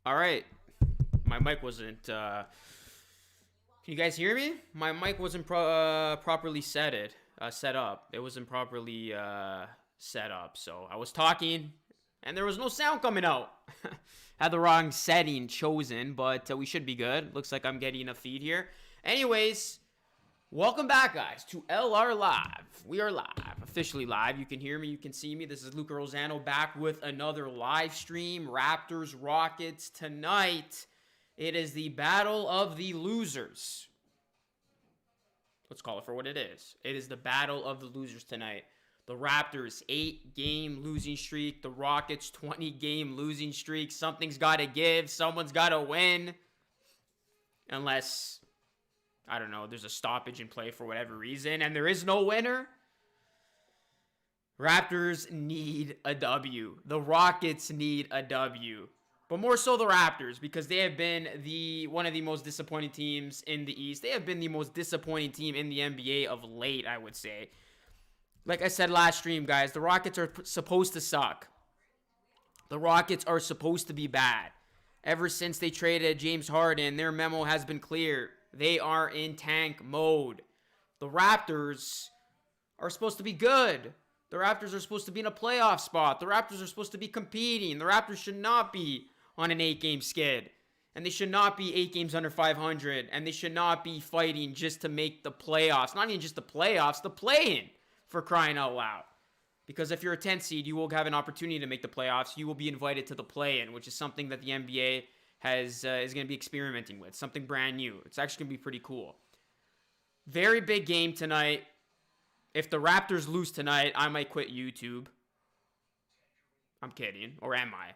All right. My mic wasn't. Can you guys hear me? My mic wasn't properly set up. It wasn't properly set up. So I was talking, and there was no sound coming out. Had the wrong setting chosen, but we should be good. Looks like I'm getting a feed here. Anyways, welcome back, guys, to LR Live. We are live, officially live. You can hear me, you can see me. This is Luca Rosano back with another live stream. Raptors, Rockets tonight. It is the battle of the losers. Let's call it for what it is. It is the battle of the losers tonight. The Raptors, 8-game losing streak. The Rockets, 20-game losing streak. Something's got to give. Someone's got to win. Unless, I don't know, there's a stoppage in play for whatever reason, and there is no winner. Raptors need a W. The Rockets need a W. But more so the Raptors, because they have been one of the most disappointing teams in the East. They have been the most disappointing team in the NBA of late, I would say. Like I said last stream, guys, the Rockets are supposed to suck. The Rockets are supposed to be bad. Ever since they traded James Harden, their memo has been clear. They are in tank mode. The Raptors are supposed to be good. The Raptors are supposed to be in a playoff spot. The Raptors are supposed to be competing. The Raptors should not be on an 8-game skid. And they should not be 8 games under 500. And they should not be fighting just to make the playoffs. Not even just the playoffs, the play-in, for crying out loud. Because if you're a 10th seed, you will have an opportunity to make the playoffs. You will be invited to the play-in, which is something that the NBA is going to be experimenting with. Something brand new. It's actually going to be pretty cool. Very big game tonight. If the Raptors lose tonight, I might quit YouTube. I'm kidding. Or am I?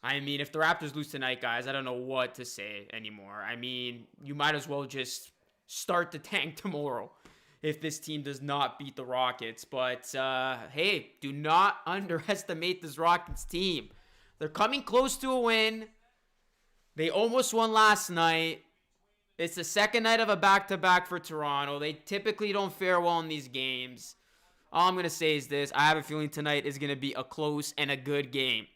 I mean, if the Raptors lose tonight, guys, I don't know what to say anymore. I mean, you might as well just start the tank tomorrow if this team does not beat the Rockets. But, hey, do not underestimate this Rockets team. They're coming close to a win. They almost won last night. It's the second night of a back-to-back for Toronto. They typically don't fare well in these games. All I'm going to say is this. I have a feeling tonight is going to be a close and a good game.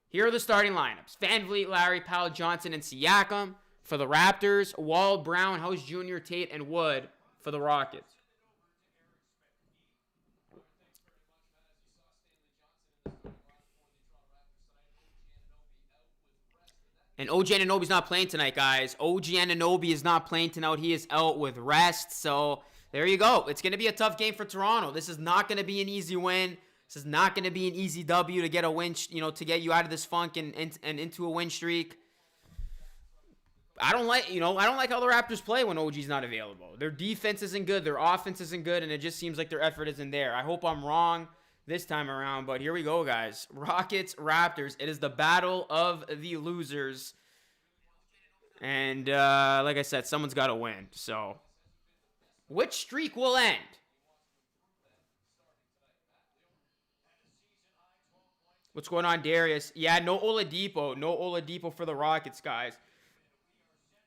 Here are the starting lineups. VanVleet, Larry, Powell, Johnson, and Siakam for the Raptors. Wall, Brown, House Jr., Tate, and Wood for the Rockets. And OG Anunoby's not playing tonight, guys. OG Anunoby is not playing tonight. He is out with rest. So there you go. It's going to be a tough game for Toronto. This is not going to be an easy win. This is not going to be an easy W to get a win, to get you out of this funk and into a win streak. I don't like how the Raptors play when OG's not available. Their defense isn't good. Their offense isn't good. And it just seems like their effort isn't there. I hope I'm wrong this time around, but here we go, guys. Rockets, Raptors. It is the battle of the losers. And like I said, someone's got to win. So, which streak will end? What's going on, Darius? Yeah, no Oladipo. No Oladipo for the Rockets, guys.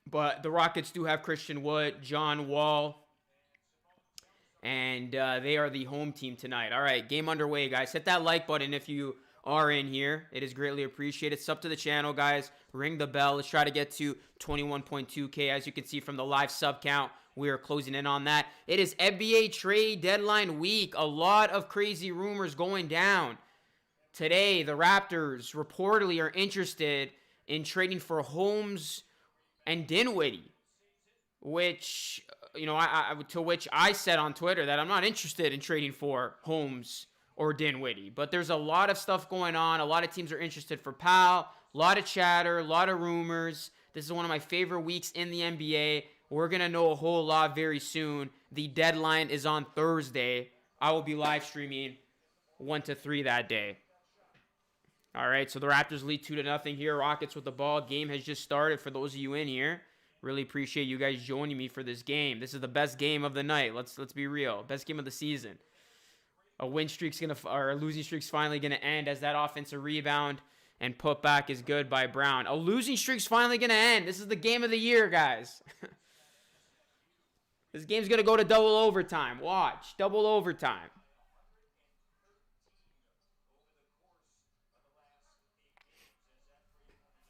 But the Rockets do have Christian Wood, John Wall, and they are the home team tonight. All right, game underway, guys. Hit that like button if you are in here. It is greatly appreciated. Sub to the channel, guys. Ring the bell. Let's try to get to 21.2K. As you can see from the live sub count, we are closing in on that. It is NBA trade deadline week. A lot of crazy rumors going down. Today, the Raptors reportedly are interested in trading for Holmes and Dinwiddie, which, to which I said on Twitter that I'm not interested in trading for Holmes or Dinwiddie. But there's a lot of stuff going on. A lot of teams are interested for Powell. A lot of chatter, a lot of rumors. This is one of my favorite weeks in the NBA. We're going to know a whole lot very soon. The deadline is on Thursday. I will be live streaming 1 to 3 that day. All right, so the Raptors lead 2-0 here. Rockets with the ball. Game has just started for those of you in here. Really appreciate you guys joining me for this game. This is the best game of the night. Let's be real. Best game of the season. A losing streak's finally gonna end as that offensive rebound and putback is good by Brown. A losing streak's finally gonna end. This is the game of the year, guys. This game's gonna go to double overtime. Watch, double overtime.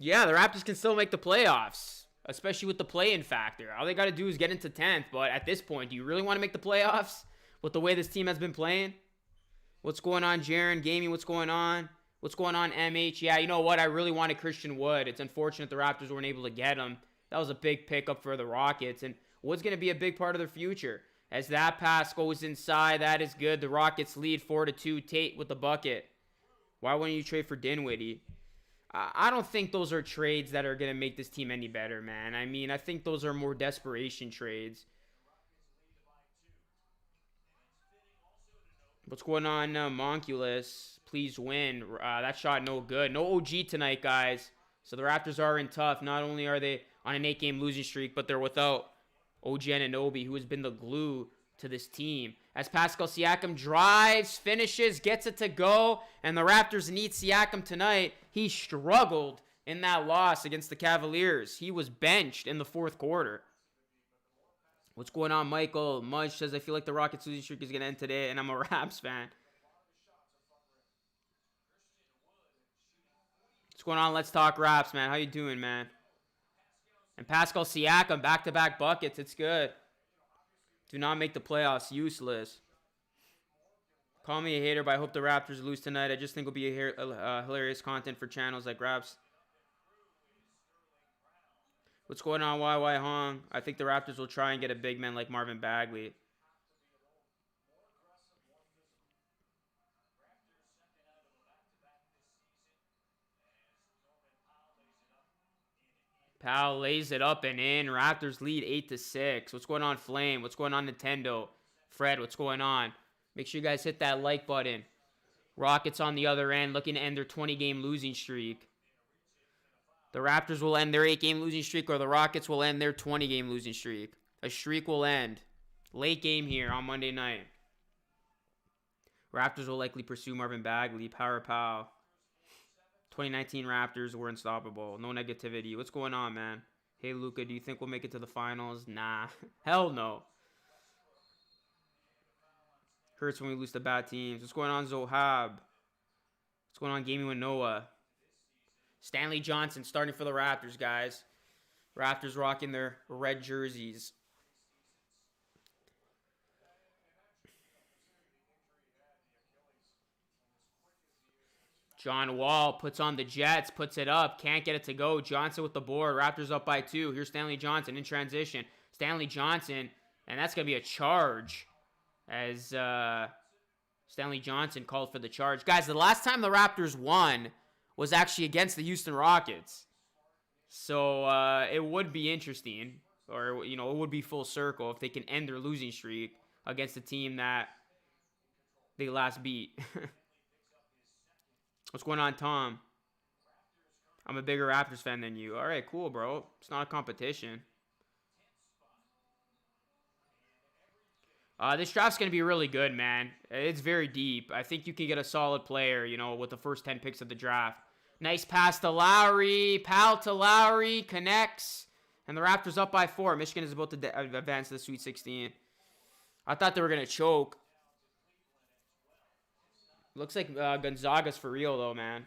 Yeah, the Raptors can still make the playoffs, especially with the play-in factor. All they got to do is get into 10th, but at this point, do you really want to make the playoffs with the way this team has been playing? What's going on, Jaron? Gaming, what's going on? What's going on, MH? Yeah, you know what? I really wanted Christian Wood. It's unfortunate the Raptors weren't able to get him. That was a big pickup for the Rockets, and Wood's going to be a big part of their future. As that pass goes inside, that is good. The Rockets lead 4-2. Tate with the bucket. Why wouldn't you trade for Dinwiddie? I don't think those are trades that are going to make this team any better, man. I mean, I think those are more desperation trades. What's going on, Monculus? Please win. That shot no good. No OG tonight, guys. So the Raptors are in tough. Not only are they on an 8-game losing streak, but they're without OG Anunoby, who has been the glue to this team. As Pascal Siakam drives, finishes, gets it to go, and the Raptors need Siakam tonight. He struggled in that loss against the Cavaliers. He was benched in the fourth quarter. What's going on, Michael? Mudge says, I feel like the Rockets losing streak is going to end today, and I'm a Raps fan. What's going on? Let's talk Raps, man. How you doing, man? And Pascal Siakam, back-to-back buckets. It's good. Do not make the playoffs. Useless. Call me a hater, but I hope the Raptors lose tonight. I just think it'll be hilarious content for channels like Raps. What's going on, YY Hong? I think the Raptors will try and get a big man like Marvin Bagley. Powell lays it up and in. Raptors lead 8-6. What's going on, Flame? What's going on, Nintendo? Fred, what's going on? Make sure you guys hit that like button. Rockets on the other end looking to end their 20-game losing streak. The Raptors will end their 8-game losing streak, or the Rockets will end their 20-game losing streak. A streak will end. Late game here on Monday night. Raptors will likely pursue Marvin Bagley. Power Powell. 2019 Raptors were unstoppable. No negativity. What's going on, man? Hey, Luka, do you think we'll make it to the finals? Nah. Hell no. Hurts when we lose to bad teams. What's going on, Zohab? What's going on, Gaming with Noah? Stanley Johnson starting for the Raptors, guys. Raptors rocking their red jerseys. John Wall puts on the Jets, puts it up, can't get it to go. Johnson with the board. Raptors up by 2. Here's Stanley Johnson in transition. Stanley Johnson, and that's going to be a charge as Stanley Johnson called for the charge. Guys, the last time the Raptors won was actually against the Houston Rockets. So it would be interesting, or, it would be full circle if they can end their losing streak against the team that they last beat. What's going on, Tom? I'm a bigger Raptors fan than you. All right, cool, bro. It's not a competition. This draft's going to be really good, man. It's very deep. I think you can get a solid player, with the first 10 picks of the draft. Nice pass to Lowry. Pal to Lowry. Connects. And the Raptors up by 4. Michigan is about to advance to the Sweet 16. I thought they were going to choke. Looks like Gonzaga's for real, though, man.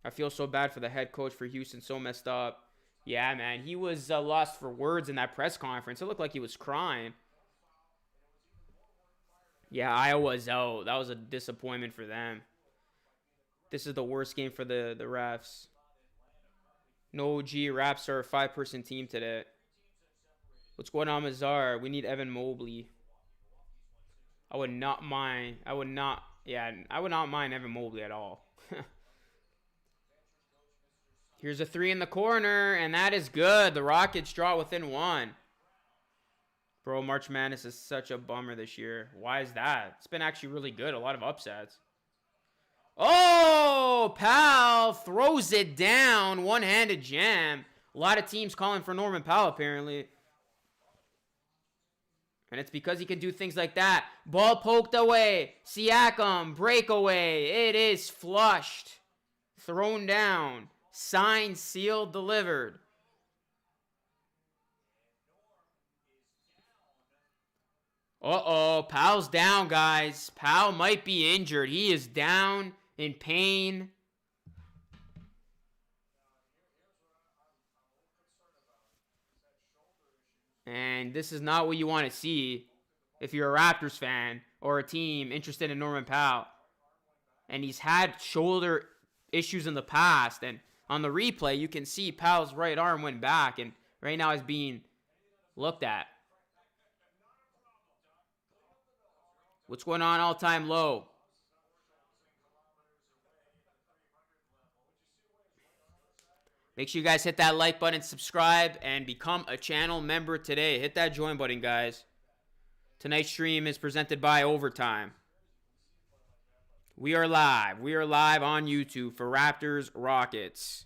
I feel so bad for the head coach for Houston. So messed up. Yeah, man. He was lost for words in that press conference. It looked like he was crying. Yeah, Iowa's out. That was a disappointment for them. This is the worst game for the refs. No OG. Raps are a 5-person team today. What's going on, Mazar? We need Evan Mobley. I would not mind Evan Mobley at all. Here's a 3 in the corner, and that is good. The Rockets draw within 1. Bro, March Madness is such a bummer this year. Why is that? It's been actually really good. A lot of upsets. Oh, Powell throws it down. One-handed jam. A lot of teams calling for Norman Powell, apparently. And it's because he can do things like that. Ball poked away. Siakam, breakaway. It is flushed. Thrown down. Signed, sealed, delivered. Uh-oh, Powell's down, guys. Powell might be injured. He is down in pain. And this is not what you want to see if you're a Raptors fan or a team interested in Norman Powell. And he's had shoulder issues in the past. And on the replay, you can see Powell's right arm went back. And right now he's being looked at. What's going on all-time low? Make sure you guys hit that like button, subscribe, and become a channel member today. Hit that join button, guys. Tonight's stream is presented by Overtime. We are live. We are live on YouTube for Raptors Rockets.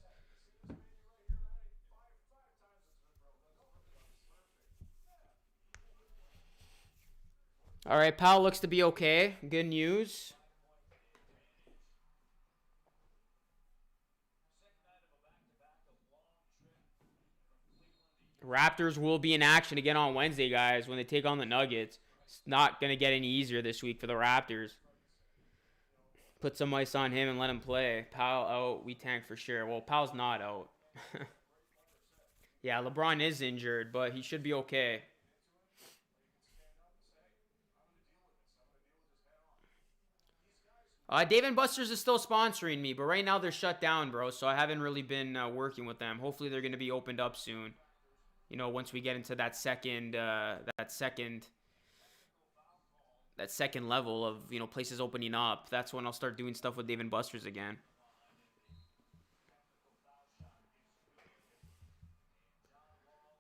All right, Powell looks to be okay. Good news. Raptors will be in action again on Wednesday, guys, when they take on the Nuggets. It's not going to get any easier this week for the Raptors. Put some ice on him and let him play. Powell out. We tank for sure. Well, Powell's not out. Yeah, LeBron is injured, but he should be okay. Dave & Buster's is still sponsoring me, but right now they're shut down, bro, so I haven't really been working with them. Hopefully they're going to be opened up soon. Once we get into that second level of, places opening up, that's when I'll start doing stuff with Dave & Buster's again.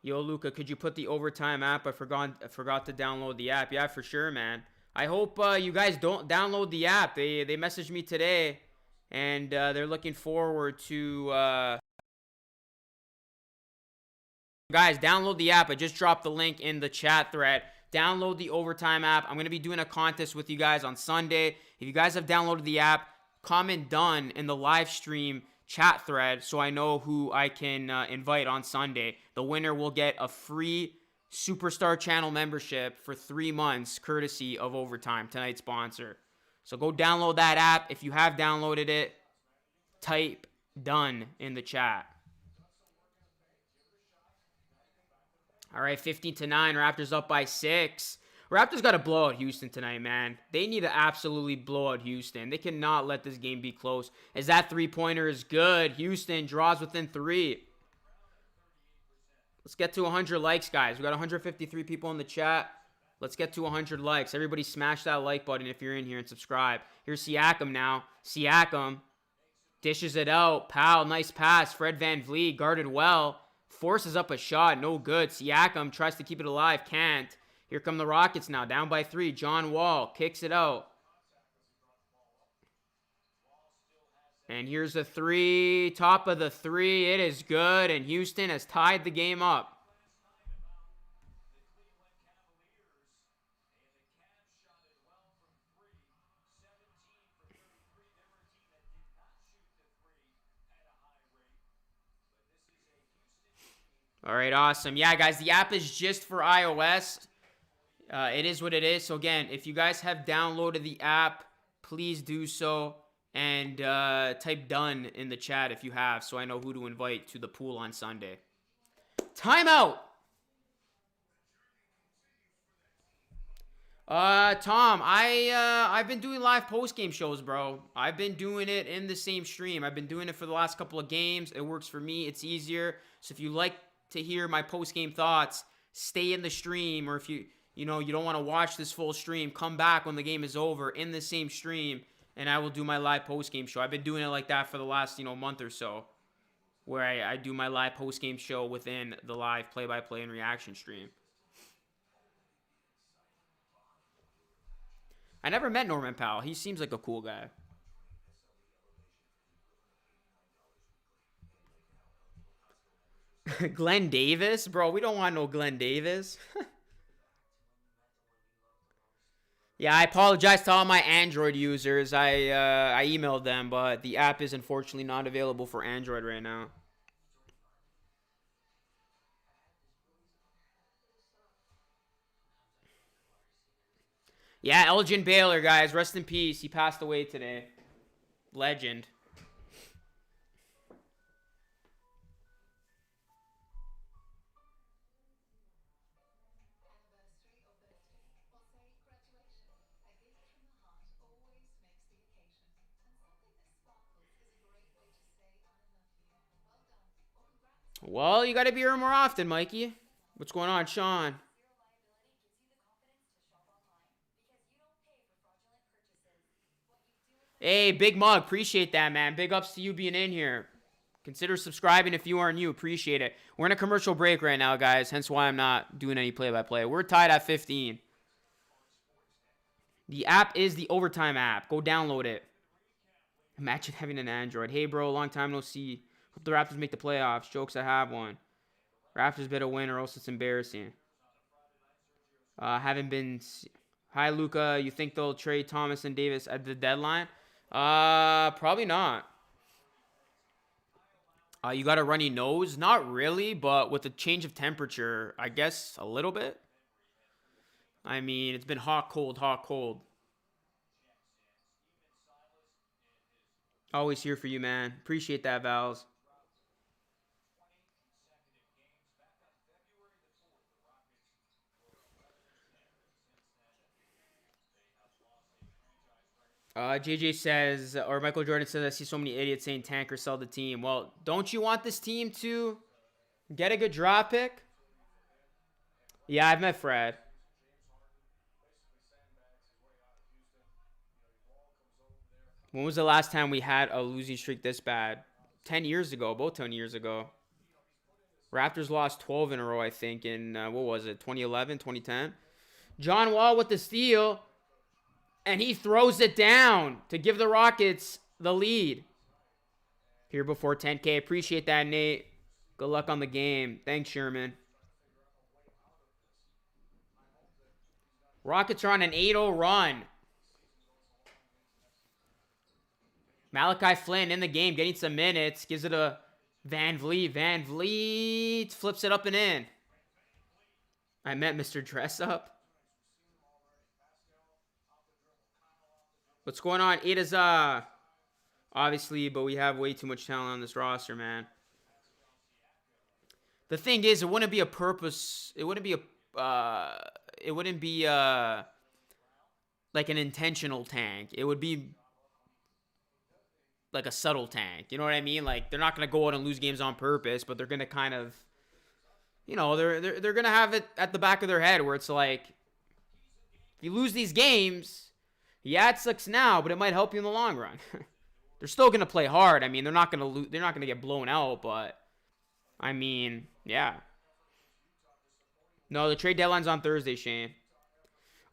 Yo, Luca, could you put the Overtime app? I forgot to download the app. Yeah, for sure, man. I hope you guys don't download the app. They messaged me today, and they're looking forward to... Guys, download the app. I just dropped the link in the chat thread. Download the Overtime app. I'm going to be doing a contest with you guys on Sunday. If you guys have downloaded the app, comment done in the live stream chat thread so I know who I can invite on Sunday. The winner will get a free Superstar Channel membership for 3 months, courtesy of Overtime, tonight's sponsor. So go download that app. If you have downloaded it, type done in the chat. All right, 15-9, Raptors up by 6. Raptors got to blow out Houston tonight, man. They need to absolutely blow out Houston. They cannot let this game be close. As that three-pointer is good. Houston draws within 3. Let's get to 100 likes, guys. We got 153 people in the chat. Let's get to 100 likes. Everybody smash that like button if you're in here and subscribe. Here's Siakam now. Siakam dishes it out. Powell, nice pass. Fred VanVleet guarded well. Forces up a shot. No good. Siakam tries to keep it alive. Can't. Here come the Rockets now. Down by 3. John Wall kicks it out. And here's a 3. Top of the 3. It is good. And Houston has tied the game up. All right, awesome. Yeah, guys, the app is just for iOS. It is what it is. So, again, if you guys have downloaded the app, please do so. And type done in the chat if you have, so I know who to invite to the pool on Sunday. Timeout! Tom, I've been doing live post-game shows, bro. I've been doing it in the same stream. I've been doing it for the last couple of games. It works for me. It's easier. So if you like to hear my post-game thoughts, stay in the stream. Or if you don't want to watch this full stream, come back when the game is over in the same stream, and I will do my live post-game show. I've been doing it like that for the last, month or so, where I do my live post-game show within the live play-by-play and reaction stream. I never met Norman Powell. He seems like a cool guy. Glenn Davis? Bro, we don't want no Glenn Davis. Yeah, I apologize to all my Android users. I emailed them, but the app is unfortunately not available for Android right now. Yeah, Elgin Baylor, guys. Rest in peace. He passed away today. Legend. Well, you got to be here more often, Mikey. What's going on, Sean? Hey, Big Mug. Appreciate that, man. Big ups to you being in here. Consider subscribing if you are new. Appreciate it. We're in a commercial break right now, guys. Hence why I'm not doing any play-by-play. We're tied at 15. The app is the Overtime app. Go download it. Imagine having an Android. Hey, bro. Long time no see. Hope the Raptors make the playoffs. Jokes, I have one. Raptors better win or else it's embarrassing. Haven't been... Hi, Luca. You think they'll trade Thomas and Davis at the deadline? Probably not. You got a runny nose? Not really, but with a change of temperature, I guess a little bit. I mean, it's been hot, cold, hot, cold. Always here for you, man. Appreciate that, Vals. JJ says, or Michael Jordan says, I see so many idiots saying tank or sell the team. Well, don't you want this team to get a good draft pick? Yeah, I've met Fred. When was the last time we had a losing streak this bad? 10 years ago, both 10 years ago. Raptors lost 12 in a row, I think, in, what was it, 2011, 2010? John Wall with the steal. And he throws it down to give the Rockets the lead. Here before 10K. Appreciate that, Nate. Good luck on the game. Thanks, Sherman. Rockets are on an 8-0 run. Malachi Flynn in the game, getting some minutes. Gives it a VanVleet. VanVleet flips it up and in. I met Mr. Dress Up. What's going on? It is, obviously, but we have way too much talent on this roster, man. The thing is, it wouldn't be a purpose. It wouldn't be a, like an intentional tank. It would be like a subtle tank. You know what I mean? Like they're not gonna go out and lose games on purpose, but they're gonna kind of, they're gonna have it at the back of their head where it's like, if you lose these games, yeah, it sucks now, but it might help you in the long run. They're still gonna play hard. I mean, they're not gonna get blown out, but I mean, yeah. No, the trade deadline's on Thursday, Shane.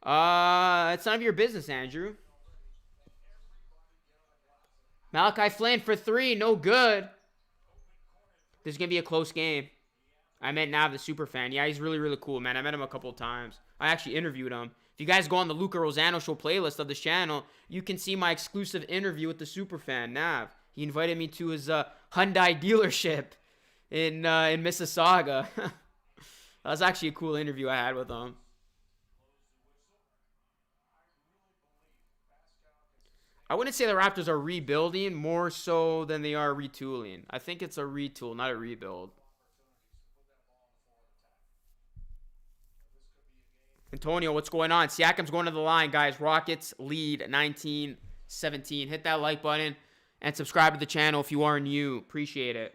It's none of your business, Andrew. Malachi Flynn for 3, no good. This is going to be a close game. I met Nav, the super fan. Yeah, he's really, really cool, man. I met him a couple of times. I actually interviewed him. If you guys go on the Luca Rosano Show playlist of this channel, you can see my exclusive interview with the super fan, Nav. He invited me to his Hyundai dealership in Mississauga. That was actually a cool interview I had with him. I wouldn't say the Raptors are rebuilding more so than they are retooling. I think it's a retool, not a rebuild. Antonio, what's going on? Siakam's going to the line, guys. Rockets lead 19-17. Hit that like button and subscribe to the channel if you are new. Appreciate it.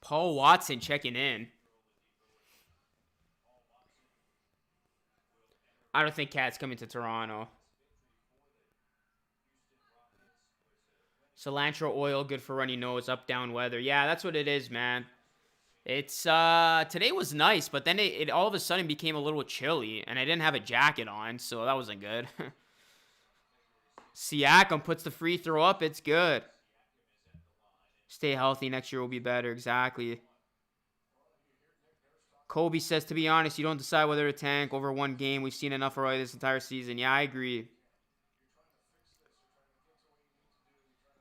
Paul Watson checking in. I don't think Cat's coming to Toronto. Cilantro oil, good for runny nose, up, down weather. Yeah, that's what it is, man. It's, today was nice, but then it all of a sudden became a little chilly, and I didn't have a jacket on, so that wasn't good. Siakam puts the free throw up, it's good. Stay healthy, next year will be better, exactly. Kobe says, to be honest, you don't decide whether to tank over one game. We've seen enough already this entire season. Yeah, I agree.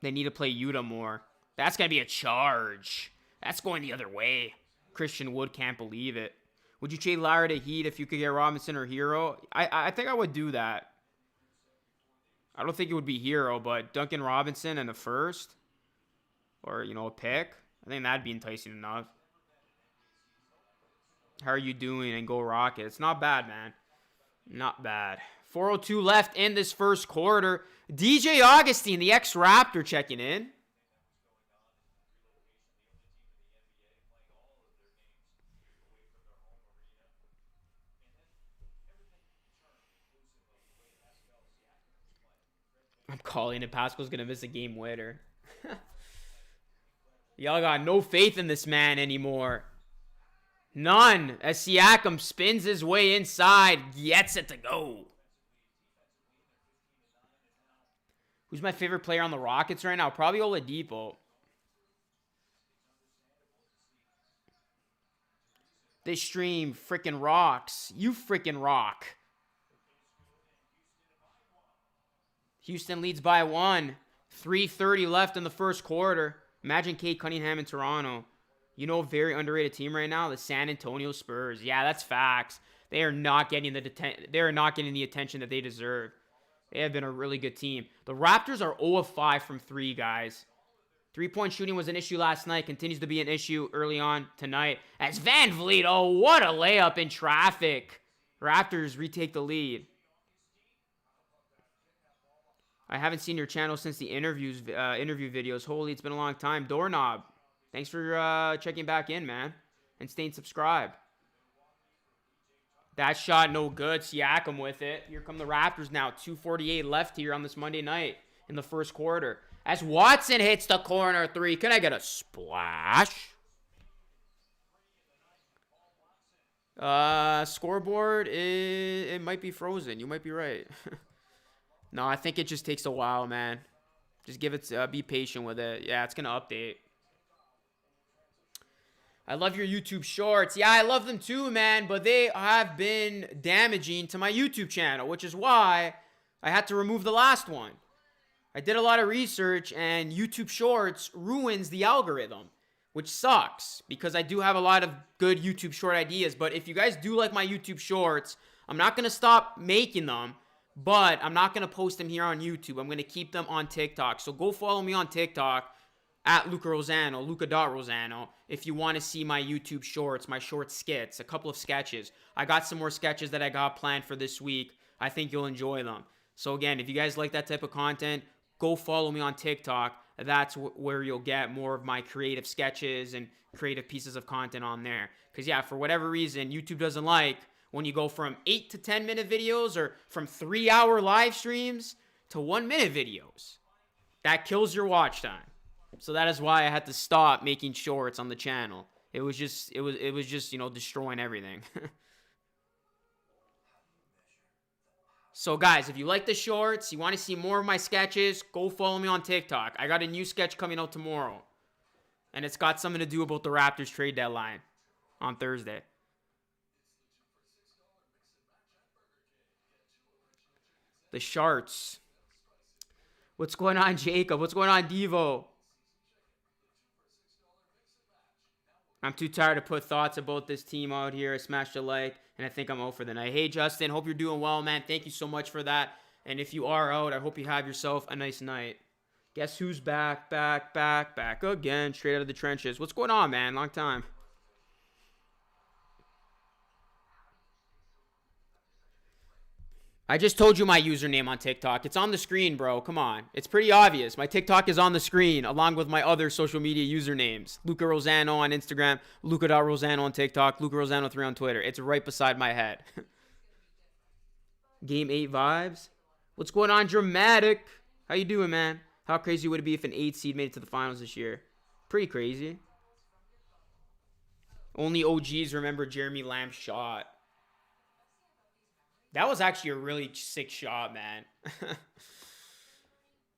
They need to play Utah more. That's going to be a charge. That's going the other way. Christian Wood can't believe it. Would you trade Lara to Heat if you could get Robinson or Hero? I think I would do that. I don't think it would be Hero, but Duncan Robinson and a first. Or, a pick. I think that'd be enticing enough. How are you doing? And go Rockets. Not bad, man. Not bad. 4:02 left in this first quarter. DJ Augustine, the ex-Raptor, checking in. I'm calling it. Pascal's going to miss a game winner. Y'all got no faith in this man anymore. None. As Siakam spins his way inside, gets it to go. Who's my favorite player on the Rockets right now? Probably Oladipo. This stream freaking rocks. You freaking rock. Houston leads by 1. 3:30 left in the first quarter. Imagine Kate Cunningham in Toronto. A very underrated team right now, the San Antonio Spurs. Yeah, that's facts. They are not getting the attention that they deserve. They have been a really good team. The Raptors are 0 of 5 from 3, guys. 3-point shooting was an issue last night. Continues to be an issue early on tonight. As VanVleet, oh, what a layup in traffic. Raptors retake the lead. I haven't seen your channel since the interview videos. Holy, it's been a long time. Doorknob, thanks for checking back in, man. And staying subscribed. That shot no good. Siakam with it. Here come the Raptors now. 2:48 left here on this Monday night in the first quarter. As Watson hits the corner 3. Can I get a splash? Scoreboard, it might be frozen. You might be right. No, I think it just takes a while, man. Just give it, be patient with it. Yeah, it's going to update. I love your YouTube shorts. Yeah, I love them too, man. But they have been damaging to my YouTube channel, which is why I had to remove the last one. I did a lot of research, and YouTube shorts ruins the algorithm. which sucks because I do have a lot of good YouTube short ideas. But if you guys do like my YouTube shorts, I'm not going to stop making them, but I'm not going to post them here on YouTube. I'm going to keep them on TikTok. So go follow me on TikTok at Luca Rosano, Luca.Rosano, if you want to see my YouTube shorts, my short skits, a couple of sketches. I got some more sketches that I got planned for this week. I think you'll enjoy them. So again, if you guys like that type of content, go follow me on TikTok. That's where you'll get more of my creative sketches and creative pieces of content on there. Because yeah, for whatever reason, YouTube doesn't like when you go from 8 to 10 minute videos or from 3-hour live streams to 1-minute videos. That kills your watch time. So that is why I had to stop making shorts on the channel. It was just, you know, destroying everything. So guys, if you like the shorts, you want to see more of my sketches, go follow me on TikTok. I got a new sketch coming out tomorrow. And it's got something to do about the Raptors trade deadline on Thursday. The Sharks. What's going on, Jacob? What's going on, Devo? I'm too tired to put thoughts about this team out here. I smashed a like, and I think I'm out for the night. Hey, Justin, hope you're doing well, man. Thank you so much for that. And if you are out, I hope you have yourself a nice night. Guess who's back again, straight out of the trenches. What's going on, man? Long time. I just told you my username on TikTok. It's on the screen, bro. Come on. It's pretty obvious. My TikTok is on the screen, along with my other social media usernames. Luca Rosano on Instagram, Luca.Rosano on TikTok, Luca Rosano3 on Twitter. It's right beside my head. Game 8 vibes. What's going on, Dramatic? How you doing, man? How crazy would it be if an 8 seed made it to the finals this year? Pretty crazy. Only OGs remember Jeremy Lamb's shot. That was actually a really sick shot, man.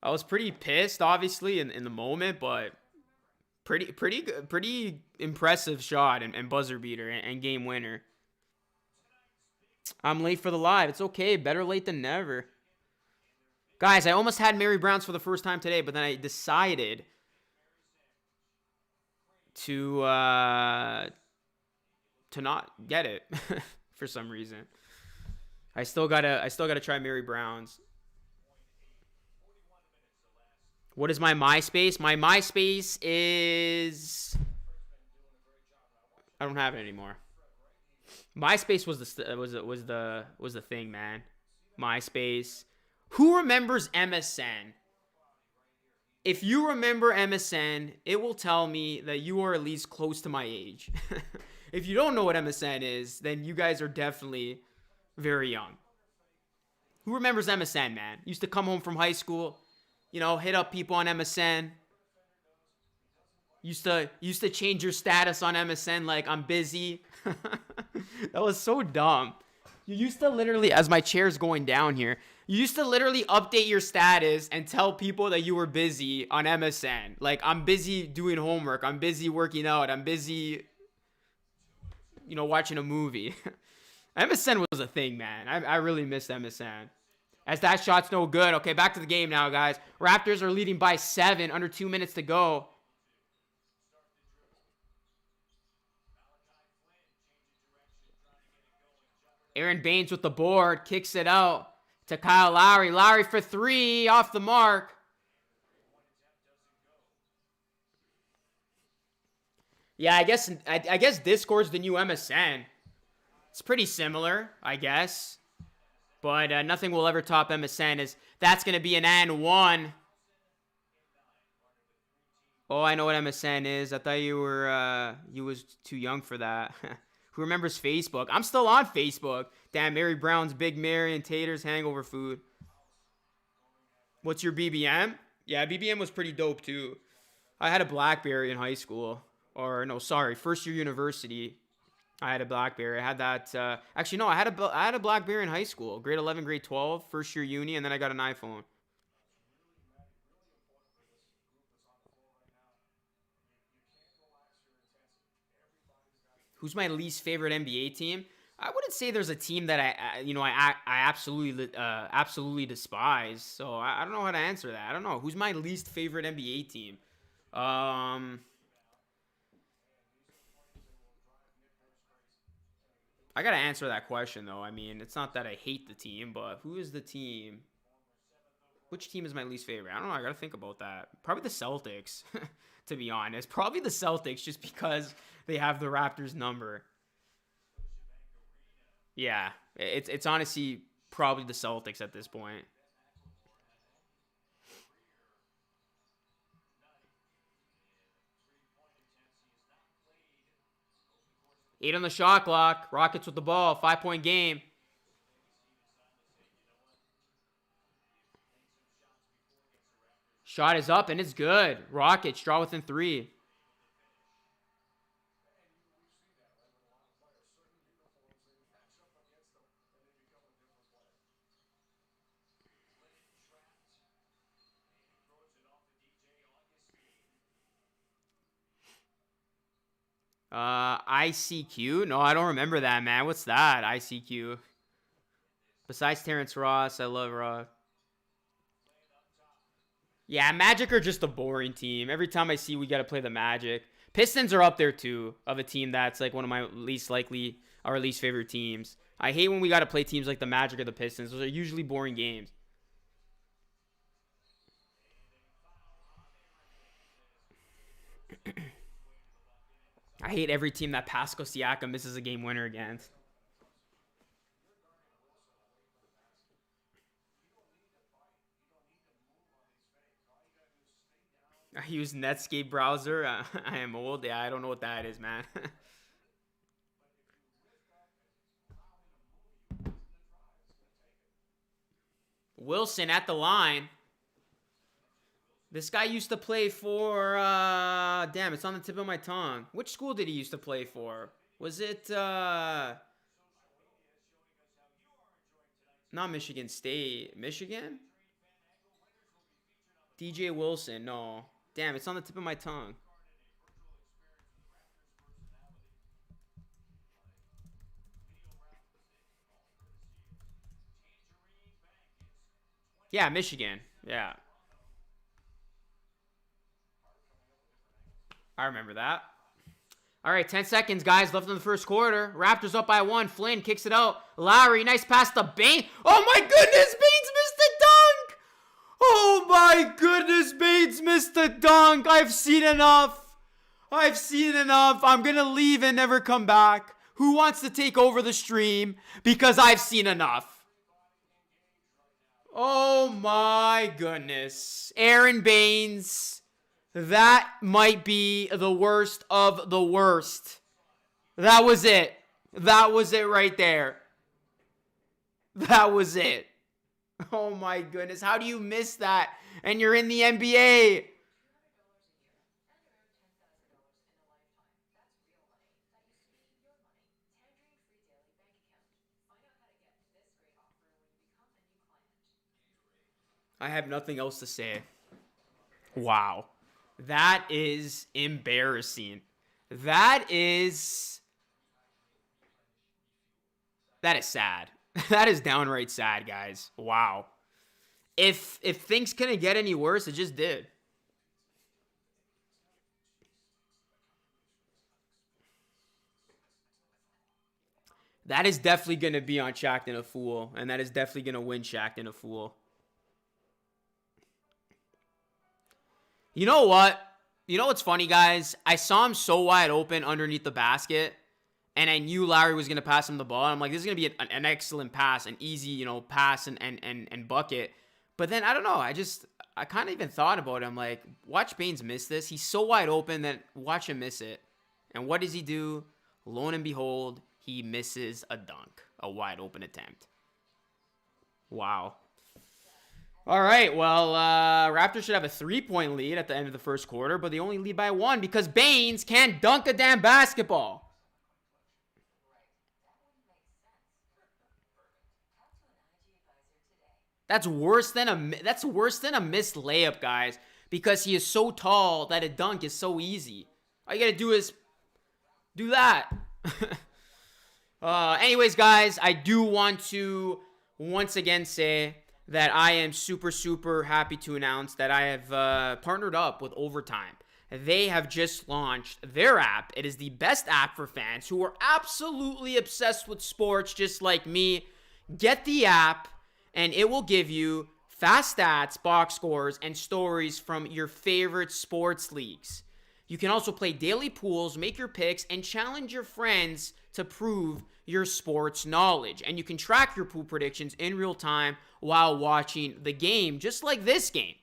I was pretty pissed, obviously, in the moment, but pretty impressive shot and buzzer beater and game winner. I'm late for the live. It's okay. Better late than never. Guys, I almost had Mary Browns for the first time today, but then I decided to not get it for some reason. I still gotta try Mary Brown's. What is my MySpace? My MySpace is, I don't have it anymore. MySpace was the thing, man. MySpace. Who remembers MSN? If you remember MSN, it will tell me that you are at least close to my age. If you don't know what MSN is, then you guys are definitely very young. Who remembers MSN, man? Used to come home from high school, you know, hit up people on MSN. Used to change your status on MSN like I'm busy. That was so dumb. You used to literally, as my chair's going down here, you used to literally update your status and tell people that you were busy on MSN. Like, I'm busy doing homework. I'm busy working out. I'm busy, you know, watching a movie. MSN was a thing, man. I really missed MSN. As that shot's no good. Okay, back to the game now, guys. Raptors are leading by 7, under 2 minutes to go. Aaron Baines with the board, kicks it out to Kyle Lowry. Lowry for 3, off the mark. Yeah, I guess Discord's the new MSN. It's pretty similar, I guess. But nothing will ever top MSN. That's going to be an and 1. Oh, I know what MSN is. I thought you was too young for that. Who remembers Facebook? I'm still on Facebook. Damn, Mary Brown's Big Mary and Tater's hangover food. What's your BBM? Yeah, BBM was pretty dope too. I had a BlackBerry in high school. Or no, sorry, first year university. I had a BlackBerry. I had that. Actually, no, I had a BlackBerry in high school. Grade 11, grade 12, first year uni, and then I got an iPhone. Who's my least favorite NBA team? I wouldn't say there's a team that I absolutely despise. So I don't know how to answer that. I don't know. Who's my least favorite NBA team? I got to answer that question, though. I mean, it's not that I hate the team, but who is the team? Which team is my least favorite? I don't know. I got to think about that. Probably the Celtics, to be honest. Probably the Celtics just because they have the Raptors number. Yeah, it's honestly probably the Celtics at this point. 8 on the shot clock. Rockets with the ball. 5-point game. Shot is up and it's good. Rockets draw within 3. ICQ? No, I don't remember that, man. What's that? ICQ. Besides Terrence Ross, I love Ross. Yeah, Magic are just a boring team. Every time I see we got to play the Magic. Pistons are up there, too, of a team that's like one of my least likely, our least favorite teams. I hate when we got to play teams like the Magic or the Pistons. Those are usually boring games. I hate every team that Pascal Siakam misses a game winner against. I use Netscape browser. I am old. Yeah, I don't know what that is, man. Wilson at the line. This guy used to play for, damn, it's on the tip of my tongue. Which school did he used to play for? Was it, not Michigan State. Michigan? DJ Wilson, no. Damn, it's on the tip of my tongue. Yeah, Michigan. Yeah. I remember that. All right, 10 seconds, guys, left in the first quarter. Raptors up by 1. Flynn kicks it out. Lowry, nice pass to Baines. Oh, my goodness, Baines missed the dunk. Oh, my goodness, Baines missed the dunk. I've seen enough. I'm going to leave and never come back. Who wants to take over the stream? Because I've seen enough. Oh, my goodness. Aaron Baines. That might be the worst of the worst. That was it. That was it right there. That was it. Oh my goodness. How do you miss that? And you're in the NBA. I have nothing else to say. Wow. That is embarrassing. That is sad. That is downright sad, guys. Wow. If things couldn't get any worse, it just did. That is definitely going to be on Shaqtin' a Fool, and that is definitely going to win Shaqtin' a Fool. You know what? You know what's funny, guys? I saw him so wide open underneath the basket, and I knew Lowry was going to pass him the ball. And I'm like, this is going to be an excellent pass, an easy, pass and bucket. But then, I don't know. I kind of even thought about it. I'm like, watch Baines miss this. He's so wide open that watch him miss it. And what does he do? Lo and behold, he misses a dunk, a wide open attempt. Wow. All right, well, Raptors should have a 3-point lead at the end of the first quarter, but they only lead by 1 because Baines can't dunk a damn basketball. That's worse than a missed layup, guys, because he is so tall that a dunk is so easy. All you got to do is do that. Anyways, guys, I do want to once again say that I am super, super happy to announce that I have partnered up with Overtime. They have just launched their app. It is the best app for fans who are absolutely obsessed with sports, just like me. Get the app, and it will give you fast stats, box scores, and stories from your favorite sports leagues. You can also play daily pools, make your picks, and challenge your friends to prove your sports knowledge. And you can track your pool predictions in real time while watching the game, just like this game.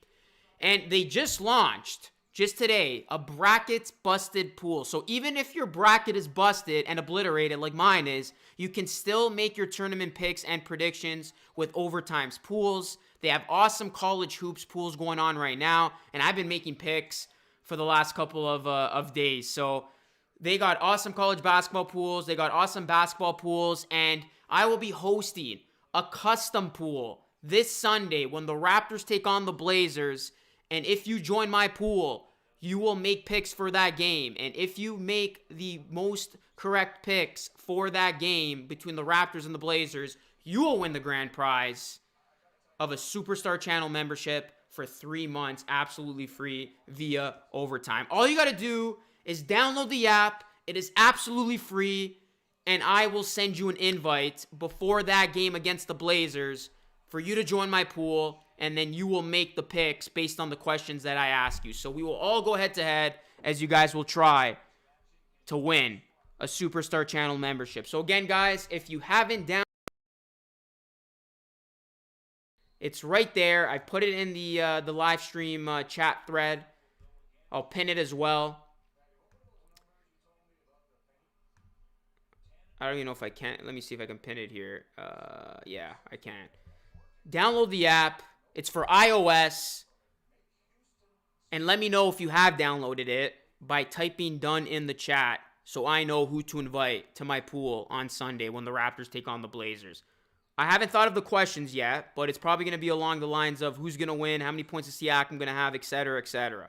And they just launched, just today, a brackets busted pool. So even if your bracket is busted and obliterated like mine is, you can still make your tournament picks and predictions with overtimes pools. They have awesome college hoops pools going on right now. And I've been making picks for the last couple of days. So they got awesome college basketball pools. They got awesome basketball pools. And I will be hosting a custom pool this Sunday when the Raptors take on the Blazers. And if you join my pool, you will make picks for that game. And if you make the most correct picks for that game between the Raptors and the Blazers, you will win the grand prize of a Superstar Channel membership for 3 months, absolutely free via Overtime. All you got to do is download the app. It is absolutely free, and I will send you an invite before that game against the Blazers for you to join my pool, and then you will make the picks based on the questions that I ask you. So we will all go head-to-head as you guys will try to win a Superstar Channel membership. So again, guys, if you haven't downloaded, it's right there. I put it in the live stream chat thread. I'll pin it as well. I don't even know if I can. Let me see if I can pin it here. Yeah, I can. Download the app. It's for iOS. And let me know if you have downloaded it by typing done in the chat so I know who to invite to my pool on Sunday when the Raptors take on the Blazers. I haven't thought of the questions yet, but it's probably going to be along the lines of who's going to win, how many points is Siakam going to have, etc., etc.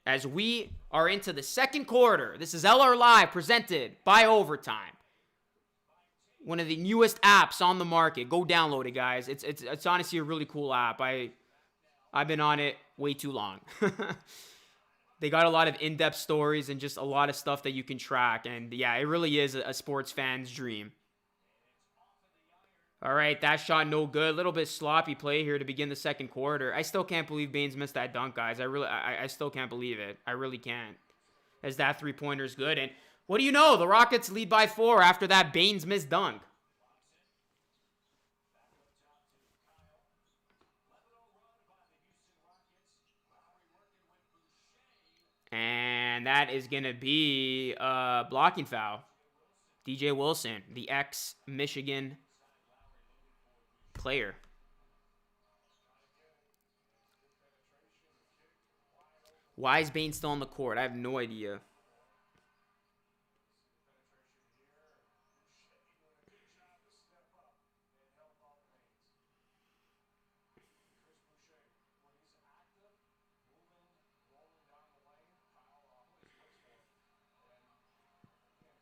As we are into the second quarter, this is LR Live presented by Overtime. One of the newest apps on the market. Go download it, guys. It's honestly a really cool app. I've been on it way too long. They got a lot of in-depth stories and just a lot of stuff that you can track. And yeah, it really is a sports fan's dream. All right, that shot no good. A little bit sloppy play here to begin the second quarter. I still can't believe Baines missed that dunk, guys. I still can't believe it. I really can't. As that three-pointer is good. And what do you know? The Rockets lead by 4 after that Baines missed dunk. And that is going to be a blocking foul. DJ Wilson, the ex-Michigan player. Why is Baines still on the court? I have no idea.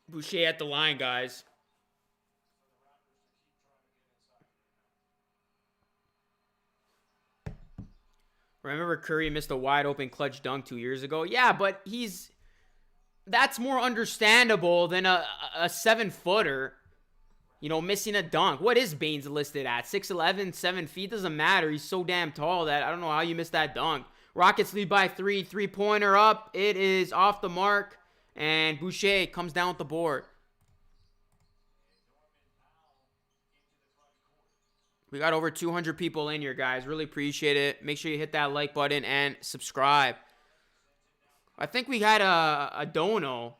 Boucher at the line, guys. Remember Curry missed a wide open clutch dunk 2 years ago? Yeah, but that's more understandable than a 7-footer, missing a dunk. What is Baines listed at? 6'11", 7 feet? Doesn't matter. He's so damn tall that I don't know how you missed that dunk. Rockets lead by 3. Three-pointer up. It is off the mark. And Boucher comes down with the board. We got over 200 people in here, guys. Really appreciate it. Make sure you hit that like button and subscribe. I think we had a dono.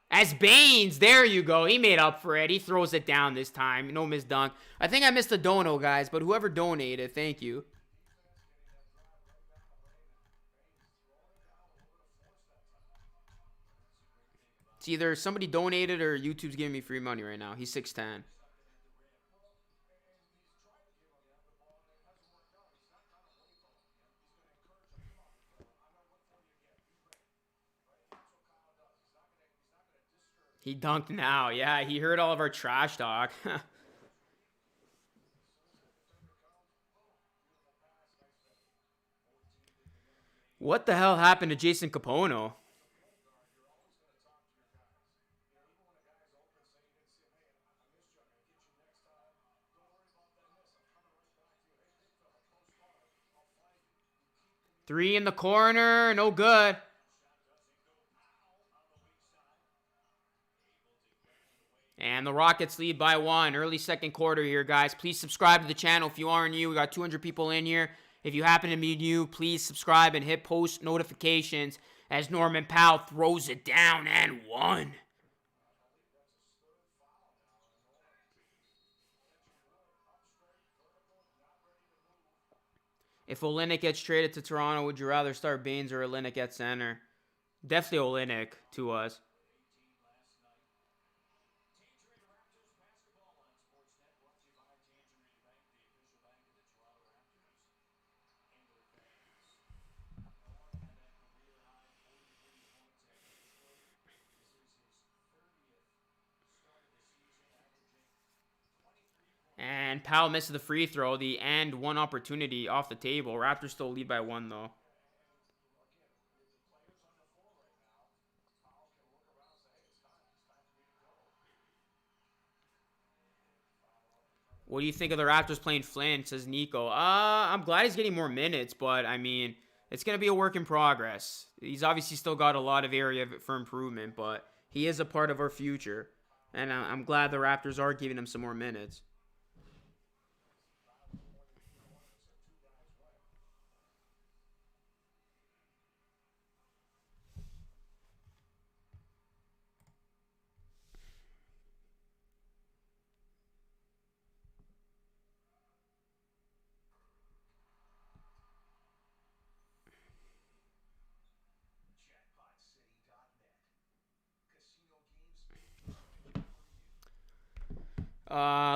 As Baines, there you go. He made up for it. He throws it down this time. No missed dunk. I think I missed a dono, guys, but whoever donated, thank you. It's either somebody donated or YouTube's giving me free money right now. He's 6'10". He dunked now. Yeah, he heard all of our trash talk. What the hell happened to Jason Capono? Three in the corner. No good. And the Rockets lead by 1. Early second quarter here, guys. Please subscribe to the channel if you are new. We got 200 people in here. If you happen to be new, please subscribe and hit post notifications as Norman Powell throws it down and 1. If Olynyk gets traded to Toronto, would you rather start Baines or Olynyk at center? Definitely Olynyk to us. And Powell misses the free throw. The and 1 opportunity off the table. Raptors still lead by 1, though. What do you think of the Raptors playing Flynn? Says Nico. I'm glad he's getting more minutes, but I mean, it's going to be a work in progress. He's obviously still got a lot of area for improvement, but he is a part of our future. And I'm glad the Raptors are giving him some more minutes.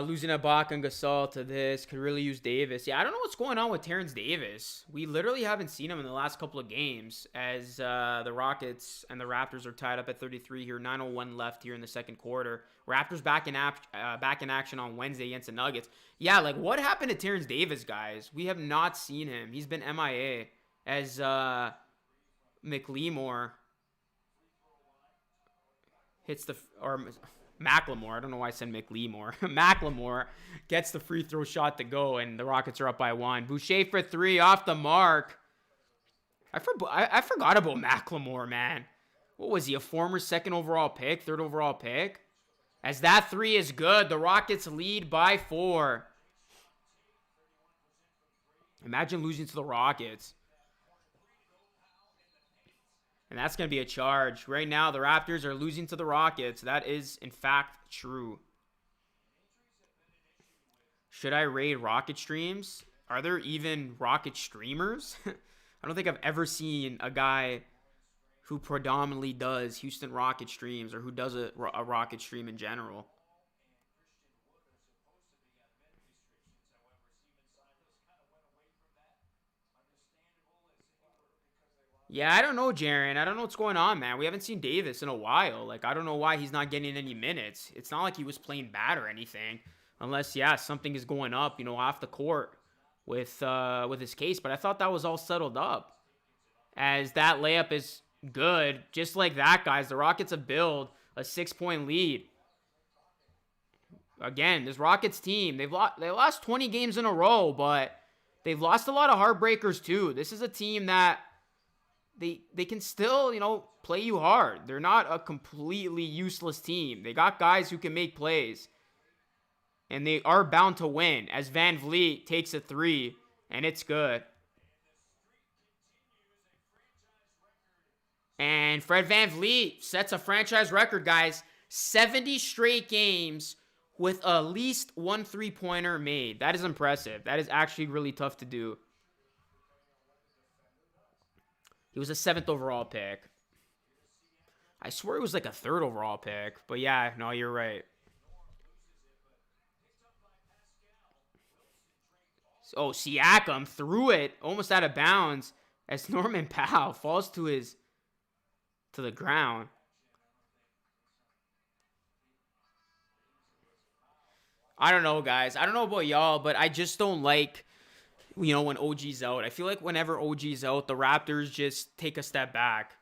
Losing Ibaka and Gasol to this could really use Davis. Yeah, I don't know what's going on with Terrence Davis. We literally haven't seen him in the last couple of games as the Rockets and the Raptors are tied up at 33 here. 9:01 left here in the second quarter. Raptors back in action on Wednesday against the Nuggets. Yeah, like what happened to Terrence Davis, guys? We have not seen him. He's been MIA as McLemore hits the or Macklemore. I don't know why I said McLemore. Macklemore gets the free throw shot to go, and the Rockets are up by 1. Boucher for 3 off the mark. I forgot about Macklemore, man. What was he, a former second overall pick, third overall pick? As that 3 is good, the Rockets lead by 4. Imagine losing to the Rockets. And that's going to be a charge. Right now, the Raptors are losing to the Rockets. That is, in fact, true. Should I raid Rocket streams? Are there even Rocket streamers? I don't think I've ever seen a guy who predominantly does Houston Rocket streams or who does a Rocket stream in general. Yeah, I don't know, Jaren. I don't know what's going on, man. We haven't seen Davis in a while. Like, I don't know why he's not getting any minutes. It's not like he was playing bad or anything. Unless, yeah, something is going up, off the court with his case. But I thought that was all settled up. As that layup is good. Just like that, guys. The Rockets have built a 6-point lead. Again, this Rockets team, they lost 20 games in a row, but they've lost a lot of heartbreakers too. This is a team that they can still, play you hard. They're not a completely useless team. They got guys who can make plays. And they are bound to win as VanVleet takes a 3, and it's good. And Fred VanVleet sets a franchise record, guys. 70 straight games with at least 1 3-pointer made. That is impressive. That is actually really tough to do. He was a 7th overall pick. I swear he was like a 3rd overall pick. But yeah, no, you're right. Oh, Siakam threw it almost out of bounds as Norman Powell falls to the ground. I don't know, guys. I don't know about y'all, but I just don't like You know, when OG's out. I feel like whenever OG's out, the Raptors just take a step back.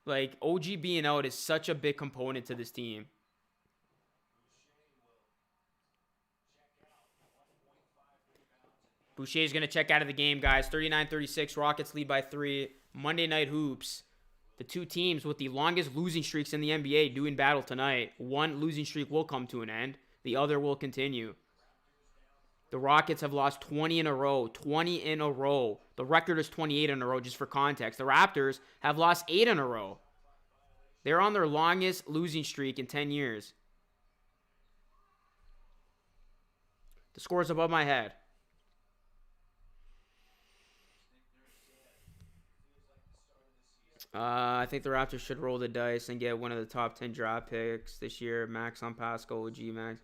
Like, OG being out is such a big component to this team. Boucher's going to check out of the game, guys. 39-36. Rockets lead by 3. Monday Night Hoops. The two teams with the longest losing streaks in the NBA do in battle tonight. One losing streak will come to an end. The other will continue. The Rockets have lost 20 in a row. 20 in a row. The record is 28 in a row, just for context. The Raptors have lost 8 in a row. They're on their longest losing streak in 10 years. The score is above my head. I think the Raptors should roll the dice and get one of the top 10 draft picks this year. Max on Pascal, OG Max.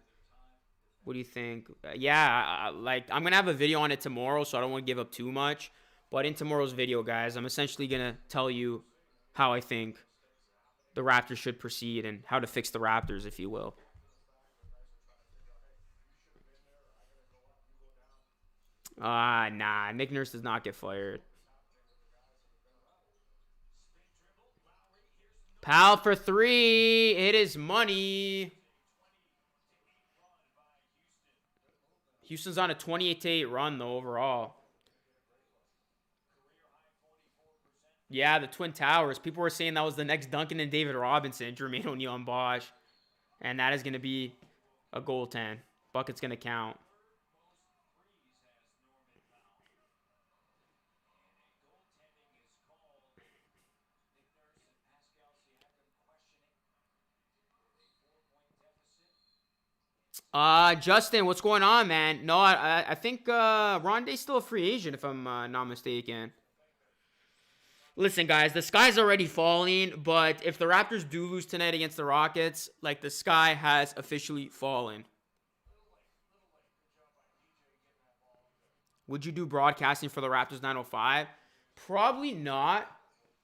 What do you think? Yeah, like, I'm going to have a video on it tomorrow, so I don't want to give up too much. But in tomorrow's video, guys, I'm essentially going to tell you how I think the Raptors should proceed and how to fix the Raptors, if you will. Nah. Nick Nurse does not get fired. Pal for 3. It is money. Houston's on a 28-8 run, though, overall. Yeah, the Twin Towers. People were saying that was the next Duncan and David Robinson, Jermaine O'Neal and Bosch. And that is going to be a goaltend. Bucket's going to count. Justin, what's going on, man? No, I think Rondé's still a free agent, if I'm not mistaken. Listen, guys, the sky's already falling, but if the Raptors do lose tonight against the Rockets, like, the sky has officially fallen. Would you do broadcasting for the Raptors 905? Probably not.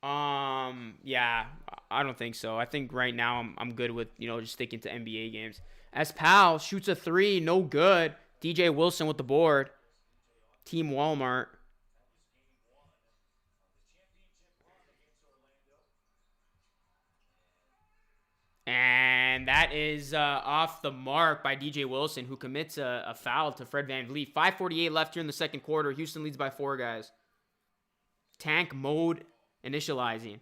Yeah, I don't think so. I think right now I'm good with, just sticking to NBA games. As Pal shoots a 3, no good. DJ Wilson with the board. Team Walmart. And that is off the mark by DJ Wilson, who commits a foul to Fred VanVleet. 5:48 left here in the second quarter. Houston leads by 4, guys. Tank mode initializing.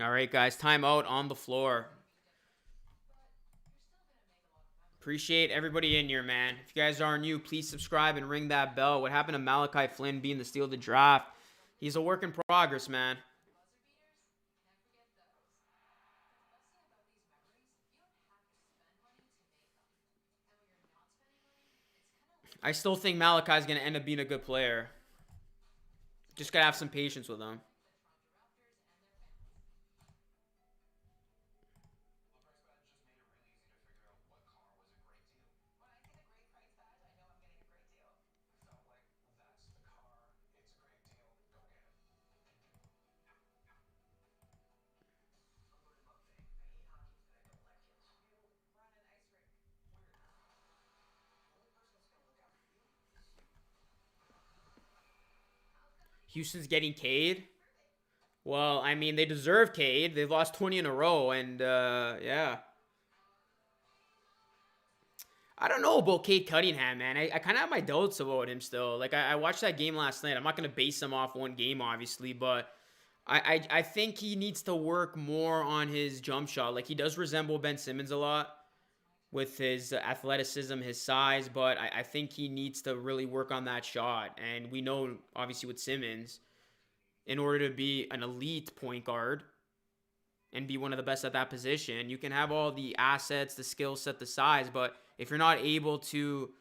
All right, guys. Timeout on the floor. Appreciate everybody in here, man. If you guys are new, please subscribe and ring that bell. What happened to Malachi Flynn being the steal of the draft? He's a work in progress, man. I still think Malachi's going to end up being a good player. Just got to have some patience with him. Houston's getting Cade. Well, I mean, they deserve Cade. They've lost 20 in a row, and yeah. I don't know about Cade Cunningham, man. I kind of have my doubts about him still. Like, I watched that game last night. I'm not going to base him off one game, obviously, but I think he needs to work more on his jump shot. Like, he does resemble Ben Simmons a lot with his athleticism, his size, but I think he needs to really work on that shot. And we know, obviously, with Simmons, in order to be an elite point guard and be one of the best at that position, you can have all the assets, the skill set, the size, but if you're not able to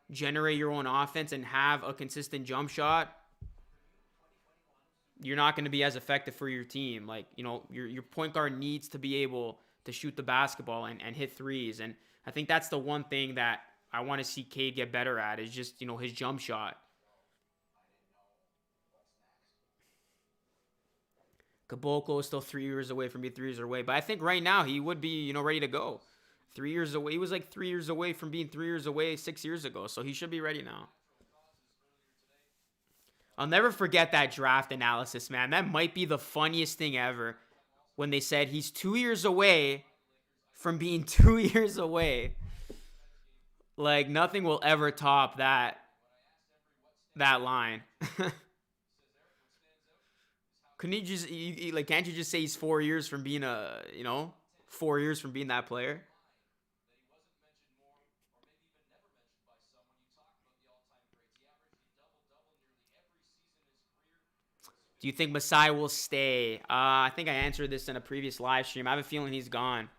generate your own offense and have a consistent jump shot, you're not going to be as effective for your team. Like, your point guard needs to be able to shoot the basketball and hit threes. And I think that's the one thing that I want to see Cade get better at is just, his jump shot. Caboclo is still 3 years away from being 3 years away. But I think right now he would be, ready to go. 3 years away. He was like 3 years away from being 3 years away 6 years ago. So he should be ready now. I'll never forget that draft analysis, man. That might be the funniest thing ever. When they said he's 2 years away from being 2 years away. Like, nothing will ever top that line. Couldn't he just, can't you just say he's 4 years from being 4 years from being that player? Do you think Masai will stay? I think I answered this in a previous live stream. I have a feeling he's gone.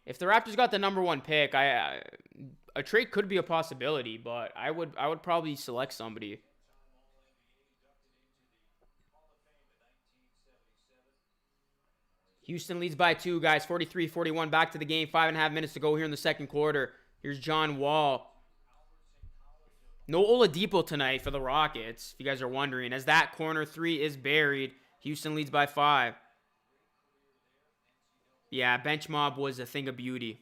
If the Raptors got the number 1 pick, a trade could be a possibility, but I would probably select somebody. Houston leads by 2, guys. 43-41. Back to the game. 5.5 minutes to go here in the second quarter. Here's John Wall. No Oladipo tonight for the Rockets, if you guys are wondering, as that corner 3 is buried. Houston leads by 5. Yeah, bench mob was a thing of beauty.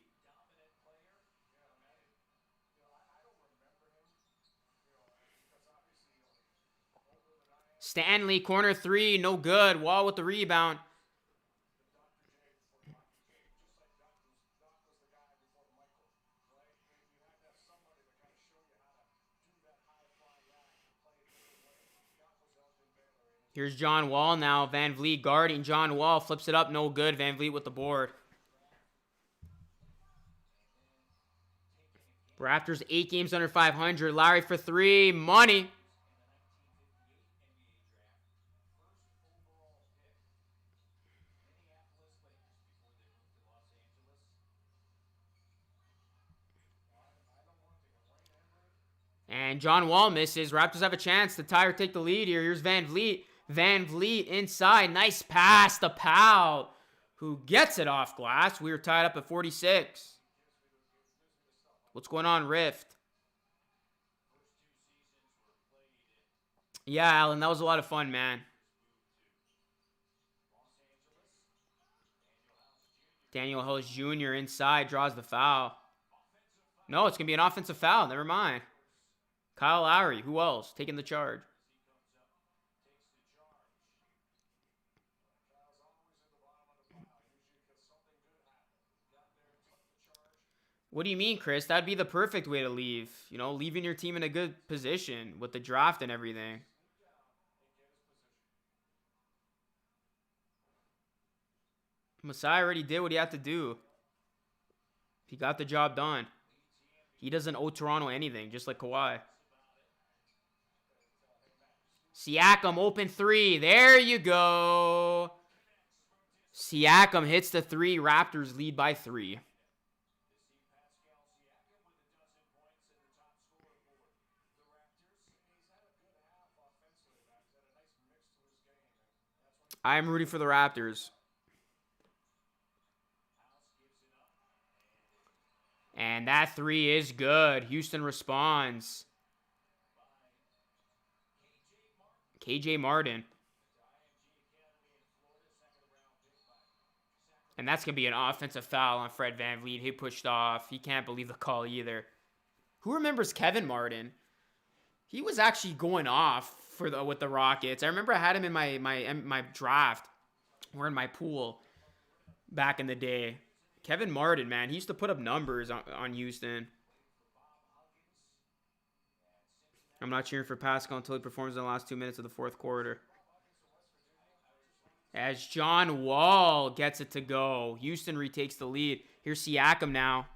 Stanley, corner 3, no good. Wall with the rebound. Here's John Wall now. VanVleet guarding John Wall. Flips it up. No good. VanVleet with the board. Raptors 8 games under 500. Larry for 3. Money. And John Wall misses. Raptors have a chance to tie or take the lead here. Here's VanVleet. VanVleet inside. Nice pass to Powell, who gets it off glass. We were tied up at 46. What's going on, Rift? Yeah, Alan, that was a lot of fun, man. Daniel House Jr. inside draws the foul. No, it's going to be an offensive foul. Never mind. Kyle Lowry. Who else? Taking the charge. What do you mean, Chris? That'd be the perfect way to leave. Leaving your team in a good position with the draft and everything. Masai already did what he had to do. He got the job done. He doesn't owe Toronto anything, just like Kawhi. Siakam, open 3. There you go. Siakam hits the 3. Raptors lead by 3. I'm rooting for the Raptors. And that 3 is good. Houston responds. KJ Martin. And that's going to be an offensive foul on Fred VanVleet. He pushed off. He can't believe the call either. Who remembers Kevin Martin? He was actually going off with the Rockets. I remember I had him in my draft or in my pool back in the day. Kevin Martin, man, he used to put up numbers on Houston. I'm not cheering for Pascal until he performs in the last 2 minutes of the fourth quarter. As John Wall gets it to go. Houston retakes the lead. Here's Siakam now.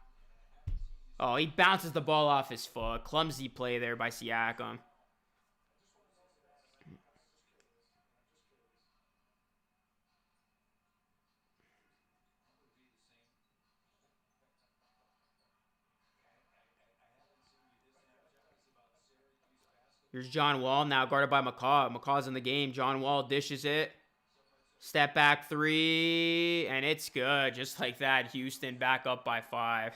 Oh, he bounces the ball off his foot. Clumsy play there by Siakam. Here's John Wall now, guarded by McCaw. McCaw's in the game. John Wall dishes it. Step back 3, and it's good. Just like that, Houston back up by 5.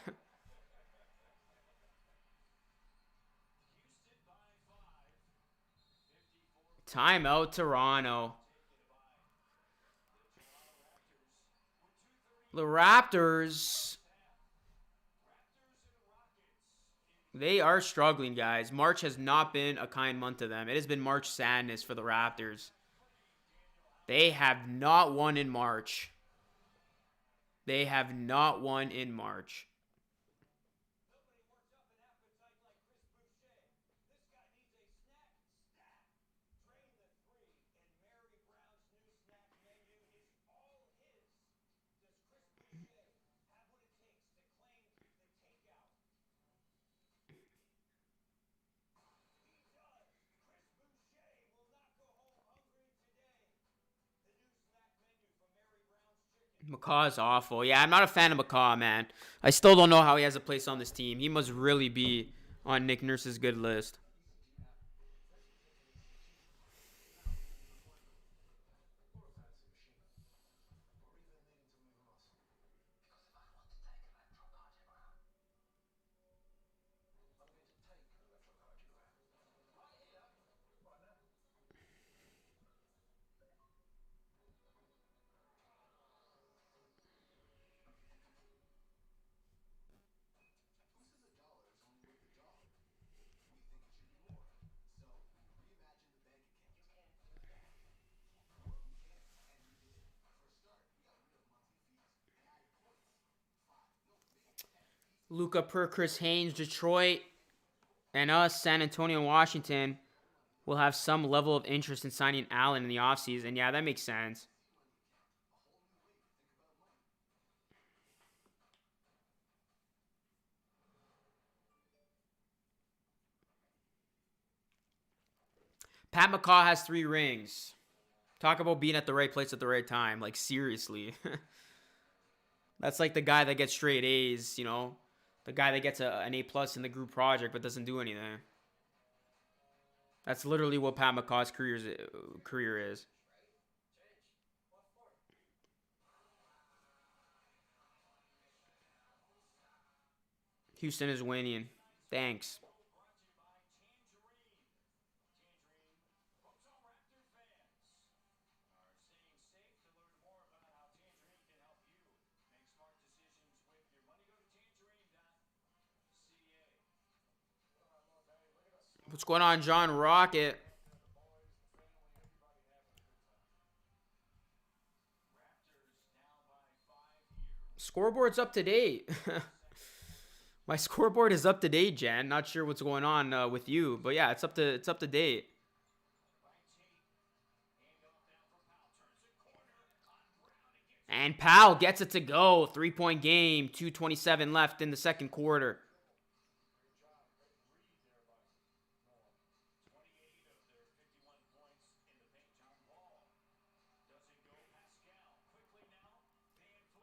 Timeout, Toronto. The Raptors, they are struggling, guys. March has not been a kind month to them. It has been March sadness for the Raptors. They have not won in March. They have not won in March. McCaw's awful. Yeah, I'm not a fan of McCaw, man. I still don't know how he has a place on this team. He must really be on Nick Nurse's good list. Luca per Chris Haynes, Detroit, and us, San Antonio and Washington, will have some level of interest in signing Allen in the offseason. Yeah, that makes sense. Pat McCaw has 3 rings. Talk about being at the right place at the right time. Like, seriously. That's like the guy that gets straight A's, you know? The guy that gets an A plus in the group project but doesn't do anything. That's literally what Pat McCaw's career is. Houston is winning. Thanks. What's going on, John Rocket? Scoreboard's up to date. My scoreboard is up to date, Jen. Not sure what's going on with you, but yeah, it's up to date. And Powell gets it to go. 3-point game. 2:27 left in the second quarter.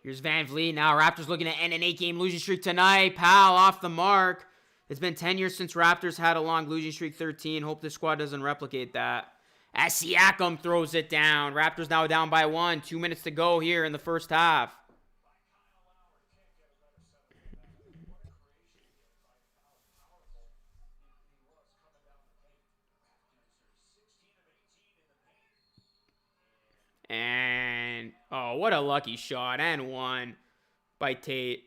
Here's VanVleet now. Raptors looking to end an 8-game losing streak tonight. Powell off the mark. It's been 10 years since Raptors had a long losing streak, 13. Hope this squad doesn't replicate that. As Siakam throws it down. Raptors now down by 1. 2 minutes to go here in the first half. And, oh, what a lucky shot. And 1 by Tate.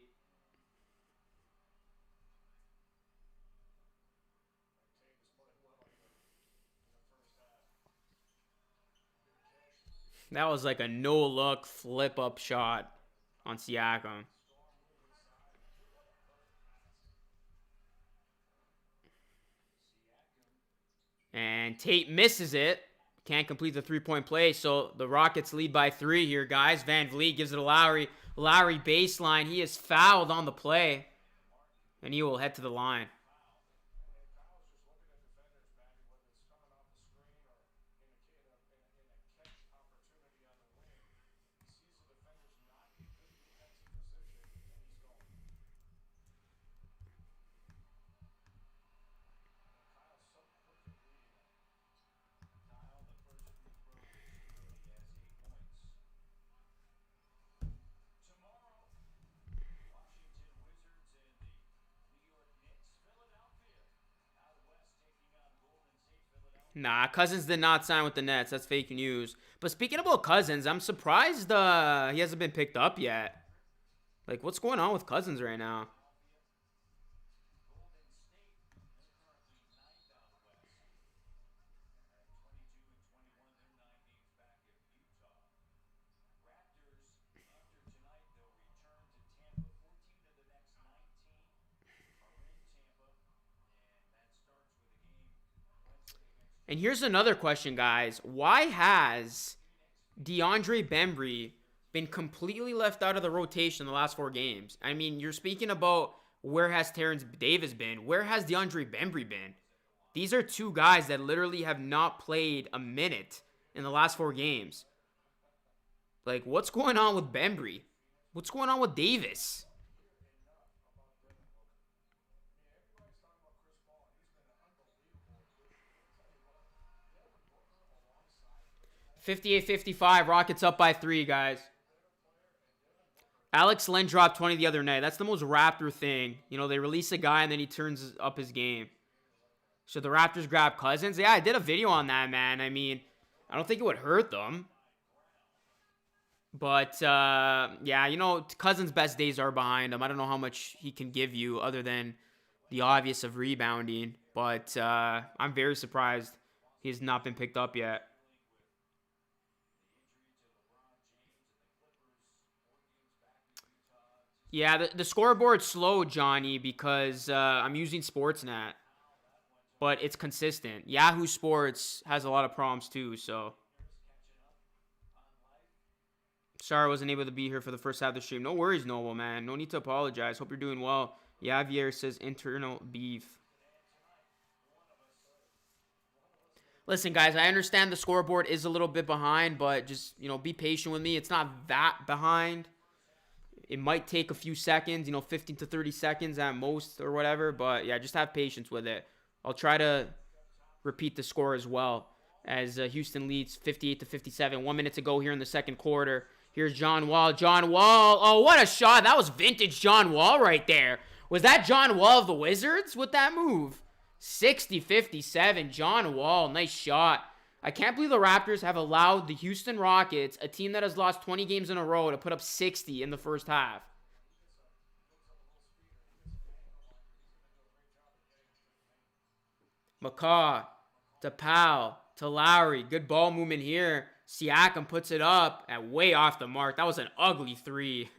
That was like a no-look flip-up shot on Siakam. And Tate misses it. Can't complete the 3-point play, so the Rockets lead by 3 here, guys. VanVleet gives it to Lowry. Lowry baseline. He is fouled on the play, and he will head to the line. Nah, Cousins did not sign with the Nets. That's fake news. But speaking about Cousins, I'm surprised he hasn't been picked up yet. Like, what's going on with Cousins right now? And here's another question, guys. Why has DeAndre Bembry been completely left out of the rotation the last 4 games? I mean, you're speaking about where has Terrence Davis been? Where has DeAndre Bembry been? These are two guys that literally have not played a minute in the last 4 games. Like, what's going on with Bembry? What's going on with Davis? 58-55. Rockets up by 3, guys. Alex Len dropped 20 the other night. That's the most Raptor thing. You know, they release a guy and then he turns up his game. So the Raptors grab Cousins. Yeah, I did a video on that, man. I mean, I don't think it would hurt them. But, yeah, you know, Cousins' best days are behind him. I don't know how much he can give you other than the obvious of rebounding. But I'm very surprised he has not been picked up yet. Yeah, the scoreboard's slow, Johnny, because I'm using Sportsnet. But it's consistent. Yahoo Sports has a lot of problems too, so. Sorry I wasn't able to be here for the first half of the stream. No worries, Noble, man. No need to apologize. Hope you're doing well. Javier says internal beef. Listen, guys, I understand the scoreboard is a little bit behind, but just, you know, be patient with me. It's not that behind. It might take a few seconds, you know, 15 to 30 seconds at most or whatever. But, yeah, just have patience with it. I'll try to repeat the score as well as Houston leads 58-57. 1 minute to go here in the second quarter. Here's John Wall. John Wall. Oh, what a shot. That was vintage John Wall right there. Was that John Wall of the Wizards with that move? 60-57. John Wall. Nice shot. I can't believe the Raptors have allowed the Houston Rockets, a team that has lost 20 games in a row, to put up 60 in the first half. McCaw to Powell to Lowry. Good ball movement here. Siakam puts it up at way off the mark. That was an ugly 3.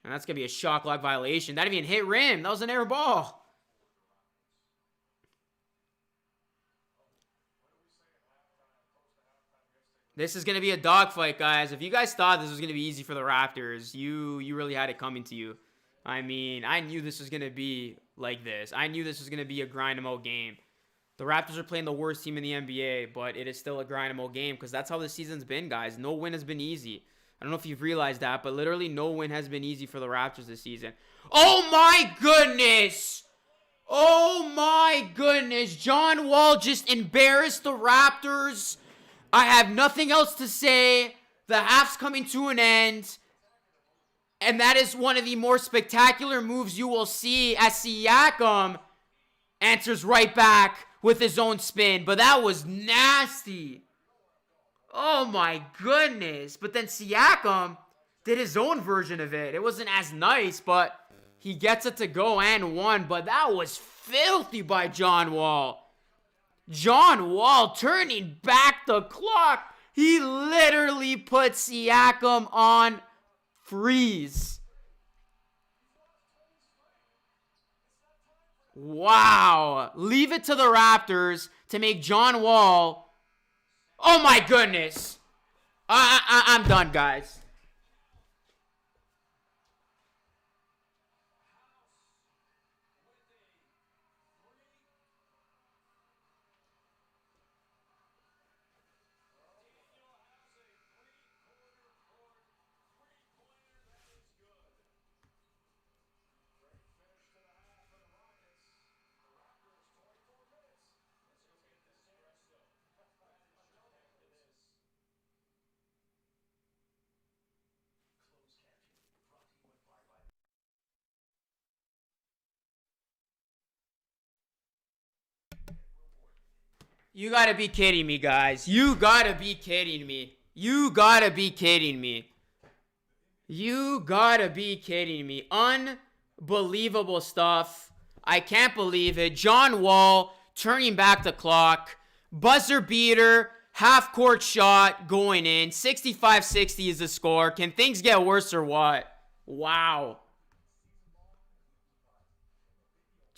And that's going to be a shot clock violation. That didn't even hit rim. That was an air ball. This is going to be a dogfight, guys. If you guys thought this was going to be easy for the Raptors, you really had it coming to you. I mean, I knew this was going to be like this. I knew this was going to be a grind 'em out game. The Raptors are playing the worst team in the NBA, but it is still a grind 'em out game because that's how the season's been, guys. No win has been easy. I don't know if you've realized that, but literally no win has been easy for the Raptors this season. Oh, my goodness! Oh, my goodness. John Wall just embarrassed the Raptors. I have nothing else to say. The half's coming to an end. And that is one of the more spectacular moves you will see as Siakam answers right back with his own spin. But that was nasty. Oh my goodness. But then Siakam did his own version of it. It wasn't as nice, but he gets it to go and won. But that was filthy by John Wall. John Wall turning back the clock. He literally put Siakam on freeze. Wow. Leave it to the Raptors to make John Wall. Oh my goodness. I'm done, guys. You gotta be kidding me, guys. You gotta be kidding me. You gotta be kidding me. You gotta be kidding me. Unbelievable stuff. I can't believe it. John Wall turning back the clock. Buzzer beater. Half-court shot going in. 65-60 is the score. Can things get worse or what? Wow.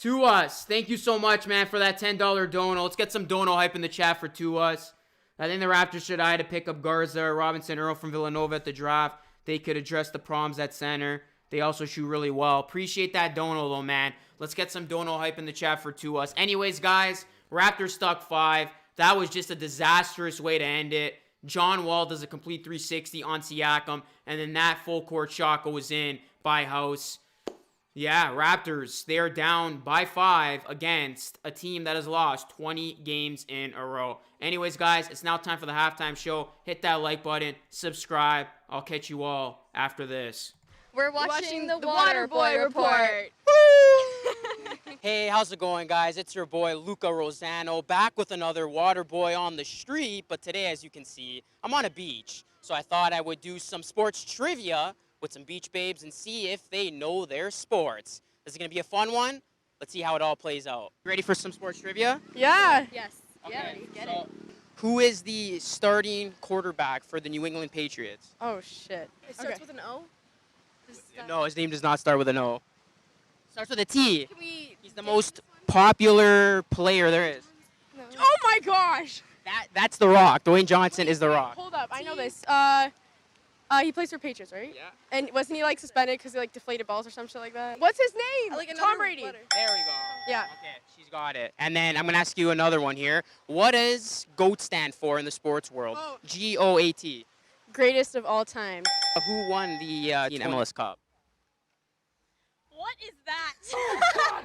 To us. Thank you so much, man, for that $10 dono. Let's get some dono hype in the chat for To Us. I think the Raptors should either pick up Garza or Robinson Earl from Villanova at the draft. They could address the problems at center. They also shoot really well. Appreciate that dono, though, man. Let's get some dono hype in the chat for To Us. Anyways, guys, Raptors stuck 5. That was just a disastrous way to end it. John Wall does a complete 360 on Siakam, and then that full-court shot goes in by House. Yeah, Raptors, they are down by 5 against a team that has lost 20 games in a row. Anyways, guys, it's now time for the halftime show. Hit that like button, subscribe. I'll catch you all after this. We're watching the Waterboy Report. Hey, how's it going, guys? It's your boy, Luca Rosano, back with another Waterboy on the street. But today, as you can see, I'm on a beach. So I thought I would do some sports trivia with some beach babes and see if they know their sports. This is going to be a fun one. Let's see how it all plays out. You ready for some sports trivia? Yeah. Yes. Okay. Yeah, get it. Who is the starting quarterback for the New England Patriots? Oh, shit. It starts with an O? No, his name does not start with an O. Starts with a T. Can we... He's the most popular player there is. No. Oh my gosh! That's The Rock. Dwayne Johnson is The Rock. Hold up. I know this. He plays for Patriots, right? Yeah. And wasn't he, like, suspended because he, like, deflated balls or some shit like that? What's his name? Like Tom Brady. There we go. Yeah. Okay, she's got it. And then I'm going to ask you another one here. What does GOAT stand for in the sports world? Oh. GOAT. Greatest of all time. Who won the MLS Cup? What is that?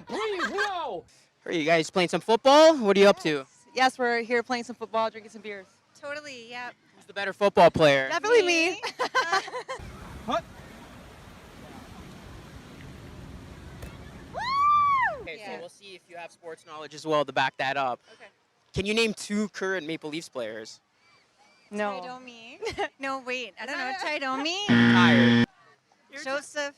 Please, no! Are you guys playing some football? What are you up to? Yes, we're here playing some football, drinking some beers. Totally, yeah. Who's the better football player? Definitely me. Okay, so Yeah. we'll see if you have sports knowledge as well to back that up. Okay. Can you name 2 current Maple Leafs players? No. Taidomi. No, wait. I don't know. Taidomi. Tired. Joseph.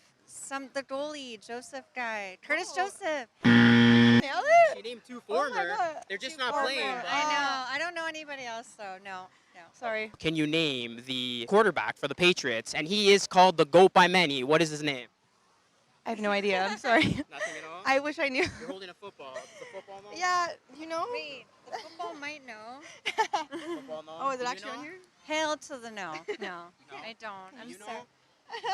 The goalie. Joseph guy. Curtis Joseph. Nailed it? You named 2 Oh my former. God. They're just 2 not former. playing. I know. I don't know anybody else, though. No. Sorry. Can you name the quarterback for the Patriots? And he is called the GOAT by many. What is his name? I have no idea. I'm sorry. Nothing at all? I wish I knew. You're holding a football. Does the football know? Yeah, you know? Wait. The football might know. Football know? Oh, is Do it you actually know? on here? Hail to the no. No. I don't. I'm You know? sorry.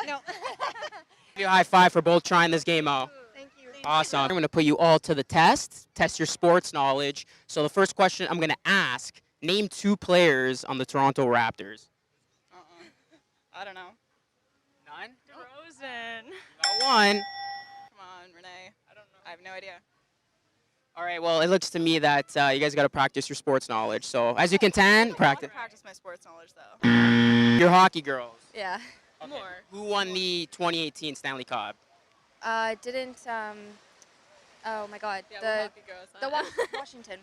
No. Give you a high five for both trying this game out. Thank you. Awesome. I'm going to put you all to the test your sports knowledge. So the first question I'm going to ask, name 2 players on the Toronto Raptors. I don't know. None? DeRozan. Got one. Come on, Renee. I don't know. I have no idea. All right, well, it looks to me that you guys got to practice your sports knowledge. So as you can tell, practice. Practice my sports knowledge, though. You're hockey girls. Yeah. Okay. Who won the 2018 Stanley Cup? Didn't, oh my God. Washington.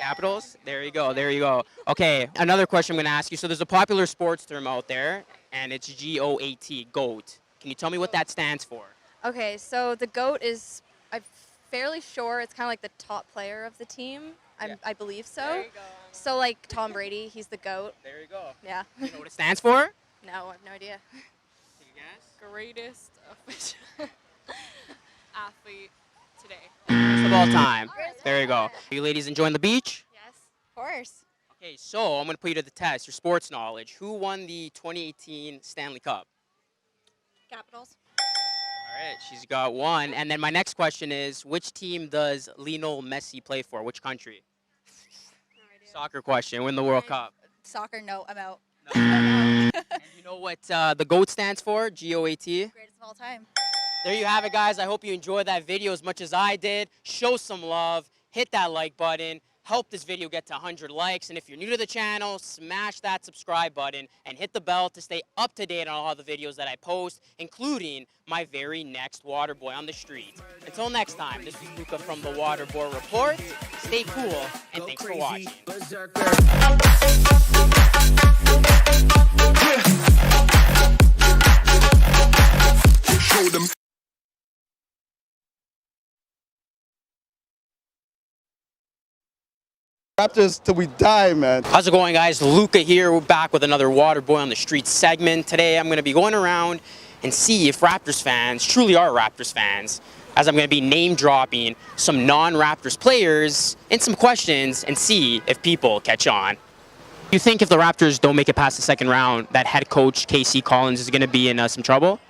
Capitals? There you go. There you go. Okay, another question I'm going to ask you. So there's a popular sports term out there, and it's GOAT, GOAT. Can you tell me what that stands for? Okay, so the GOAT is, I'm fairly sure it's kind of like the top player of the team. Yeah. I believe so. There you go. So like Tom Brady, he's the GOAT. There you go. Yeah. You know what it stands for? No, I have no idea. Take a guess. Greatest athlete today. First of all time. There you go. Are you ladies enjoying the beach? Yes. Of course. Okay, so I'm going to put you to the test, your sports knowledge. Who won the 2018 Stanley Cup? Capitals. All right, she's got one. And then my next question is, which team does Lionel Messi play for? Which country? No idea. Soccer question. Win the World Cup. Soccer, no. I'm out. And you know what the GOAT stands for? G-O-A-T? Greatest of all time. There you have it, guys. I hope you enjoyed that video as much as I did. Show some love. Hit that like button. help this video get to 100 likes. And if you're new to the channel, smash that subscribe button and hit the bell to stay up to date on all the videos that I post, including my very next Waterboy on the street. Until next time, this is Luca from the Waterboy Report. Stay cool, and thanks for watching. Show them. Raptors till we die, man. How's it going, guys? Luca here. We're back with another Waterboy on the Street segment. Today, I'm going to be going around and see if Raptors fans truly are Raptors fans, as I'm going to be name-dropping some non-Raptors players and some questions and see if people catch on. You think if the Raptors don't make it past the second round, that head coach K.C. Collins is going to be in some trouble?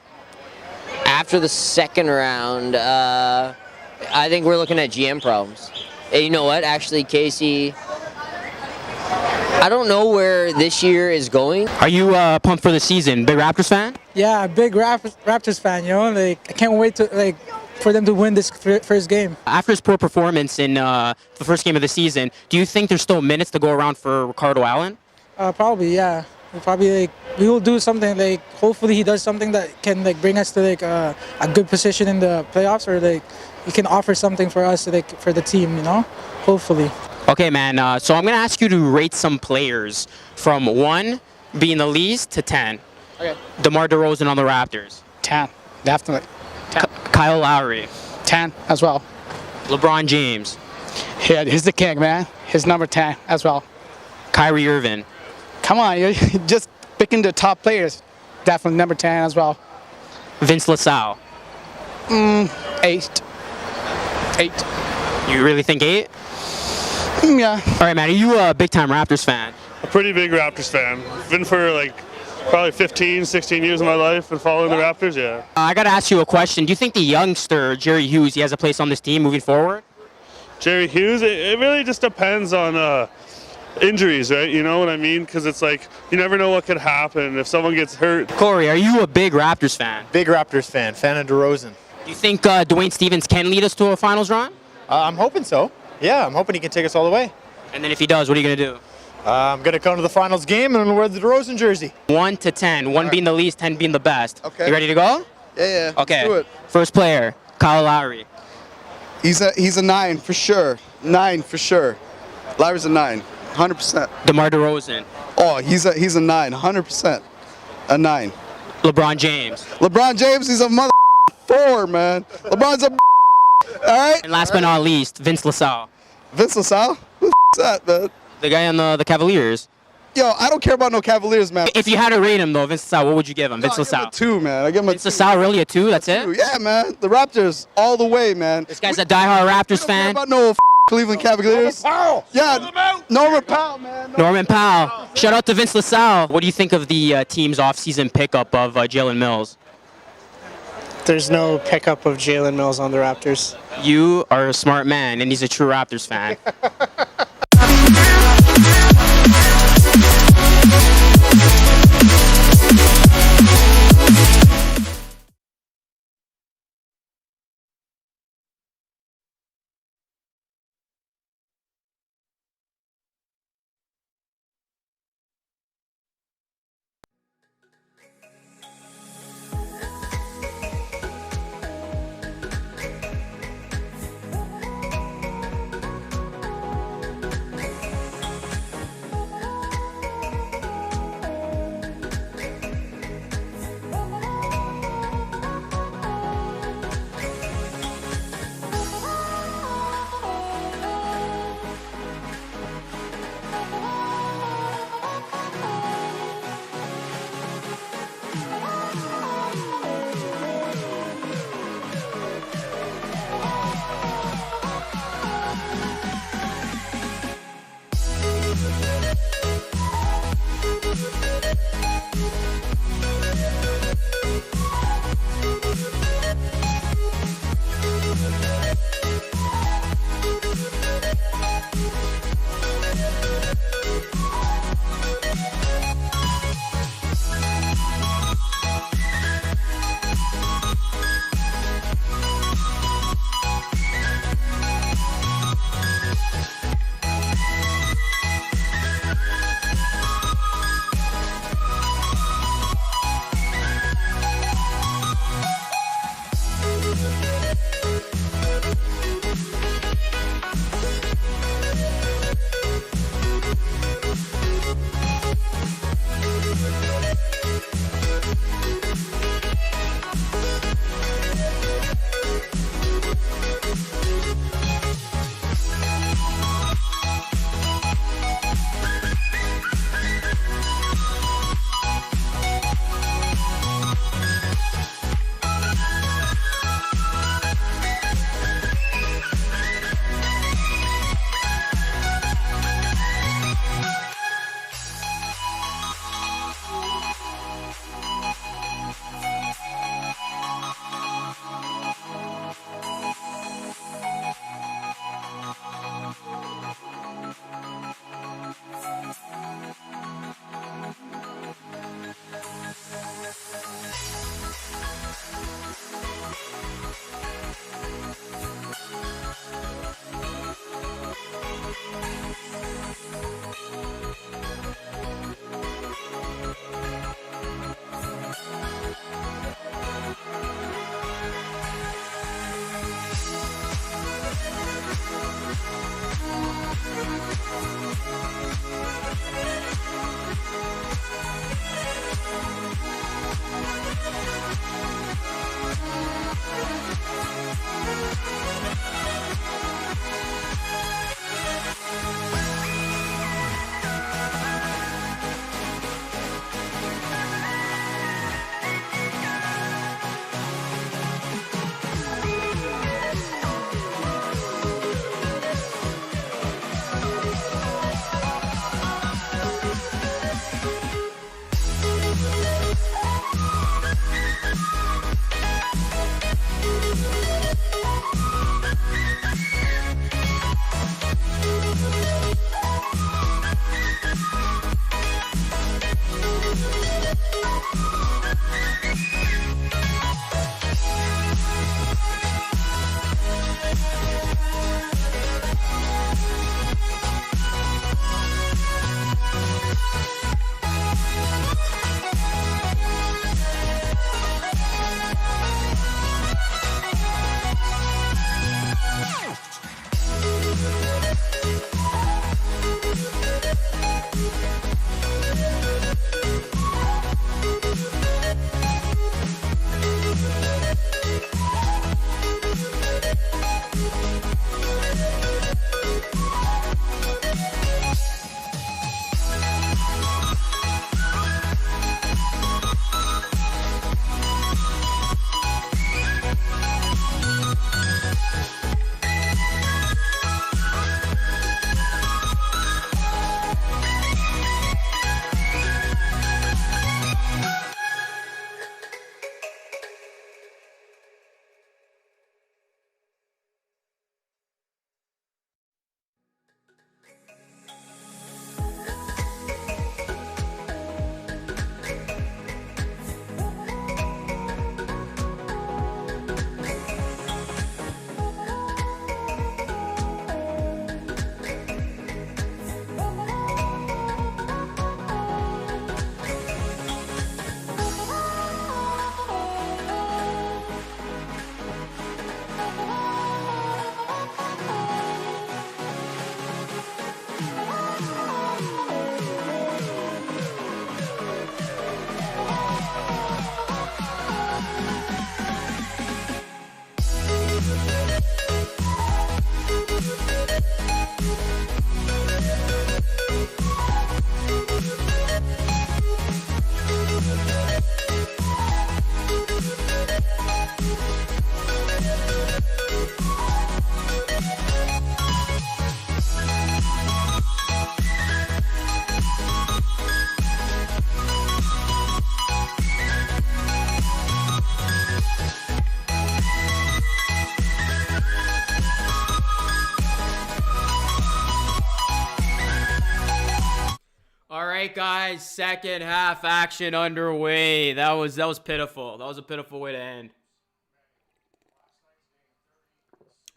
After the second round, I think we're looking at GM problems. You know what? Actually, Casey, I don't know where this year is going. Are you pumped for the season? Big Raptors fan? Yeah, big Raptors fan, you know, like I can't wait to for them to win this first game. After his poor performance in the first game of the season, do you think there's still minutes to go around for Ricardo Allen? Probably, yeah. We will do something hopefully he does something that can bring us to a good position in the playoffs, or he can offer something for us for the team, you know, hopefully. Okay, man. So I'm gonna ask you to rate some players from 1 being the least to 10. Okay. DeMar DeRozan on the Raptors. 10, definitely. 10. Kyle Lowry. 10 as well. LeBron James. Yeah, he's the king, man. He's number 10 as well. Kyrie Irving. Come on, you're just picking the top players. Definitely number 10 as well. Vince LaSalle. 8. 8. You really think 8? Yeah. All right, man. Are you a big-time Raptors fan? A pretty big Raptors fan. Been for probably 15, 16 years of my life and following the Raptors, yeah. I got to ask you a question. Do you think the youngster, Jerry Hughes, he has a place on this team moving forward? Jerry Hughes, it really just depends on injuries, right? You know what I mean? Because it's you never know what could happen if someone gets hurt. Corey, are you a big Raptors fan? Big Raptors fan of DeRozan. Do you think Dwayne Stevens can lead us to a finals run? I'm hoping so. Yeah, I'm hoping he can take us all the way. And then if he does, what are you going to do? I'm going to come to the finals game and I'm going to wear the DeRozan jersey. 1 to 10, 1 being the least, 10 being the best. Okay. You ready to go? Yeah. Okay. Let's do it. First player, Kyle Lowry. He's a 9 for sure. 9 for sure. Lowry's a 9, 100%. DeMar DeRozan. Oh, he's a 9, 100%. A 9. LeBron James. LeBron James, he's a mother 4, man. LeBron's a all right. And last but not least, Vince LaSalle. Vince LaSalle? Who the that, man? The guy on the Cavaliers. Yo, I don't care about no Cavaliers, man. If you had to rate him, though, Vince LaSalle, what would you give him? Vince I give him LaSalle. a 2, man. I give him a Vince LaSalle, really a 2? That's it? Yeah, man. The Raptors all the way, man. This guy's a diehard Raptors Care fan. about no Cleveland Cavaliers. Yeah, Norman Powell, man. Norman Powell. Shout out to Vince LaSalle. What do you think of the team's off-season pickup of Jalen Mills? There's no pickup of Jalen Mills on the Raptors. You are a smart man, and he's a true Raptors fan. right, guys. Second half action underway. That was pitiful. That was a pitiful way to end.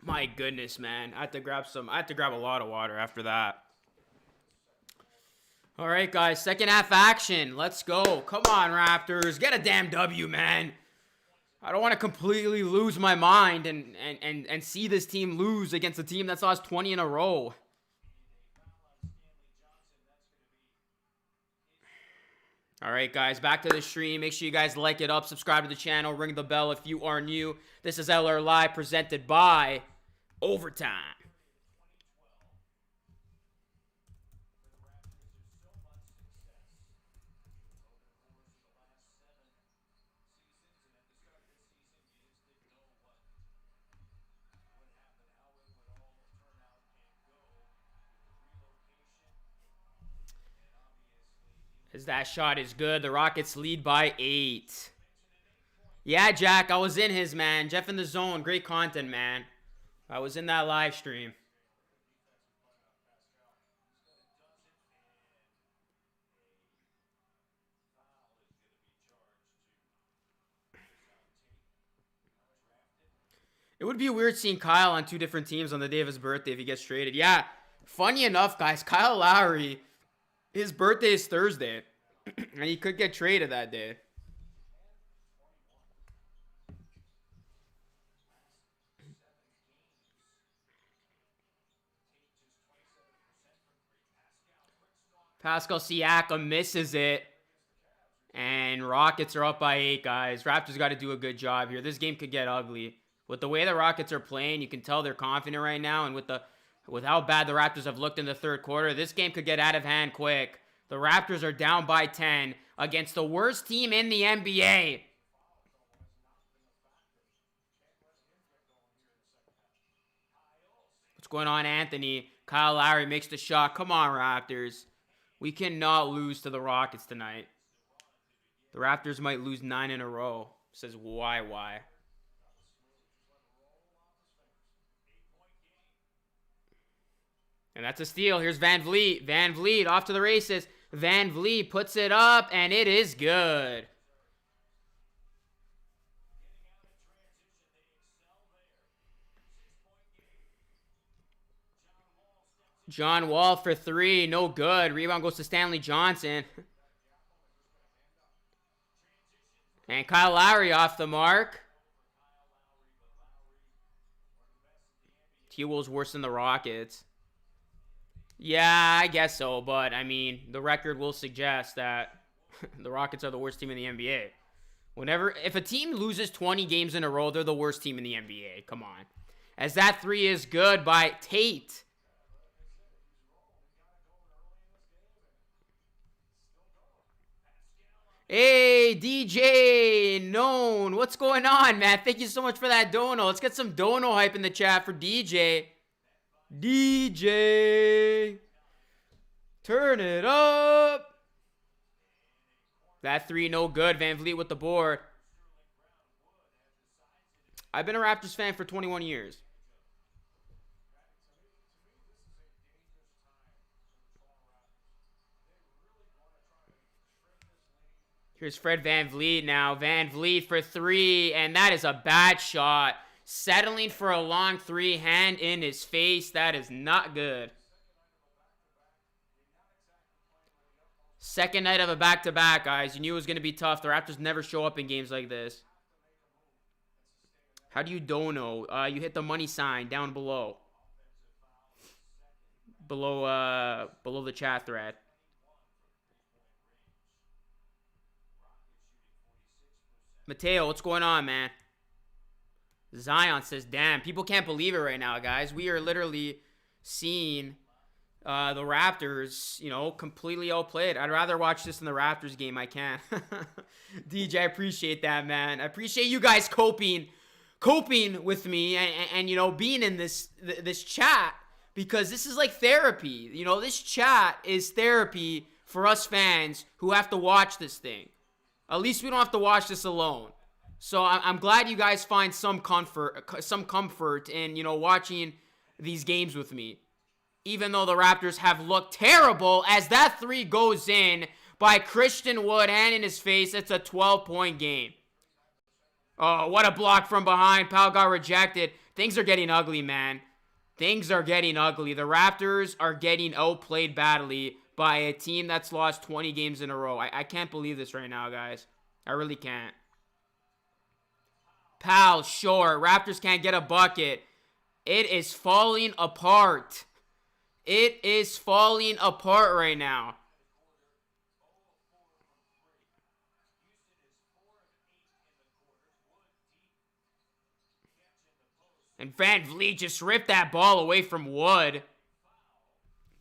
My goodness, man. I had to grab a lot of water after that. All right, guys. Second half action. Let's go. Come on, Raptors. Get a damn W, man. I don't want to completely lose my mind and see this team lose against a team that's lost 20 in a row. All right, guys, back to the stream. Make sure you guys like it up, subscribe to the channel, ring the bell if you are new. This is LR Live presented by Overtime. As that shot is good, the Rockets lead by 8. Yeah, Jack, I was in his, man. Jeff in the Zone, great content, man. I was in that live stream. It would be weird seeing Kyle on 2 different teams on the day of his birthday if he gets traded. Yeah, funny enough, guys, Kyle Lowry, his birthday is Thursday, and he could get traded that day. Pascal Siakam misses it. And Rockets are up by 8, guys. Raptors got to do a good job here. This game could get ugly. With the way the Rockets are playing, you can tell they're confident right now. And with how bad the Raptors have looked in the third quarter, this game could get out of hand quick. The Raptors are down by 10 against the worst team in the NBA. What's going on, Anthony? Kyle Lowry makes the shot. Come on, Raptors. We cannot lose to the Rockets tonight. The Raptors might lose 9 in a row. Says why? And that's a steal. Here's VanVleet. VanVleet off to the races. VanVleet puts it up, and it is good. John Wall for 3. No good. Rebound goes to Stanley Johnson. And Kyle Lowry off the mark. T-Wolves worse than the Rockets. Yeah, I guess so. But, I mean, the record will suggest that the Rockets are the worst team in the NBA. If a team loses 20 games in a row, they're the worst team in the NBA. Come on. As that 3 is good by Tate. Hey, DJ Known. What's going on, man? Thank you so much for that dono. Let's get some dono hype in the chat for DJ. DJ. Turn it up. That 3 no good. VanVleet with the board. I've been a Raptors fan for 21 years. Here's Fred VanVleet now. VanVleet for 3, and that is a bad shot. Settling for a long 3, hand in his face. That is not good. Second night of a back-to-back, guys. You knew it was going to be tough. The Raptors never show up in games like this. How do you dono? You hit the money sign down below. Below the chat thread. Mateo, what's going on, man? Zion says, damn, people can't believe it right now, guys. We are literally seeing the Raptors, completely outplayed. I'd rather watch this than the Raptors game. I can't. DJ, I appreciate that, man. I appreciate you guys coping with me and being in this chat, because this is like therapy. This chat is therapy for us fans who have to watch this thing. At least we don't have to watch this alone. So I'm glad you guys find some comfort in, watching these games with me. even though the Raptors have looked terrible, as that three goes in by Christian Wood, hand in his face. It's a 12-point game. Oh, what a block from behind. Powell got rejected. Things are getting ugly, man. Things are getting ugly. The Raptors are getting outplayed badly by a team that's lost 20 games in a row. I can't believe this right now, guys. I really can't. Powell, short. Raptors can't get a bucket. It is falling apart. It is falling apart right now. And VanVleet just ripped that ball away from Wood.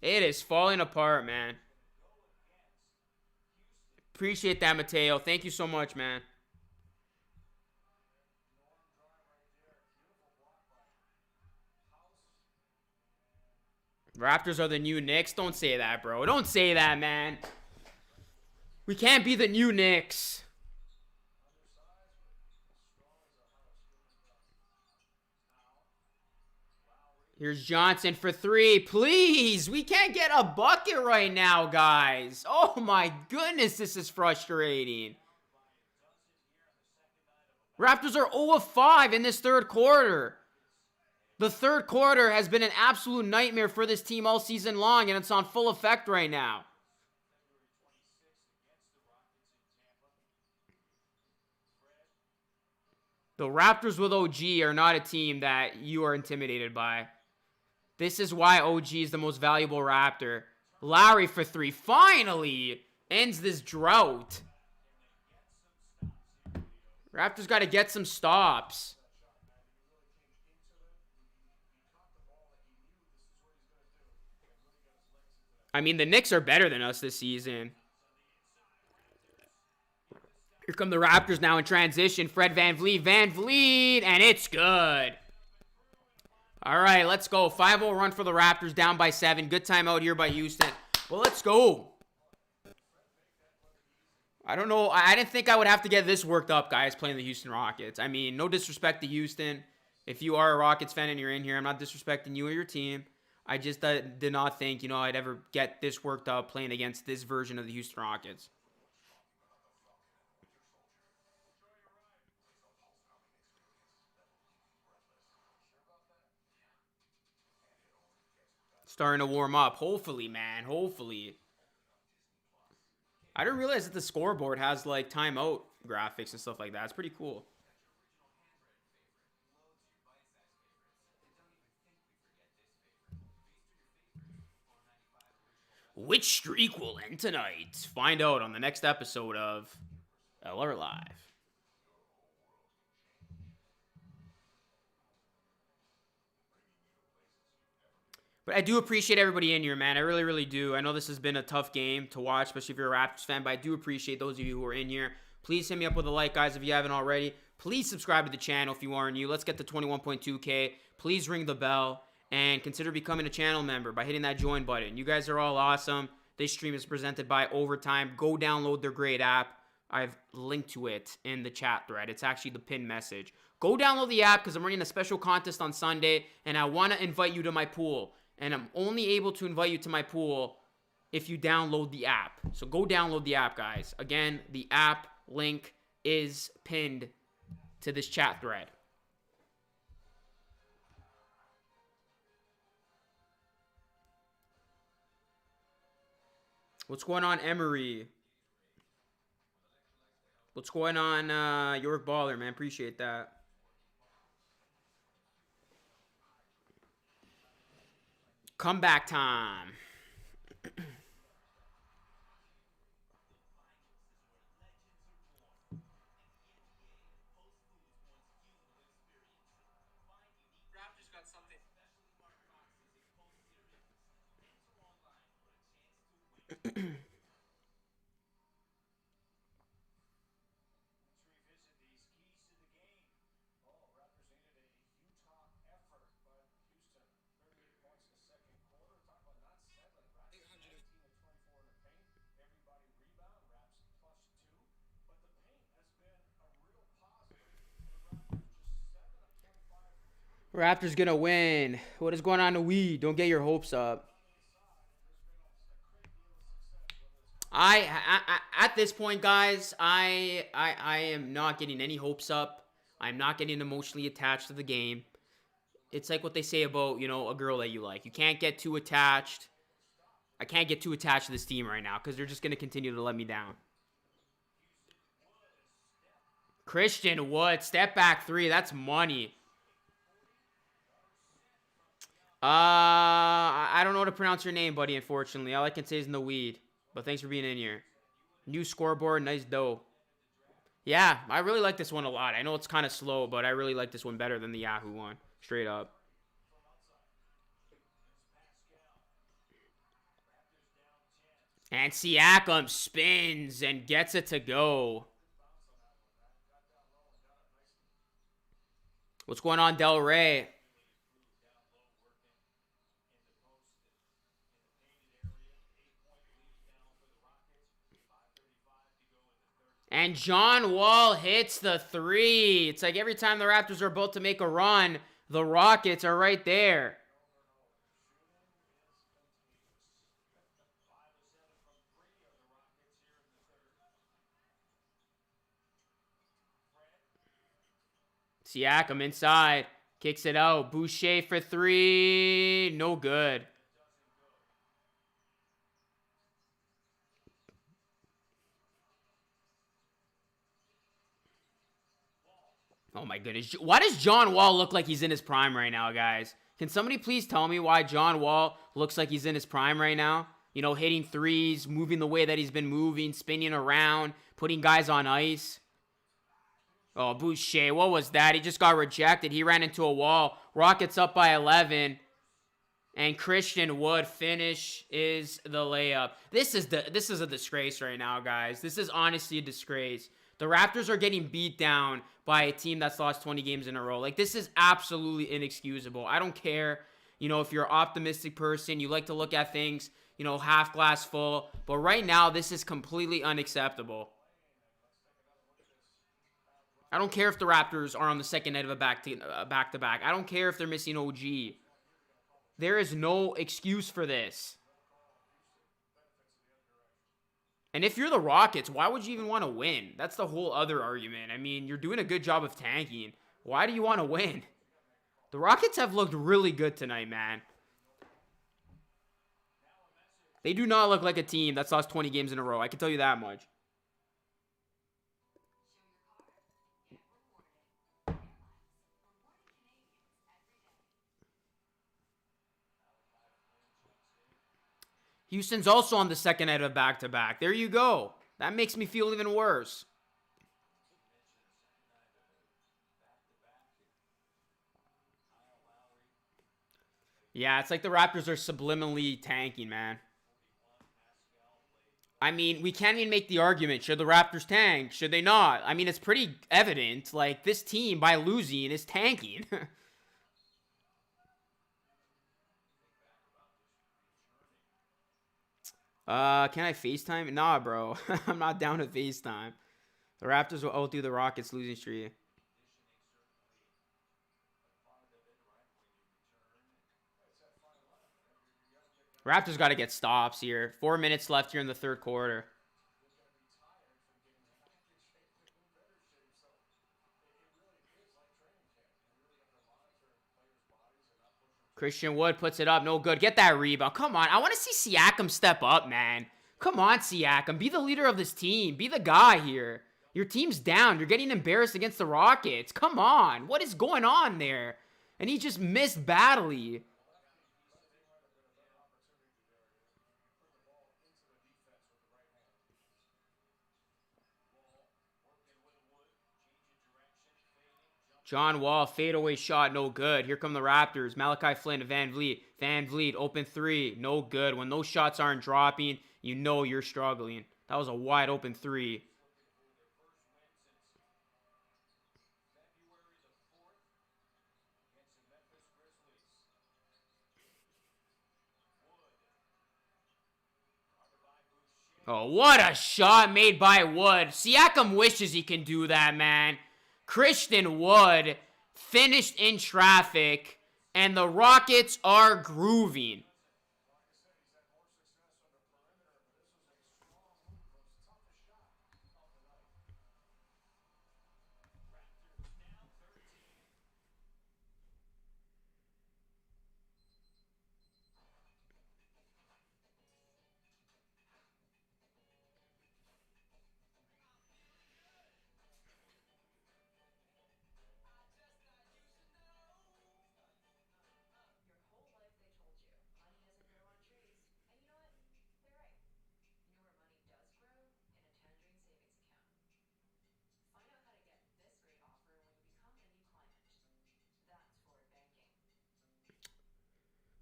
It is falling apart, man. Appreciate that, Mateo. Thank you so much, man. Raptors are the new Knicks. Don't say that, bro. Don't say that, man. We can't be the new Knicks. Here's Johnson for three. Please, we can't get a bucket right now, guys. Oh my goodness, this is frustrating. Raptors are 0 of 5 in this third quarter. The third quarter has been an absolute nightmare for this team all season long, and it's on full effect right now. The Raptors with OG are not a team that you are intimidated by. This is why OG is the most valuable Raptor. Lowry for three. Finally ends this drought. Raptors got to get some stops. I mean, the Knicks are better than us this season. Here come the Raptors now in transition. Fred VanVleet. VanVleet, and it's good. All right, let's go. 5-0 run for the Raptors, down by 7. Good timeout here by Houston. Well, let's go. I don't know. I didn't think I would have to get this worked up, guys, playing the Houston Rockets. I mean, no disrespect to Houston. If you are a Rockets fan and you're in here, I'm not disrespecting you or your team. I just did not think, I'd ever get this worked up playing against this version of the Houston Rockets. Starting to warm up. Hopefully, man. Hopefully. I didn't realize that the scoreboard has, like, timeout graphics and stuff like that. It's pretty cool. Which streak will end tonight? Find out on the next episode of LR Live. But I do appreciate everybody in here, man. I really, really do. I know this has been a tough game to watch, especially if you're a Raptors fan, but I do appreciate those of you who are in here. Please hit me up with a like, guys, if you haven't already. Please subscribe to the channel if you are new. Let's get to 21.2K. Please ring the bell and consider becoming a channel member by hitting that join button. You guys are all awesome. This stream is presented by Overtime. Go download their great app. I've linked to it in the chat thread. It's actually the pinned message. Go download the app because I'm running a special contest on Sunday, and I want to invite you to my pool. And I'm only able to invite you to my pool if you download the app. So go download the app, guys. Again, the app link is pinned to this chat thread. What's going on, Emery? What's going on, York Baller, man? Appreciate that. Comeback time. Raptors gonna win. What is going on to we? Don't get your hopes up. At this point, guys, I am not getting any hopes up. I'm not getting emotionally attached to the game. It's like what they say about, you know, a girl that you like. You can't get too attached. I can't get too attached to this team right now because they're just going to continue to let me down. Christian Wood, step back 3. That's money. I don't know how to pronounce your name, buddy, unfortunately. All I can say is no weed. But thanks for being in here. New scoreboard, nice dough. Yeah, I really like this one a lot. I know it's kind of slow, but I really like this one better than the Yahoo one. Straight up. And Siakam spins and gets it to go. What's going on, Del Rey? And John Wall hits the 3. It's like every time the Raptors are about to make a run, the Rockets are right there. Siakam inside. Kicks it out. Boucher for 3. No good. Oh my goodness. Why does John Wall look like he's in his prime right now, guys? Can somebody please tell me why John Wall looks like he's in his prime right now? You know, hitting threes, moving the way that he's been moving, spinning around, putting guys on ice. Oh, Boucher, what was that? He just got rejected. He ran into a wall. Rockets up by 11. And Christian Wood finish is the layup. This is a disgrace right now, guys. This is honestly a disgrace. The Raptors are getting beat down by a team that's lost 20 games in a row. Like, this is absolutely inexcusable. I don't care, you know, if you're an optimistic person, you like to look at things, you know, half glass full. But right now, this is completely unacceptable. I don't care if the Raptors are on the second night of a back-to-back. I don't care if they're missing OG. There is no excuse for this. And if you're the Rockets, why would you even want to win? That's the whole other argument. I mean, you're doing a good job of tanking. Why do you want to win? The Rockets have looked really good tonight, man. They do not look like a team that's lost 20 games in a row. I can tell you that much. Houston's also on the second night of back-to-back. There you go. That makes me feel even worse. Yeah, it's like the Raptors are subliminally tanking, man. I mean, we can't even make the argument. Should the Raptors tank? Should they not? I mean, it's pretty evident. Like, this team, by losing, is tanking. Can I FaceTime? Nah, bro. I'm not down to FaceTime. The Raptors will outdo the Rockets losing streak. Raptors got to get stops here. 4 minutes left here in the third quarter. Christian Wood puts it up. No good. Get that rebound. Come on. I want to see Siakam step up, man. Come on, Siakam. Be the leader of this team. Be the guy here. Your team's down. You're getting embarrassed against the Rockets. Come on. What is going on there? And he just missed badly. John Wall, fadeaway shot, no good. Here come the Raptors. Malachi Flynn, VanVleet. VanVleet, open 3, no good. When those shots aren't dropping, you know you're struggling. That was a wide open 3. Oh, what a shot made by Wood. Siakam wishes he can do that, man. Christian Wood finished in traffic, and the Rockets are grooving.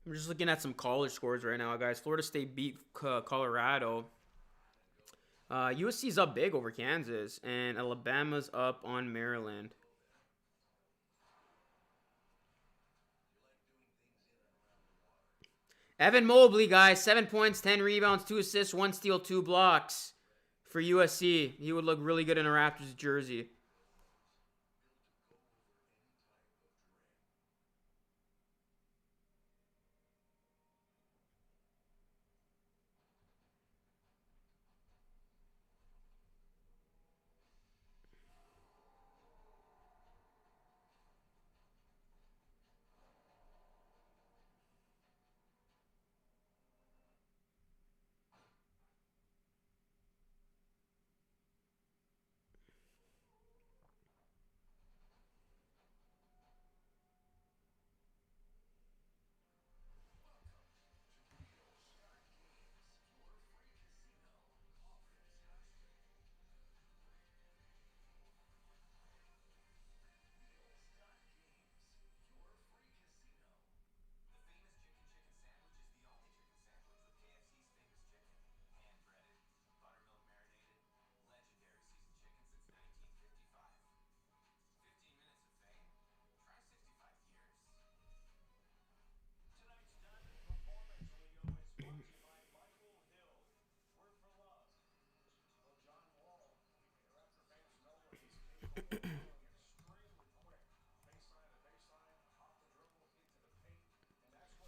I'm just looking at some college scores right now, guys. Florida State beat Colorado. USC's up big over Kansas, and Alabama's up on Maryland. Evan Mobley, guys, 7 points, 10 rebounds, 2 assists, 1 steal, 2 blocks for USC. He would look really good in a Raptors jersey.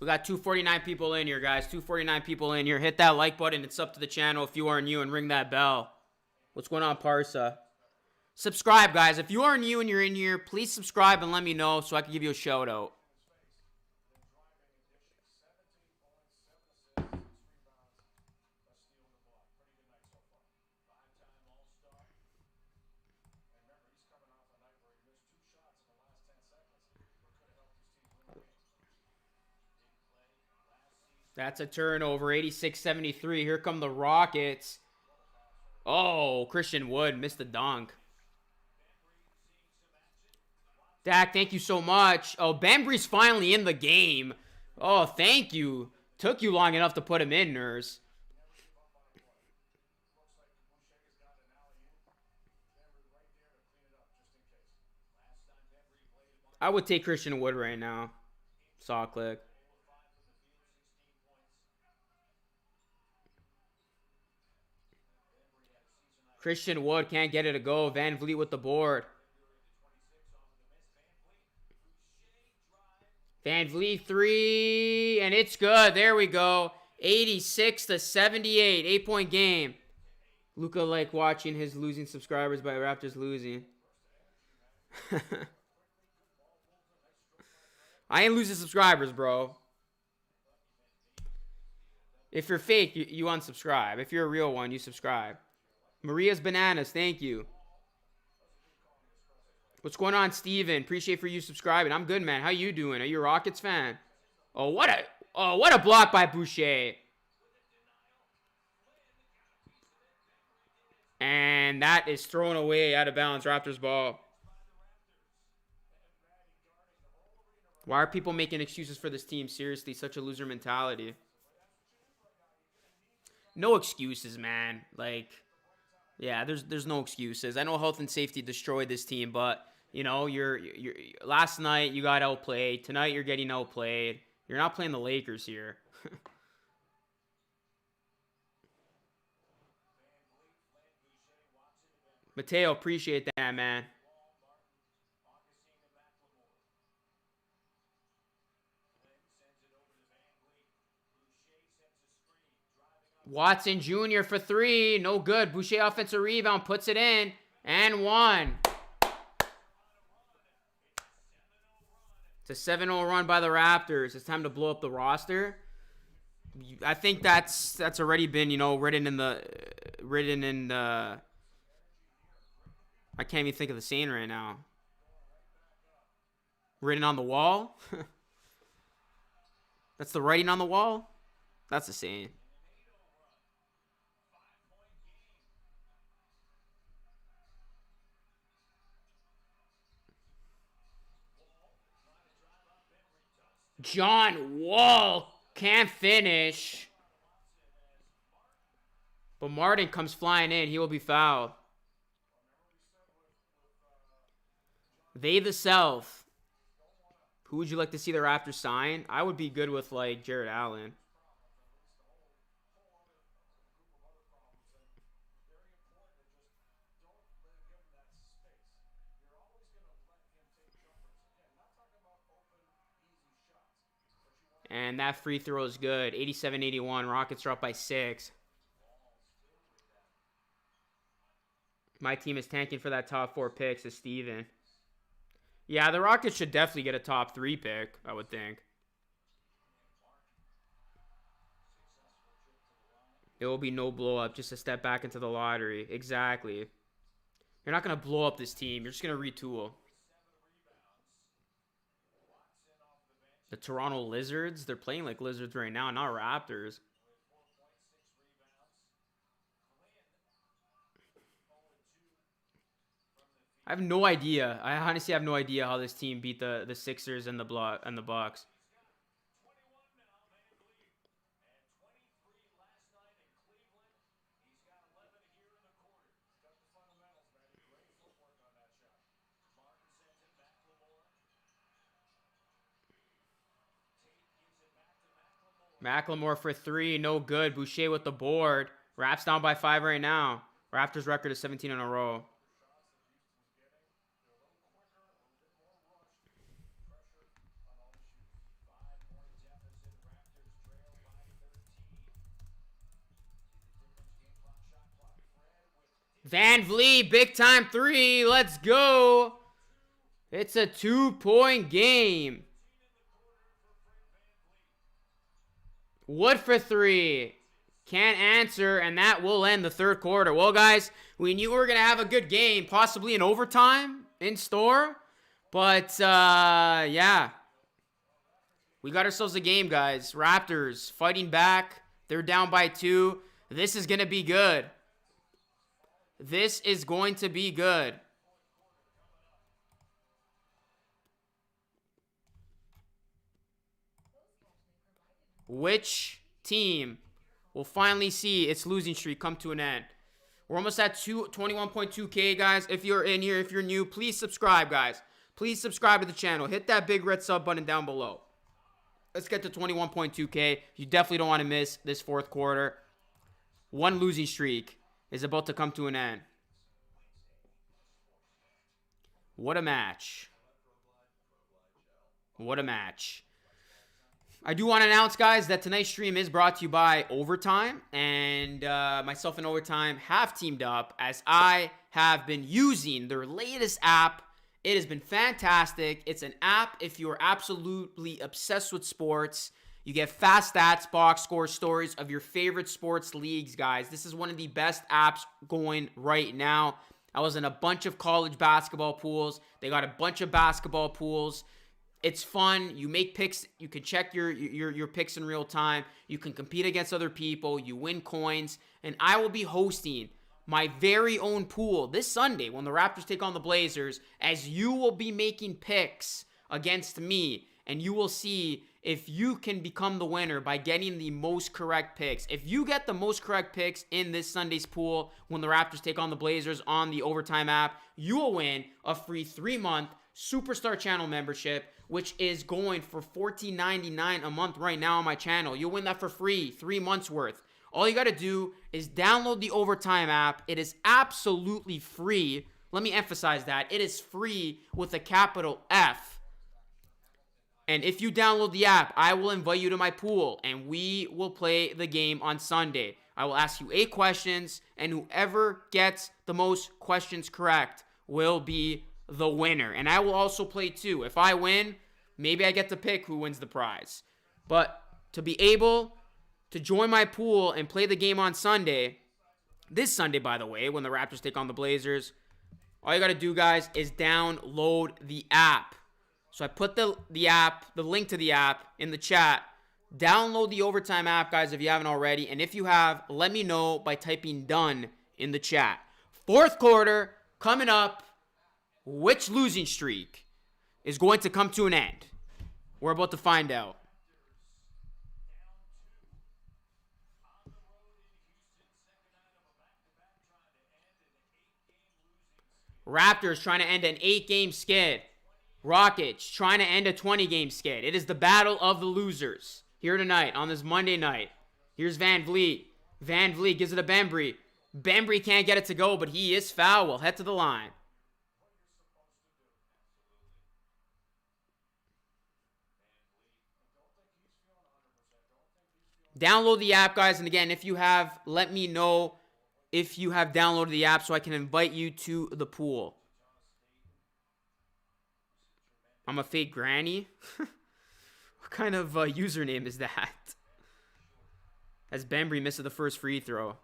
We got 249 people in here, guys. 249 people in here. Hit that like button. It's up to the channel if you are new, and ring that bell. What's going on, Parsa? Subscribe, guys. If you are new and you're in here, please subscribe and let me know so I can give you a shout out. That's a turnover, 86-73. Here come the Rockets. Oh, Christian Wood missed the dunk. Dak, thank you so much. Oh, Bambry's finally in the game. Oh, thank you. Took you long enough to put him in, Nurse. I would take Christian Wood right now. Saw click. Christian Wood can't get it to go. VanVleet with the board. VanVleet 3, and it's good. There we go. 86-78. 8-point game. Luka like watching his losing subscribers by Raptors losing. I ain't losing subscribers, bro. If you're fake, you unsubscribe. If you're a real one, you subscribe. Maria's Bananas, thank you. What's going on, Steven? Appreciate for you subscribing. I'm good, man. How you doing? Are you a Rockets fan? Oh, what a block by Boucher. And that is thrown away out of bounds. Raptors ball. Why are people making excuses for this team? Seriously, such a loser mentality. No excuses, man. Like, yeah, there's no excuses. I know health and safety destroyed this team, but you know, you're last night you got outplayed. Tonight you're getting outplayed. You're not playing the Lakers here. Mateo, appreciate that, man. Watson Jr. for 3. No good. Boucher offensive rebound. Puts it in. And 1. It's a 7-0 run by the Raptors. It's time to blow up the roster. I think that's already been, you know, written in the I can't even think of the saying right now. Written on the wall? That's the writing on the wall? That's the saying. John Wall can't finish. But Martin comes flying in. He will be fouled. They the South. Who would you like to see the Raptors sign? I would be good with, like, Jared Allen. And that free throw is good. 87-81. Rockets are up by 6. My team is tanking for that top 4 pick, says Steven. Yeah, the Rockets should definitely get a top 3 pick, I would think. There will be no blow up, just a step back into the lottery. Exactly. You're not going to blow up this team. You're just going to retool. The Toronto Lizards, they're playing like Lizards right now, not Raptors. I have no idea. I honestly have no idea how this team beat the Sixers and the Bucks. McLemore for 3, no good. Boucher with the board. Raps down by 5 right now. Raptors record is 17 in a row. VanVleet, big time 3. Let's go. It's a 2-point game. Wood for 3. Can't answer, and that will end the third quarter. Well, guys, we knew we were going to have a good game, possibly an overtime in store. But, yeah. We got ourselves a game, guys. Raptors fighting back. They're down by 2. This is going to be good. This is going to be good. Which team will finally see its losing streak come to an end? We're almost at 21.2K, guys. If you're in here, if you're new, please subscribe, guys. Please subscribe to the channel. Hit that big red sub button down below. Let's get to 21.2K. You definitely don't want to miss this fourth quarter. One losing streak is about to come to an end. What a match. What a match. I do want to announce, guys, that tonight's stream is brought to you by Overtime. And myself and Overtime have teamed up as I have been using their latest app. It has been fantastic. It's an app if you're absolutely obsessed with sports. You get fast stats, box score, stories of your favorite sports leagues, guys. This is one of the best apps going right now. I was in a bunch of college basketball pools. They got a bunch of basketball pools. It's fun. You make picks. You can check your picks in real time. You can compete against other people. You win coins. And I will be hosting my very own pool this Sunday when the Raptors take on the Blazers, as you will be making picks against me. And you will see if you can become the winner by getting the most correct picks. If you get the most correct picks in this Sunday's pool when the Raptors take on the Blazers on the Overtime app, you will win a free 3-month Superstar Channel membership, which is going for $14.99 a month right now on my channel. You'll win that for free, 3 months worth. All you got to do is download the Overtime app. It is absolutely free. Let me emphasize that. It is free with a capital F. And if you download the app, I will invite you to my pool, and we will play the game on Sunday. I will ask you 8 questions, and whoever gets the most questions correct will be the winner. And I will also play too. If I win, maybe I get to pick who wins the prize. But to be able to join my pool and play the game on Sunday, this Sunday, by the way, when the Raptors take on the Blazers, all you got to do, guys, is download the app. So I put the link to the app in the chat. Download the Overtime app, guys, if you haven't already. And if you have, let me know by typing done in the chat. Fourth quarter coming up. Which losing streak is going to come to an end? We're about to find out. Raptors trying to end an 8-game skid. Rockets trying to end a 20-game skid. It is the battle of the losers here tonight on this Monday night. Here's VanVleet. VanVleet gives it to Bembry. Bembry can't get it to go, but he is foul. We'll head to the line. Download the app, guys. And again, if you have, let me know if you have downloaded the app so I can invite you to the pool. I'm a fake granny? What kind of username is that? As Bembry misses the first free throw.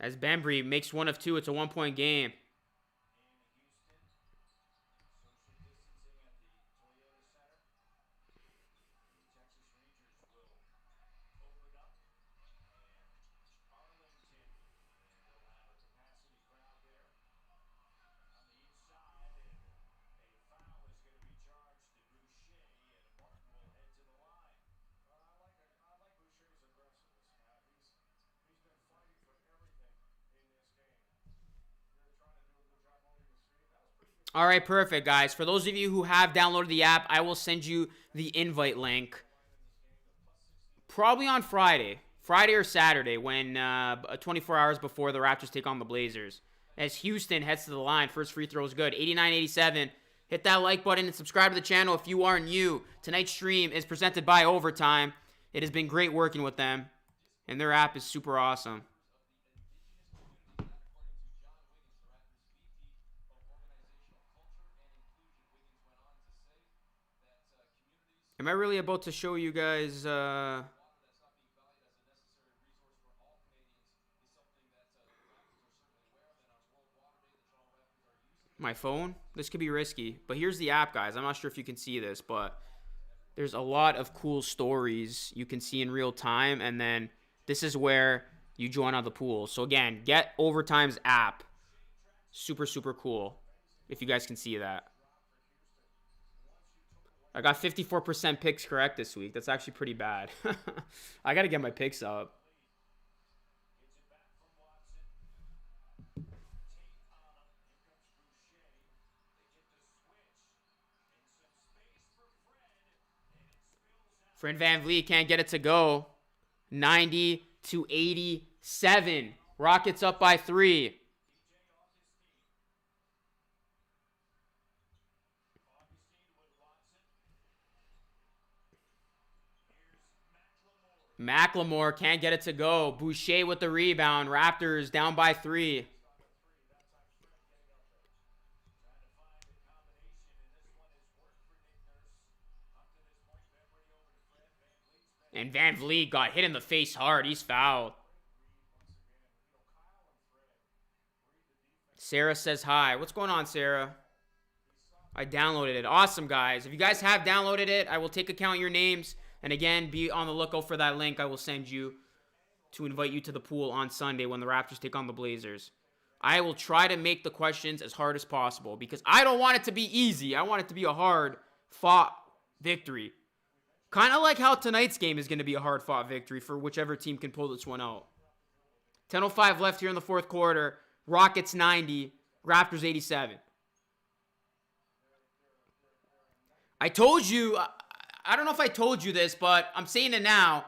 As Bembry makes one of two, it's a 1-point game. All right, perfect, guys. For those of you who have downloaded the app, I will send you the invite link probably on Friday or Saturday when 24 hours before the Raptors take on the Blazers. As Houston heads to the line, first free throw is good. 89-87. Hit that like button and subscribe to the channel if you are new. Tonight's stream is presented by Overtime. It has been great working with them, and their app is super awesome. Am I really about to show you guys my phone? This could be risky, but here's the app, guys. I'm not sure if you can see this, but there's a lot of cool stories you can see in real time, and then this is where you join on the pool. So again, get Overtime's app. Super, super cool, if you guys can see that. I got 54% picks correct this week. That's actually pretty bad. I got to get my picks up. Fred VanVleet can't get it to go. 90-87. Rockets up by 3. McLemore can't get it to go. Boucher with the rebound. Raptors down by 3. And VanVleet got hit in the face hard. He's fouled. Sarah says hi. What's going on, Sarah? I downloaded it. Awesome, guys. If you guys have downloaded it, I will take account of your names. And again, be on the lookout for that link I will send you to invite you to the pool on Sunday when the Raptors take on the Blazers. I will try to make the questions as hard as possible because I don't want it to be easy. I want it to be a hard-fought victory. Kind of like how tonight's game is going to be a hard-fought victory for whichever team can pull this one out. 10:05 left here in the fourth quarter. Rockets 90, Raptors 87. I told you... I don't know if I told you this, but I'm saying it now.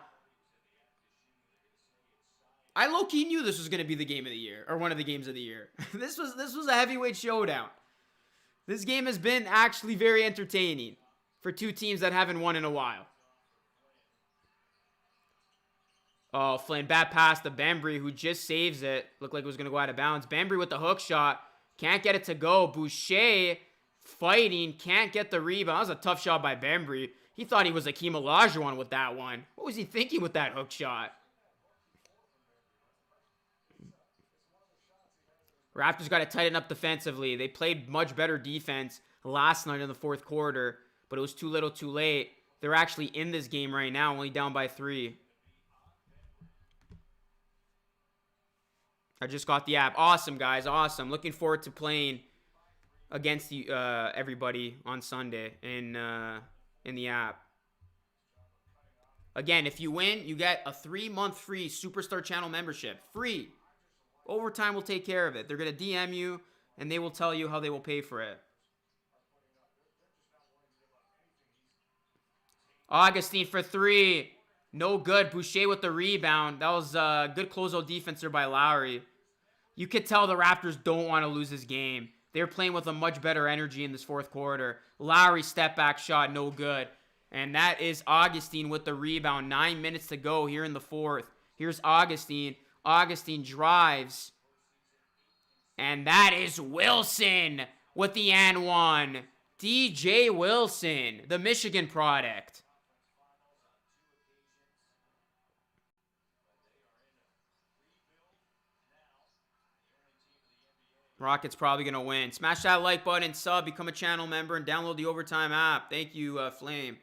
I low-key knew this was going to be the game of the year, or one of the games of the year. This was a heavyweight showdown. This game has been actually very entertaining for two teams that haven't won in a while. Oh, Flynn, bad pass to Bembry, who just saves it. Looked like it was going to go out of bounds. Bembry with the hook shot. Can't get it to go. Boucher fighting. Can't get the rebound. That was a tough shot by Bembry. He thought he was Akeem Olajuwon with that one. What was he thinking with that hook shot? Raptors got to tighten up defensively. They played much better defense last night in the fourth quarter, but it was too little too late. They're actually in this game right now, only down by 3. I just got the app. Awesome, guys. Awesome. Looking forward to playing against everybody on Sunday in the app. Again, if you win, you get a 3-month free Superstar Channel membership. Free. Overtime will take care of it. They're going to DM you, and they will tell you how they will pay for it. Augustine for 3. No good. Boucher with the rebound. That was a good closeout defense there by Lowry. You could tell the Raptors don't want to lose this game. They're playing with a much better energy in this fourth quarter. Lowry step back shot, no good. And that is Augustine with the rebound. 9 minutes to go here in the fourth. Here's Augustine. Augustine drives. And that is Wilson with the and one. DJ Wilson, the Michigan product. Rockets probably going to win. Smash that like button, sub, become a channel member, and download the Overtime app. Thank you, Flame.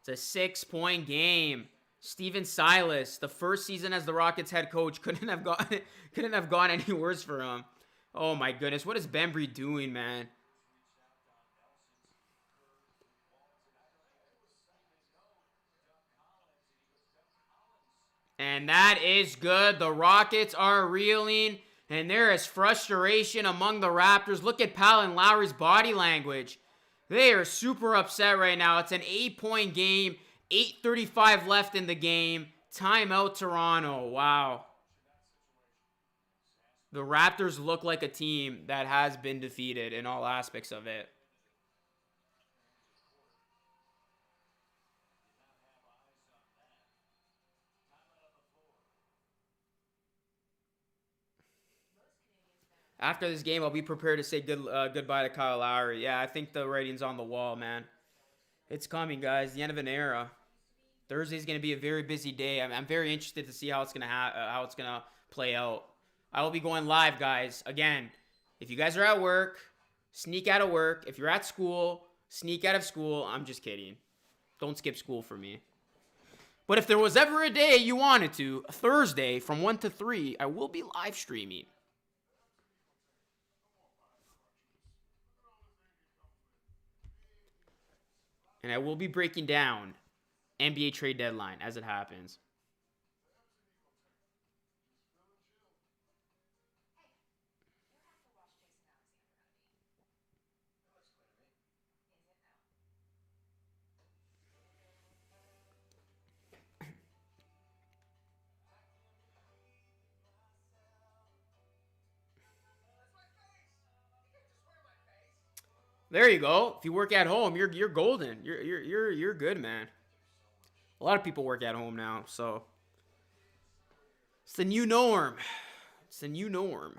It's a 6-point game. Steven Silas, the first season as the Rockets head coach, couldn't have gone any worse for him. Oh my goodness, what is Bembry doing, man? And that is good. The Rockets are reeling, and there is frustration among the Raptors. Look at Powell and Lowry's body language. They are super upset right now. It's an 8-point game. 8:35 left in the game. Timeout, Toronto. Wow. The Raptors look like a team that has been defeated in all aspects of it. After this game, I'll be prepared to say goodbye to Kyle Lowry. Yeah, I think the writing's on the wall, man. It's coming, guys. The end of an era. Thursday's going to be a very busy day. I'm very interested to see how it's going to play out. I will be going live, guys. Again, if you guys are at work, sneak out of work. If you're at school, sneak out of school. I'm just kidding. Don't skip school for me. But if there was ever a day you wanted to, Thursday from 1 to 3, I will be live streaming. And I will be breaking down NBA trade deadline as it happens. There you go. If you work at home, you're golden. You're good, man. A lot of people work at home now, so it's the new norm. It's the new norm.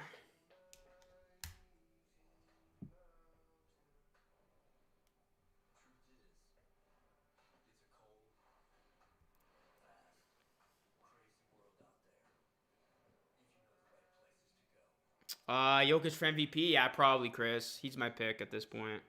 Jokic for MVP? Yeah, probably Chris. He's my pick at this point.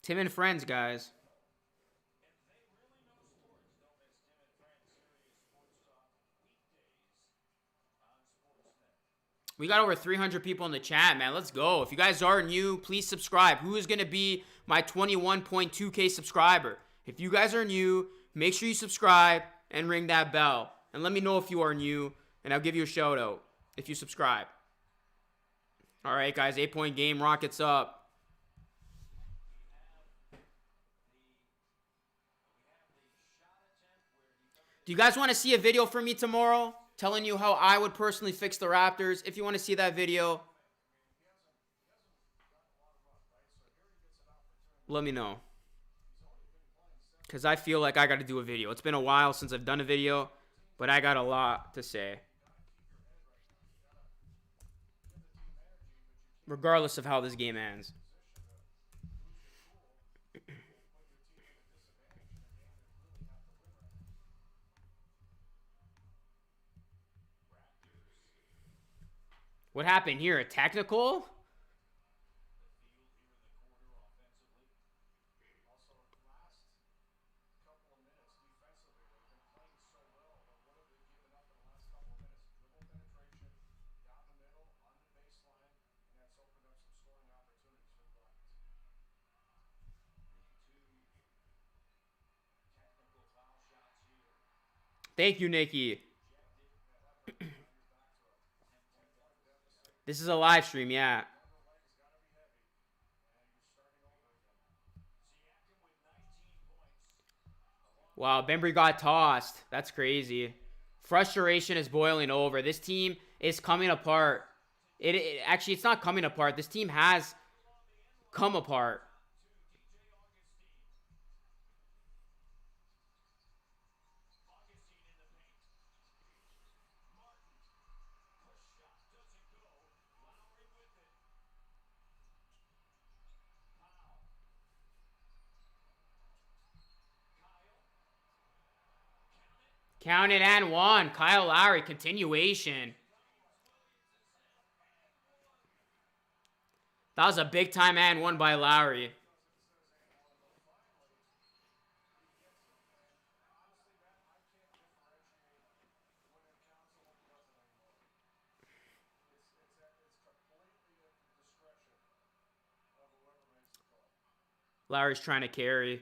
Tim and Friends, guys. We got over 300 people in the chat, man. Let's go. If you guys are new, please subscribe. Who is going to be my 21.2K subscriber? If you guys are new, make sure you subscribe and ring that bell. And let me know if you are new, and I'll give you a shout out if you subscribe. All right, guys. 8-point game. Rockets up. Do you guys want to see a video from me tomorrow telling you how I would personally fix the Raptors? If you want to see that video, let me know. Because I feel like I got to do a video. It's been a while since I've done a video, but I got a lot to say. Regardless of how this game ends. What happened here? A technical? Thank you, Nikki. This is a live stream, yeah. Wow, Bembry got tossed. That's crazy. Frustration is boiling over. This team is coming apart. Actually, it's not coming apart. This team has come apart. Count it and one. Kyle Lowry, continuation. That was a big time and one by Lowry. Lowry's trying to carry.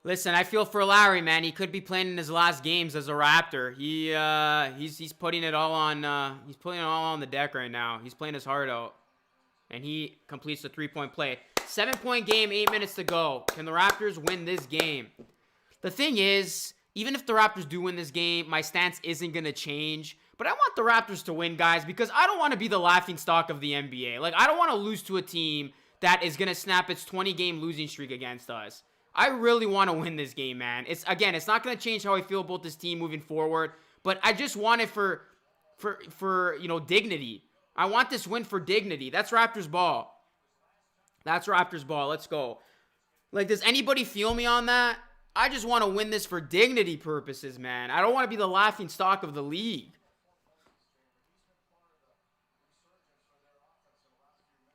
Listen, I feel for Lowry, man. He could be playing in his last games as a Raptor. He's putting it all on he's putting it all on the deck right now. He's playing his heart out. And he completes the 3-point play. 7-point game, 8 minutes to go. Can the Raptors win this game? The thing is, even if the Raptors do win this game, my stance isn't going to change. But I want the Raptors to win, guys, because I don't want to be the laughingstock of the NBA. Like, I don't want to lose to a team that is going to snap its 20-game losing streak against us. I really want to win this game, man. It's not going to change how I feel about this team moving forward, but I just want it for dignity. I want this win for dignity. That's Raptors ball. That's Raptors ball. Let's go. Like, does anybody feel me on that? I just want to win this for dignity purposes, man. I don't want to be the laughing stock of the league.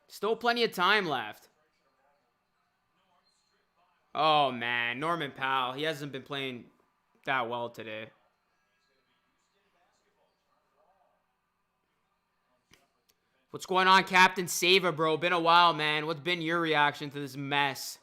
Still plenty of time left. Oh, man. Norman Powell. He hasn't been playing that well today. What's going on, Captain Sava, bro? Been a while, man. What's been your reaction to this mess?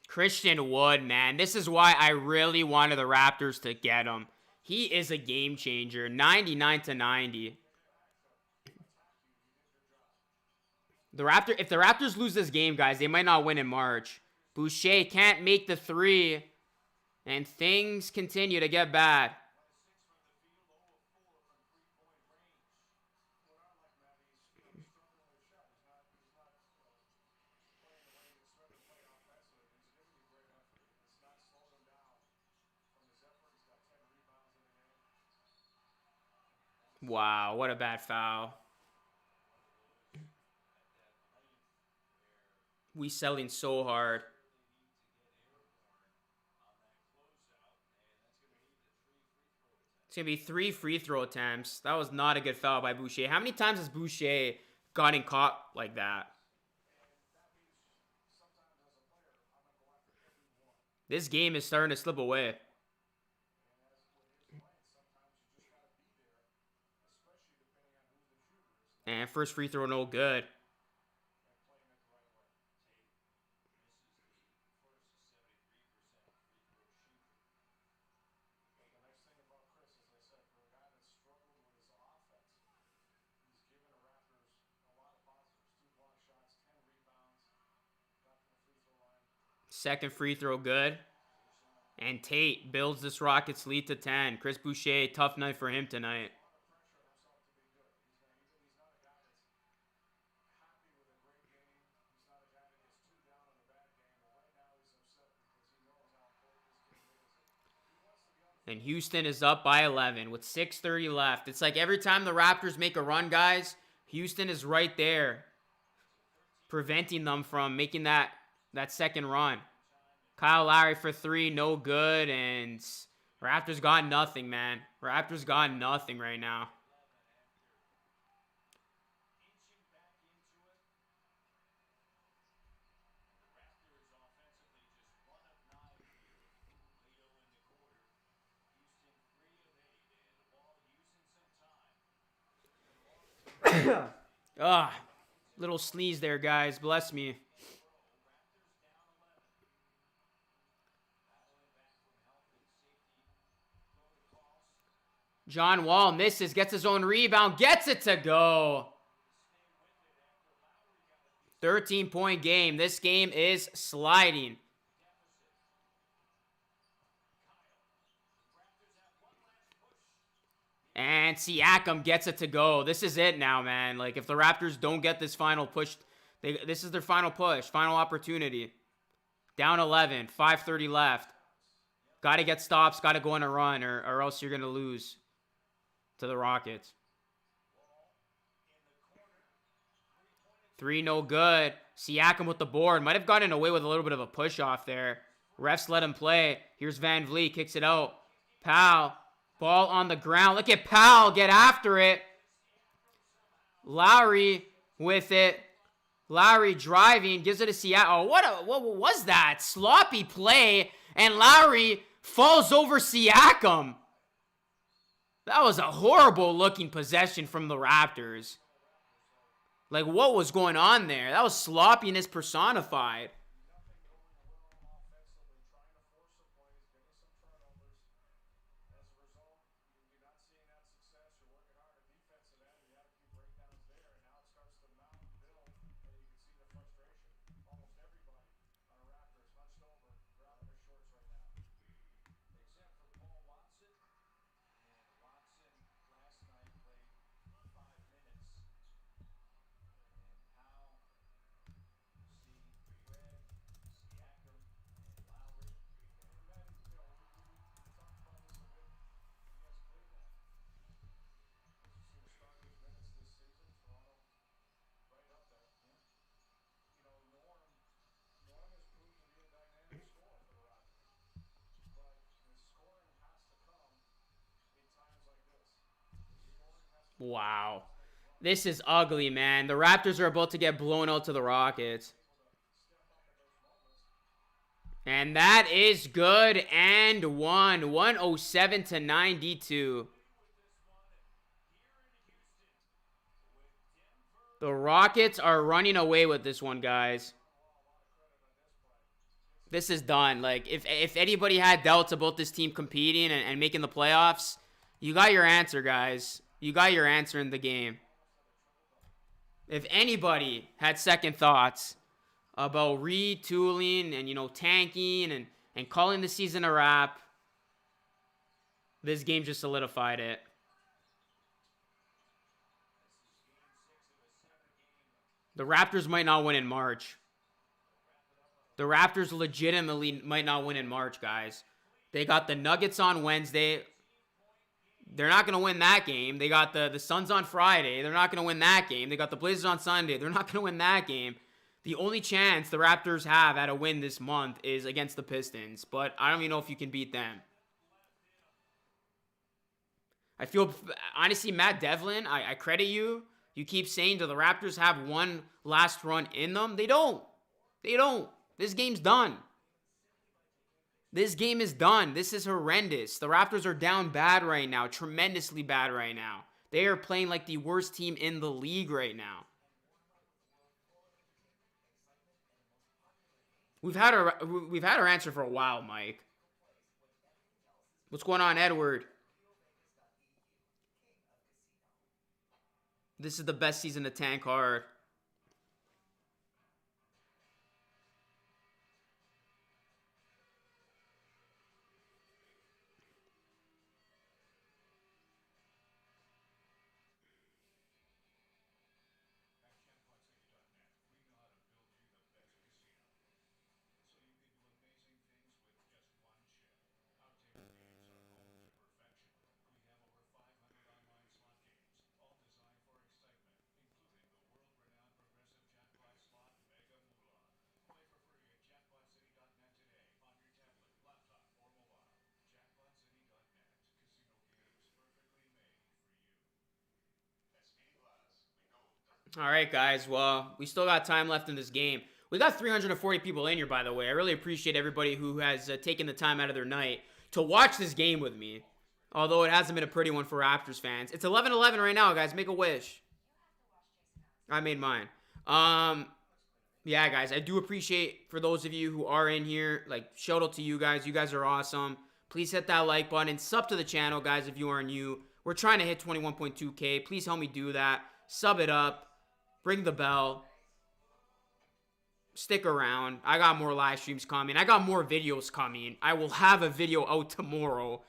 Christian Wood, man. This is why I really wanted the Raptors to get him. He is a game changer. 99-90. If the Raptors lose this game, guys, they might not win in March. Boucher can't make the three. And things continue to get bad. Wow, what a bad foul. We selling so hard. It's going to be 3 free throw attempts. That was not a good foul by Boucher. How many times has Boucher gotten caught like that? This game is starting to slip away. And first free throw, no good. Second free throw good. And Tate builds this Rockets lead to 10. Chris Boucher, tough night for him tonight. And Houston is up by 11 with 6:30 left. It's like every time the Raptors make a run, guys, Houston is right there, preventing them from making that second run. Kyle Lowry for three, no good, and Raptors got nothing, man. Raptors got nothing right now. Little sneeze there, guys. Bless me. John Wall misses, gets his own rebound, gets it to go. 13-point game. This game is sliding. And Siakam gets it to go. This is it now, man. Like, if the Raptors don't get this final push, this is their final push, final opportunity. Down 11, 5:30 left. Got to get stops, got to go on a run, or else you're going to lose to the Rockets. Three, no good. Siakam with the board. Might have gotten away with a little bit of a push off there. Refs let him play. Here's VanVleet, kicks it out. Powell. Ball on the ground. Look at Powell get after it. Lowry with it. Lowry driving. Gives it to Seattle. Oh, what was that? Sloppy play. And Lowry falls over Siakam. That was a horrible looking possession from the Raptors. Like, what was going on there? That was sloppiness personified. Wow. This is ugly, man. The Raptors are about to get blown out to the Rockets. And that is good and one. 107-92. The Rockets are running away with this one, guys. This is done. Like, if anybody had doubts about this team competing and making the playoffs, you got your answer, guys. You got your answer in the game. If anybody had second thoughts about retooling and, tanking and calling the season a wrap, this game just solidified it. The Raptors might not win in March. The Raptors legitimately might not win in March, guys. They got the Nuggets on Wednesday. They're not going to win that game. They got the Suns on Friday. They're not going to win that game. They got the Blazers on Sunday. They're not going to win that game. The only chance the Raptors have at a win this month is against the Pistons. But I don't even know if you can beat them. I feel, honestly, Matt Devlin, I credit you. You keep saying, do the Raptors have one last run in them? They don't. They don't. This game's done. This game is done. This is horrendous. The Raptors are down bad right now. Tremendously bad right now. They are playing like the worst team in the league right now. We've had our answer for a while, Mike. What's going on, Edward? This is the best season to tank hard. All right, guys. Well, we still got time left in this game. We got 340 people in here, by the way. I really appreciate everybody who has taken the time out of their night to watch this game with me. Although it hasn't been a pretty one for Raptors fans. It's 11-11 right now, guys. Make a wish. I made mine. Yeah, guys, I do appreciate for those of you who are in here. Like, shout out to you guys. You guys are awesome. Please hit that like button. Sub to the channel, guys, if you are new. We're trying to hit 21.2K. Please help me do that. Sub it up. Ring the bell. Stick around. I got more live streams coming. I got more videos coming. I will have a video out tomorrow,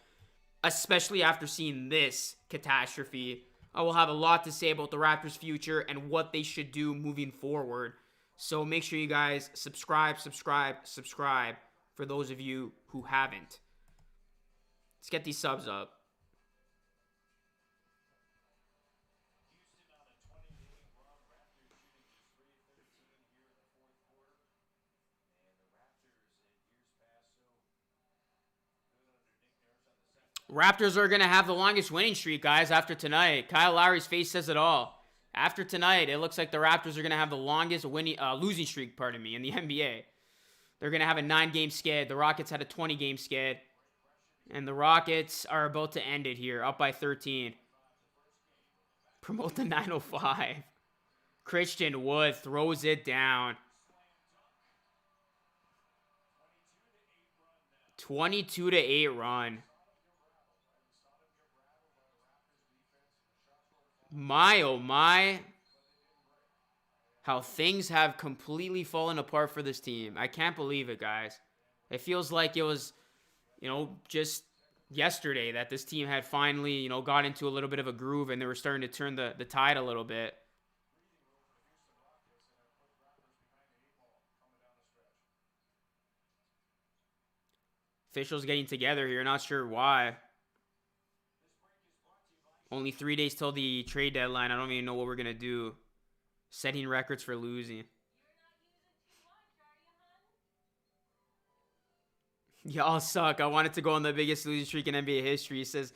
especially after seeing this catastrophe. I will have a lot to say about the Raptors' future and what they should do moving forward. So make sure you guys subscribe for those of you who haven't. Let's get these subs up. Raptors are going to have the longest winning streak, guys, after tonight. Kyle Lowry's face says it all. After tonight, it looks like the Raptors are going to have the longest losing streak, in the NBA. They're going to have a 9-game skid. The Rockets had a 20-game skid. And the Rockets are about to end it here, up by 13. Promote the 905. Christian Wood throws it down. 22-8 run. My, oh my. How things have completely fallen apart for this team. I can't believe it, guys. It feels like it was, just yesterday that this team had finally, got into a little bit of a groove and they were starting to turn the tide a little bit. Officials getting together here. Not sure why. Only 3 days till the trade deadline. I don't even know what we're going to do. Setting records for losing. Y'all suck. I wanted to go on the biggest losing streak in NBA history. He says,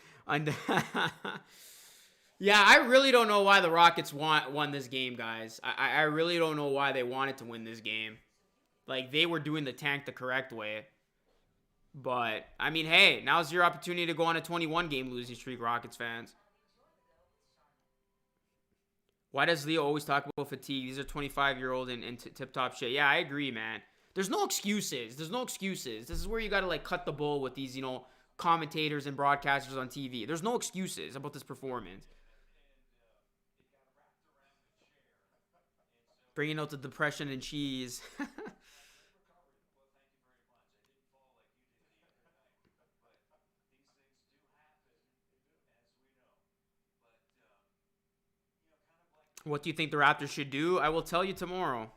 yeah, I really don't know why the Rockets won this game, guys. I really don't know why they wanted to win this game. Like, they were doing the tank the correct way. But, I mean, hey, now's your opportunity to go on a 21-game losing streak, Rockets fans. Why does Leo always talk about fatigue? These are 25-year-old and tip-top shit. Yeah, I agree, man. There's no excuses. There's no excuses. This is where you got to, like, cut the bull with these, commentators and broadcasters on TV. There's no excuses about this performance. Bringing out the depression and cheese. What do you think the Raptors should do? I will tell you tomorrow.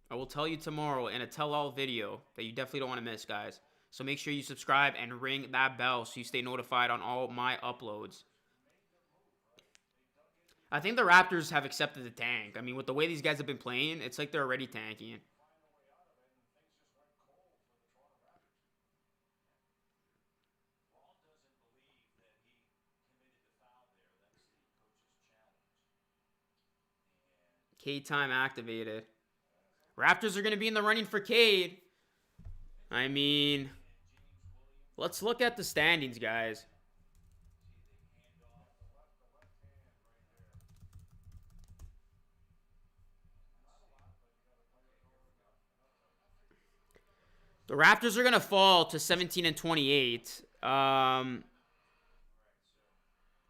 I will tell you tomorrow in a tell-all video that you definitely don't want to miss, guys. So make sure you subscribe and ring that bell so you stay notified on all my uploads. I think the Raptors have accepted the tank. I mean, with the way these guys have been playing, it's like they're already tanking. Cade time activated. Raptors are going to be in the running for Cade. I mean, let's look at the standings, guys. The Raptors are going to fall to 17-28.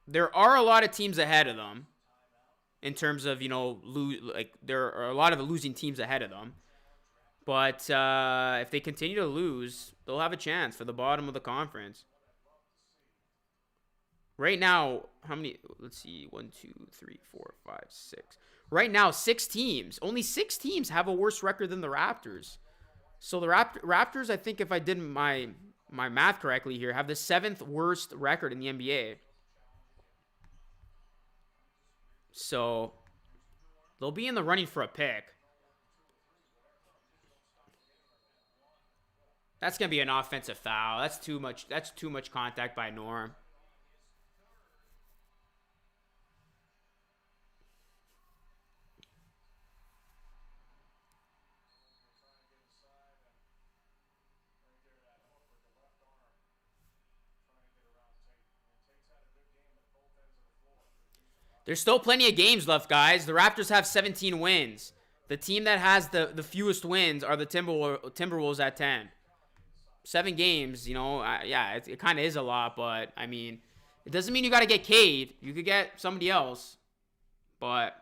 There are a lot of teams ahead of them. In terms of, there are a lot of losing teams ahead of them. But if they continue to lose, they'll have a chance for the bottom of the conference. Right now, how many? Let's see. 1, 2, 3, 4, 5, 6. Right now, 6 teams. Only 6 teams have a worse record than the Raptors. So the Raptors, I think if I did my math correctly here, have the 7th worst record in the NBA. So, they'll be in the running for a pick. That's going to be an offensive foul. That's too much contact by Norm. There's still plenty of games left, guys. The Raptors have 17 wins. The team that has the fewest wins are the Timberwolves at 10. 7 games, you know, yeah, it kind of is a lot, but, I mean, it doesn't mean you got to get Cade. You could get somebody else. But,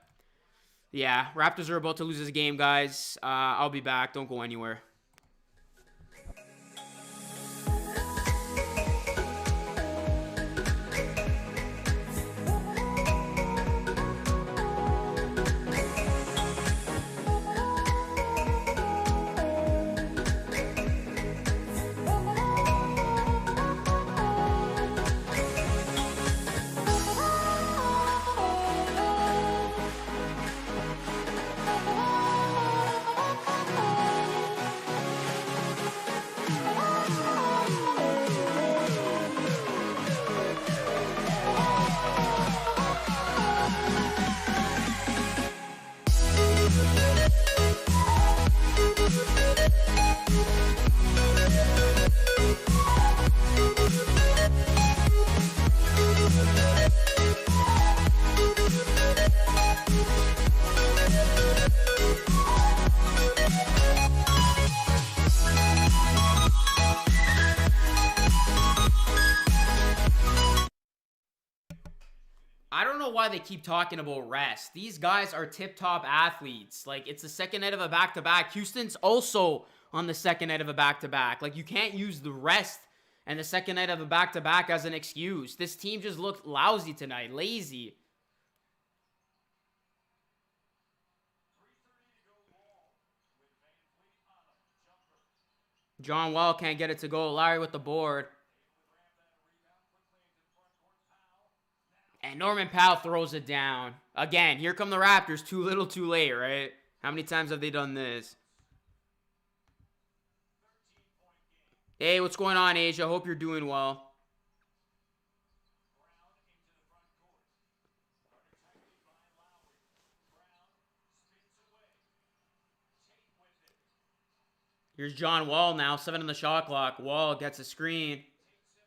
yeah, Raptors are about to lose this game, guys. I'll be back. Don't go anywhere. I don't know why they keep talking about rest. These guys are tip-top athletes. Like, it's the second night of a back-to-back. Houston's also on the second night of a back-to-back. Like, you can't use the rest and the second night of a back-to-back as an excuse. This team just looked lousy tonight, lazy. John Wall can't get it to go. Larry with the board. And Norman Powell throws it down. Again, here come the Raptors. Too little, too late, right? How many times have they done this? Hey, what's going on, Asia? Hope you're doing well. Here's John Wall now. 7 on the shot clock. Wall gets a screen.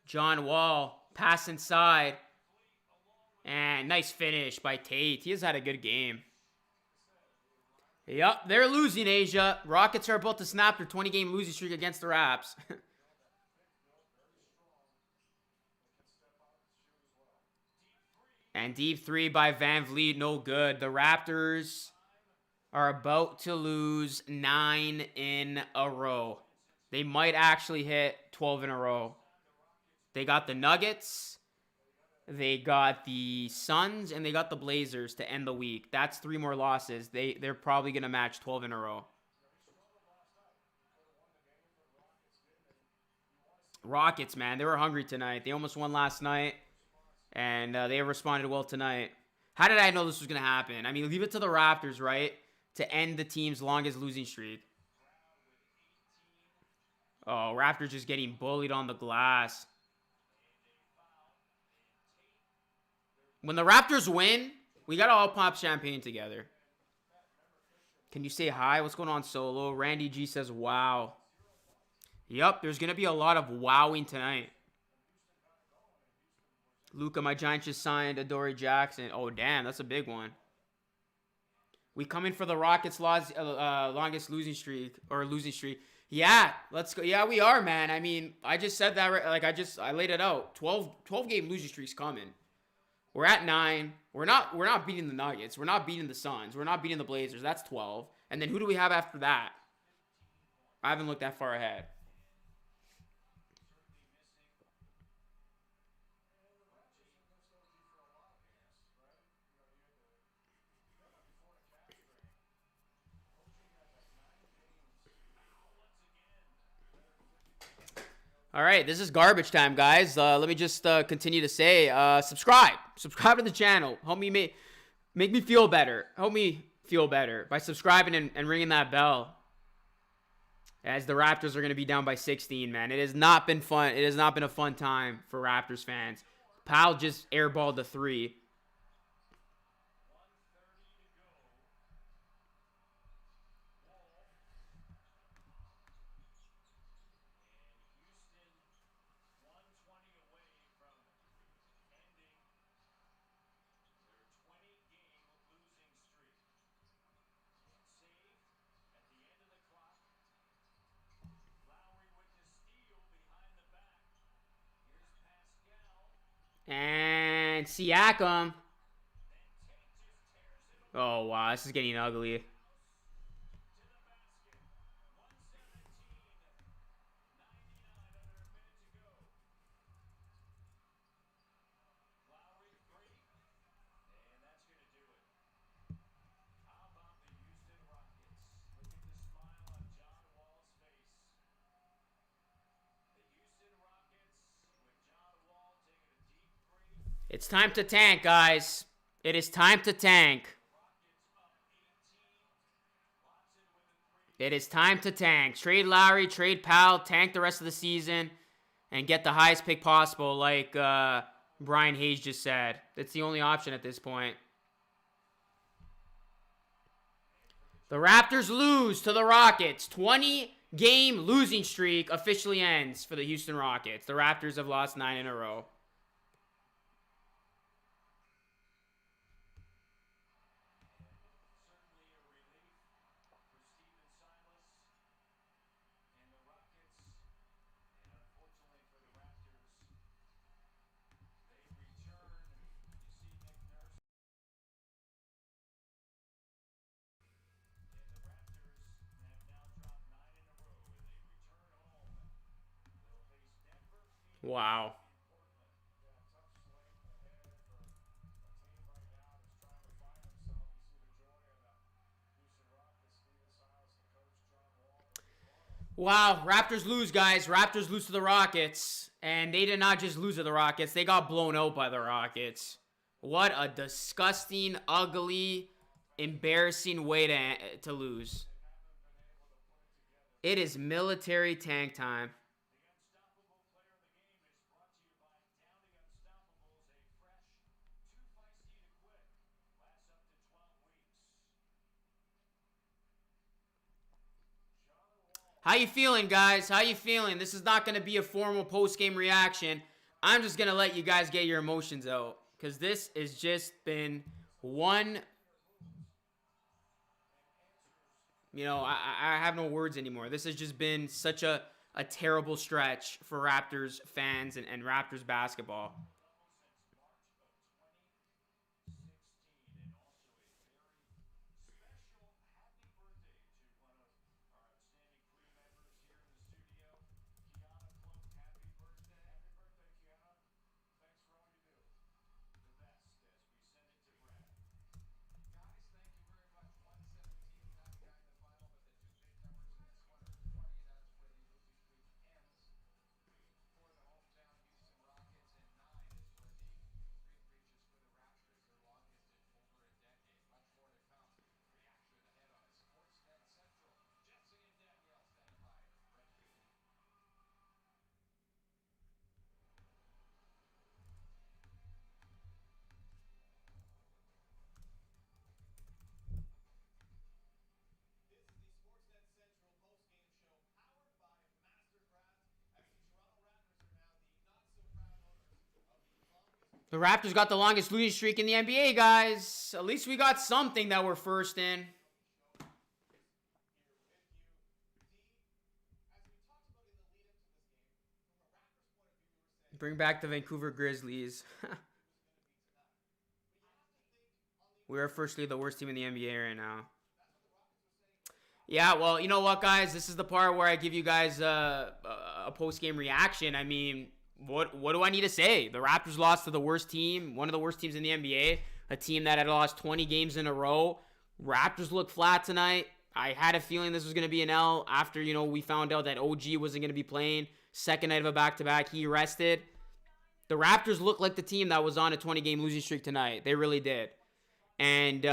John Wall. Pass inside. And nice finish by Tate. He has had a good game. Yep, they're losing, Asia. Rockets are about to snap their 20-game losing streak against the Raps. And deep 3 by VanVleet. No good. The Raptors are about to lose 9 in a row. They might actually hit 12 in a row. They got the Nuggets. They got the Suns, and they got the Blazers to end the week. That's 3 more losses. They're probably going to match 12 in a row. Rockets, man. They were hungry tonight. They almost won last night, and they responded well tonight. How did I know this was going to happen? I mean, leave it to the Raptors, right, to end the team's longest losing streak. Oh, Raptors just getting bullied on the glass. When the Raptors win, we gotta all pop champagne together. Can you say hi? What's going on, Solo? Randy G says, wow. Yup, there's gonna be a lot of wowing tonight. Luca, my Giants just signed Adoree Jackson. Oh, damn, that's a big one. We coming for the Rockets' longest losing streak, or losing streak. Yeah, let's go. Yeah, we are, man. I mean, I just said that, like, I laid it out. 12-game losing streak's coming. We're at 9. We're not beating the Nuggets. We're not beating the Suns. We're not beating the Blazers. That's 12. And then who do we have after that? I haven't looked that far ahead. All right, this is garbage time, guys. Let me just continue to say, subscribe. Subscribe to the channel. Help me make me feel better. Help me feel better by subscribing and ringing that bell. As the Raptors are going to be down by 16, man. It has not been fun. It has not been a fun time for Raptors fans. Powell just airballed the 3. And Siakam. Oh, wow. This is getting ugly. It's time to tank, guys. It is time to tank. It is time to tank. Trade Lowry, trade Powell, tank the rest of the season, and get the highest pick possible, like Brian Hayes just said. That's the only option at this point. The Raptors lose to the Rockets. 20-game losing streak officially ends for the Houston Rockets. The Raptors have lost 9 in a row. Wow. Wow, Raptors lose, guys. Raptors lose to the Rockets. And they did not just lose to the Rockets. They got blown out by the Rockets. What a disgusting, ugly, embarrassing way to lose. It is military tank time. How you feeling, guys? How you feeling? This is not going to be a formal post-game reaction. I'm just going to let you guys get your emotions out. Because this has just been one... You know, I have no words anymore. This has just been such a terrible stretch for Raptors fans and Raptors basketball. The Raptors got the longest losing streak in the NBA, guys. At least we got something that we're first in. Bring back the Vancouver Grizzlies. We are firstly the worst team in the NBA right now. Yeah, well, you know what, guys? This is the part where I give you guys a post-game reaction. I mean, what do I need to say? The Raptors lost to the worst team, one of the worst teams in the NBA, a team that had lost 20 games in a row. Raptors looked flat tonight. I had a feeling this was going to be an L after, you know, we found out that OG wasn't going to be playing. Second night of a back-to-back, he rested. The Raptors looked like the team that was on a 20-game losing streak tonight. They really did. And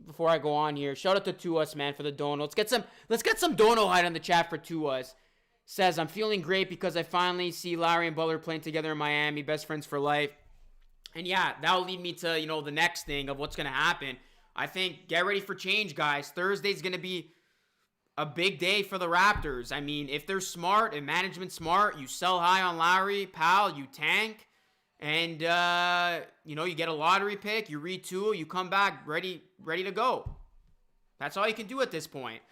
before I go on here, shout out to Tuas, man, for the dono. Let's get some dono height on the chat for Tuas. Says, I'm feeling great because I finally see Lowry and Butler playing together in Miami. Best friends for life. And yeah, that'll lead me to, you know, the next thing of what's going to happen. I think get ready for change, guys. Thursday's going to be a big day for the Raptors. I mean, if they're smart and management's smart, you sell high on Lowry, Powell, you tank. And, you know, you get a lottery pick, you retool, you come back ready to go. That's all you can do at this point.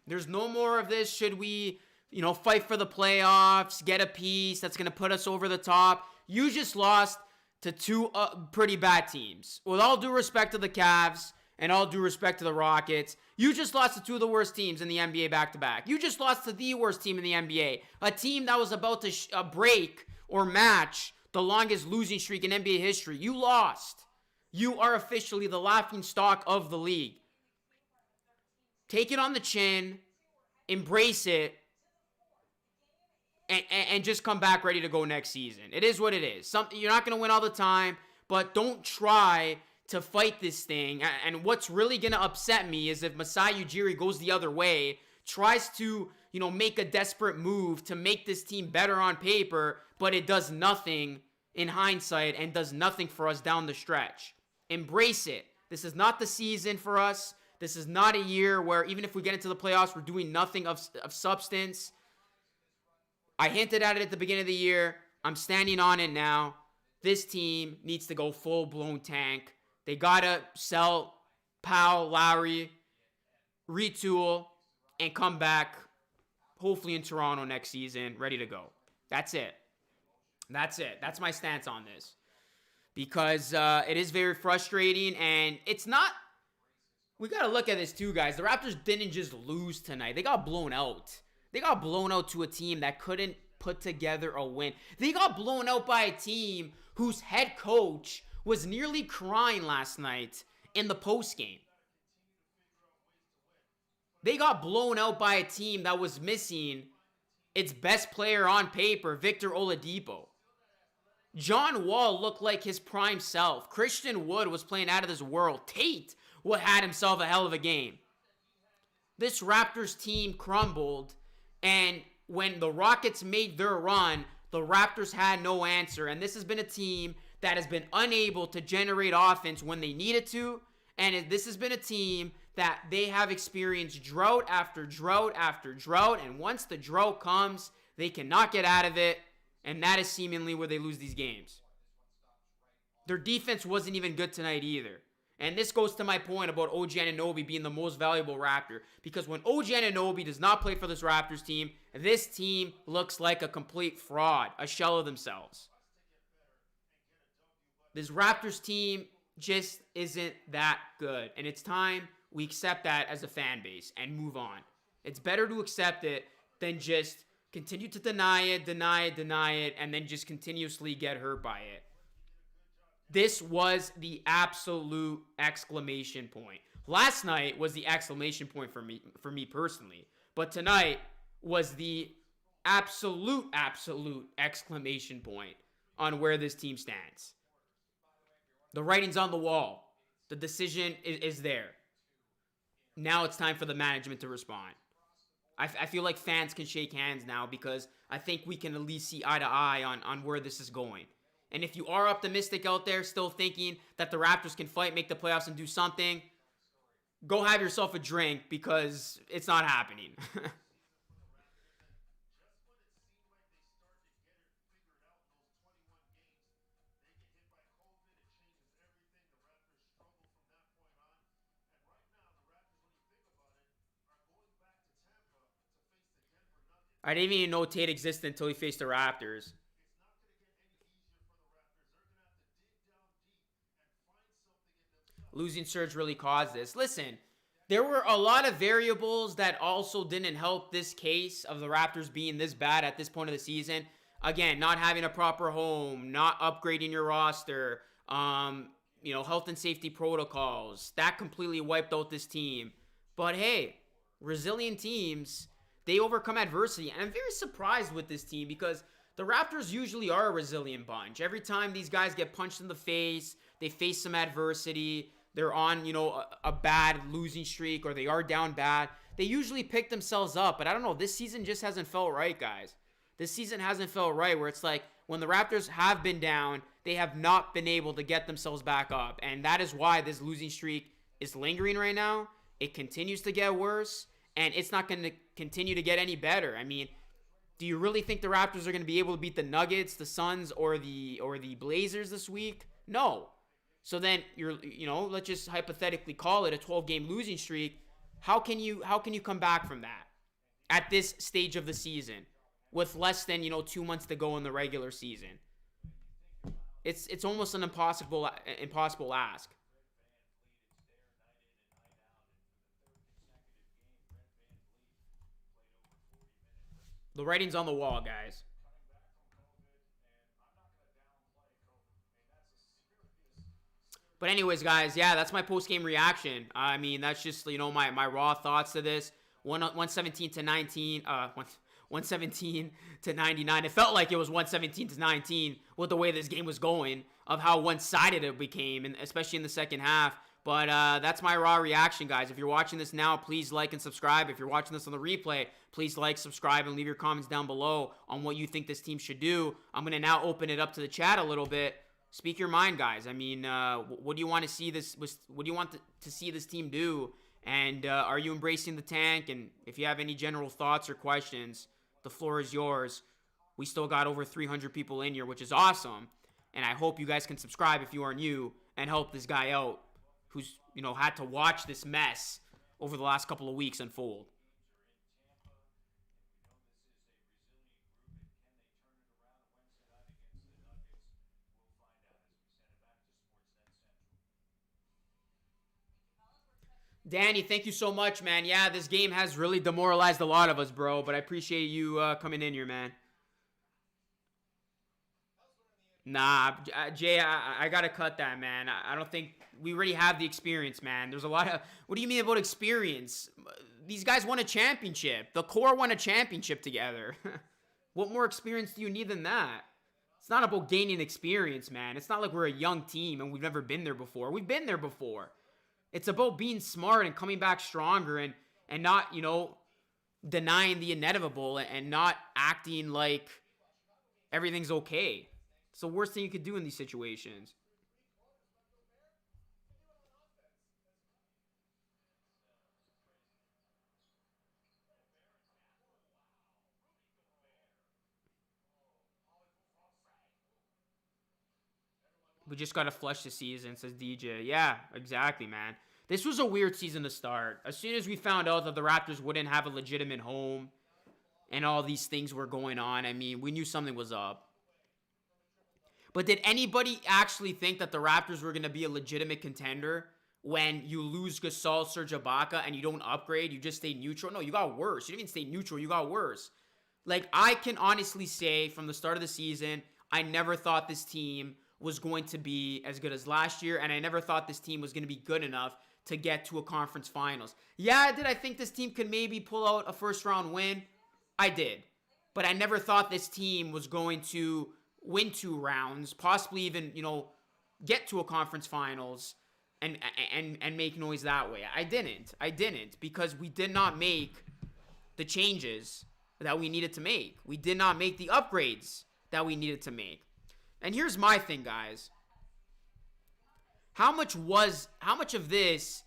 There's no more of this, should we, you know, fight for the playoffs, get a piece that's going to put us over the top. You just lost to two pretty bad teams. With all due respect to the Cavs and all due respect to the Rockets, you just lost to two of the worst teams in the NBA back-to-back. You just lost to the worst team in the NBA, a team that was about to break or match the longest losing streak in NBA history. You lost. You are officially the laughing stock of the league. Take it on the chin, embrace it, and just come back ready to go next season. It is what it is. You're not going to win all the time, but don't try to fight this thing. And what's really going to upset me is if Masai Ujiri goes the other way, tries to, make a desperate move to make this team better on paper, but it does nothing in hindsight and does nothing for us down the stretch. Embrace it. This is not the season for us. This is not a year where even if we get into the playoffs, we're doing nothing of substance. I hinted at it at the beginning of the year. I'm standing on it now. This team needs to go full-blown tank. They got to sell Powell, Lowry, retool, and come back, hopefully in Toronto next season, ready to go. That's it. That's my stance on this. Because it is very frustrating, and it's not... We got to look at this too, guys. The Raptors didn't just lose tonight. They got blown out. They got blown out to a team that couldn't put together a win. They got blown out by a team whose head coach was nearly crying last night in the postgame. They got blown out by a team that was missing its best player on paper, Victor Oladipo. John Wall looked like his prime self. Christian Wood was playing out of this world. Tate had himself a hell of a game. This Raptors team crumbled, and when the Rockets made their run, the Raptors had no answer. And this has been a team that has been unable to generate offense when they needed to. And this has been a team that they have experienced drought after drought after drought. And once the drought comes, they cannot get out of it. And that is seemingly where they lose these games. Their defense wasn't even good tonight either. And this goes to my point about OG Anunoby being the most valuable Raptor. Because when OG Anunoby does not play for this Raptors team, this team looks like a complete fraud, a shell of themselves. This Raptors team just isn't that good. And it's time we accept that as a fan base and move on. It's better to accept it than just continue to deny it, and then just continuously get hurt by it. This was the absolute exclamation point. Last night was the exclamation point for me personally. But tonight was the absolute exclamation point on where this team stands. The writing's on the wall. The decision is there. Now it's time for the management to respond. I feel like fans can shake hands now because I think we can at least see eye to eye on where this is going. And if you are optimistic out there, still thinking that the Raptors can fight, make the playoffs, and do something, go have yourself a drink because it's not happening. I didn't even know Tate existed until he faced the Raptors. Losing surge really caused this. Listen, there were a lot of variables that also didn't help this case of the Raptors being this bad at this point of the season. Again, not having a proper home, not upgrading your roster, health and safety protocols. That completely wiped out this team. But hey, resilient teams, they overcome adversity. And I'm very surprised with this team because the Raptors usually are a resilient bunch. Every time these guys get punched in the face, they face some adversity, they're on, a bad losing streak or they are down bad, they usually pick themselves up. But I don't know, this season just hasn't felt right, guys. This season hasn't felt right where it's like when the Raptors have been down, they have not been able to get themselves back up. And that is why this losing streak is lingering right now. It continues to get worse, and it's not going to continue to get any better. I mean, do you really think the Raptors are going to be able to beat the Nuggets, the Suns, or the Blazers this week? No. So then let's just hypothetically call it a 12-game losing streak. How can you come back from that at this stage of the season with less than 2 months to go in the regular season? It's almost an impossible ask. The writing's on the wall, guys. But anyways, guys, yeah, that's my post-game reaction. I mean, that's just, my raw thoughts to this. 117 to 19, 117 to 99. It felt like it was 117 to 19 with the way this game was going, of how one-sided it became, and especially in the second half. But that's my raw reaction, guys. If you're watching this now, please like and subscribe. If you're watching this on the replay, please like, subscribe, and leave your comments down below on what you think this team should do. I'm going to now open it up to the chat a little bit. Speak your mind, guys. I mean, what do you want to see this? What do you want to see this team do? And are you embracing the tank? And if you have any general thoughts or questions, the floor is yours. We still got over 300 people in here, which is awesome. And I hope you guys can subscribe if you are new and help this guy out, who's had to watch this mess over the last couple of weeks unfold. Danny, thank you so much, man. Yeah, this game has really demoralized a lot of us, bro. But I appreciate you coming in here, man. Nah, Jay, I gotta cut that, man. I don't think we already have the experience, man. There's a lot of... What do you mean about experience? These guys won a championship. The core won a championship together. What more experience do you need than that? It's not about gaining experience, man. It's not like we're a young team and we've never been there before. We've been there before. It's about being smart and coming back stronger and not, denying the inevitable and not acting like everything's okay. It's the worst thing you could do in these situations. We just got to flush the season, says DJ. Yeah, exactly, man. This was a weird season to start. As soon as we found out that the Raptors wouldn't have a legitimate home and all these things were going on, I mean, we knew something was up. But did anybody actually think that the Raptors were going to be a legitimate contender when you lose Gasol, Serge Ibaka, and you don't upgrade? You just stay neutral? No, you got worse. You didn't even stay neutral. You got worse. Like, I can honestly say from the start of the season, I never thought this team was going to be as good as last year, and I never thought this team was going to be good enough to get to a conference finals. Yeah, did I think this team could maybe pull out a first-round win? I did. But I never thought this team was going to win 2 rounds, possibly even, get to a conference finals and make noise that way. I didn't, because we did not make the changes that we needed to make. We did not make the upgrades that we needed to make. And here's my thing, guys. How much of this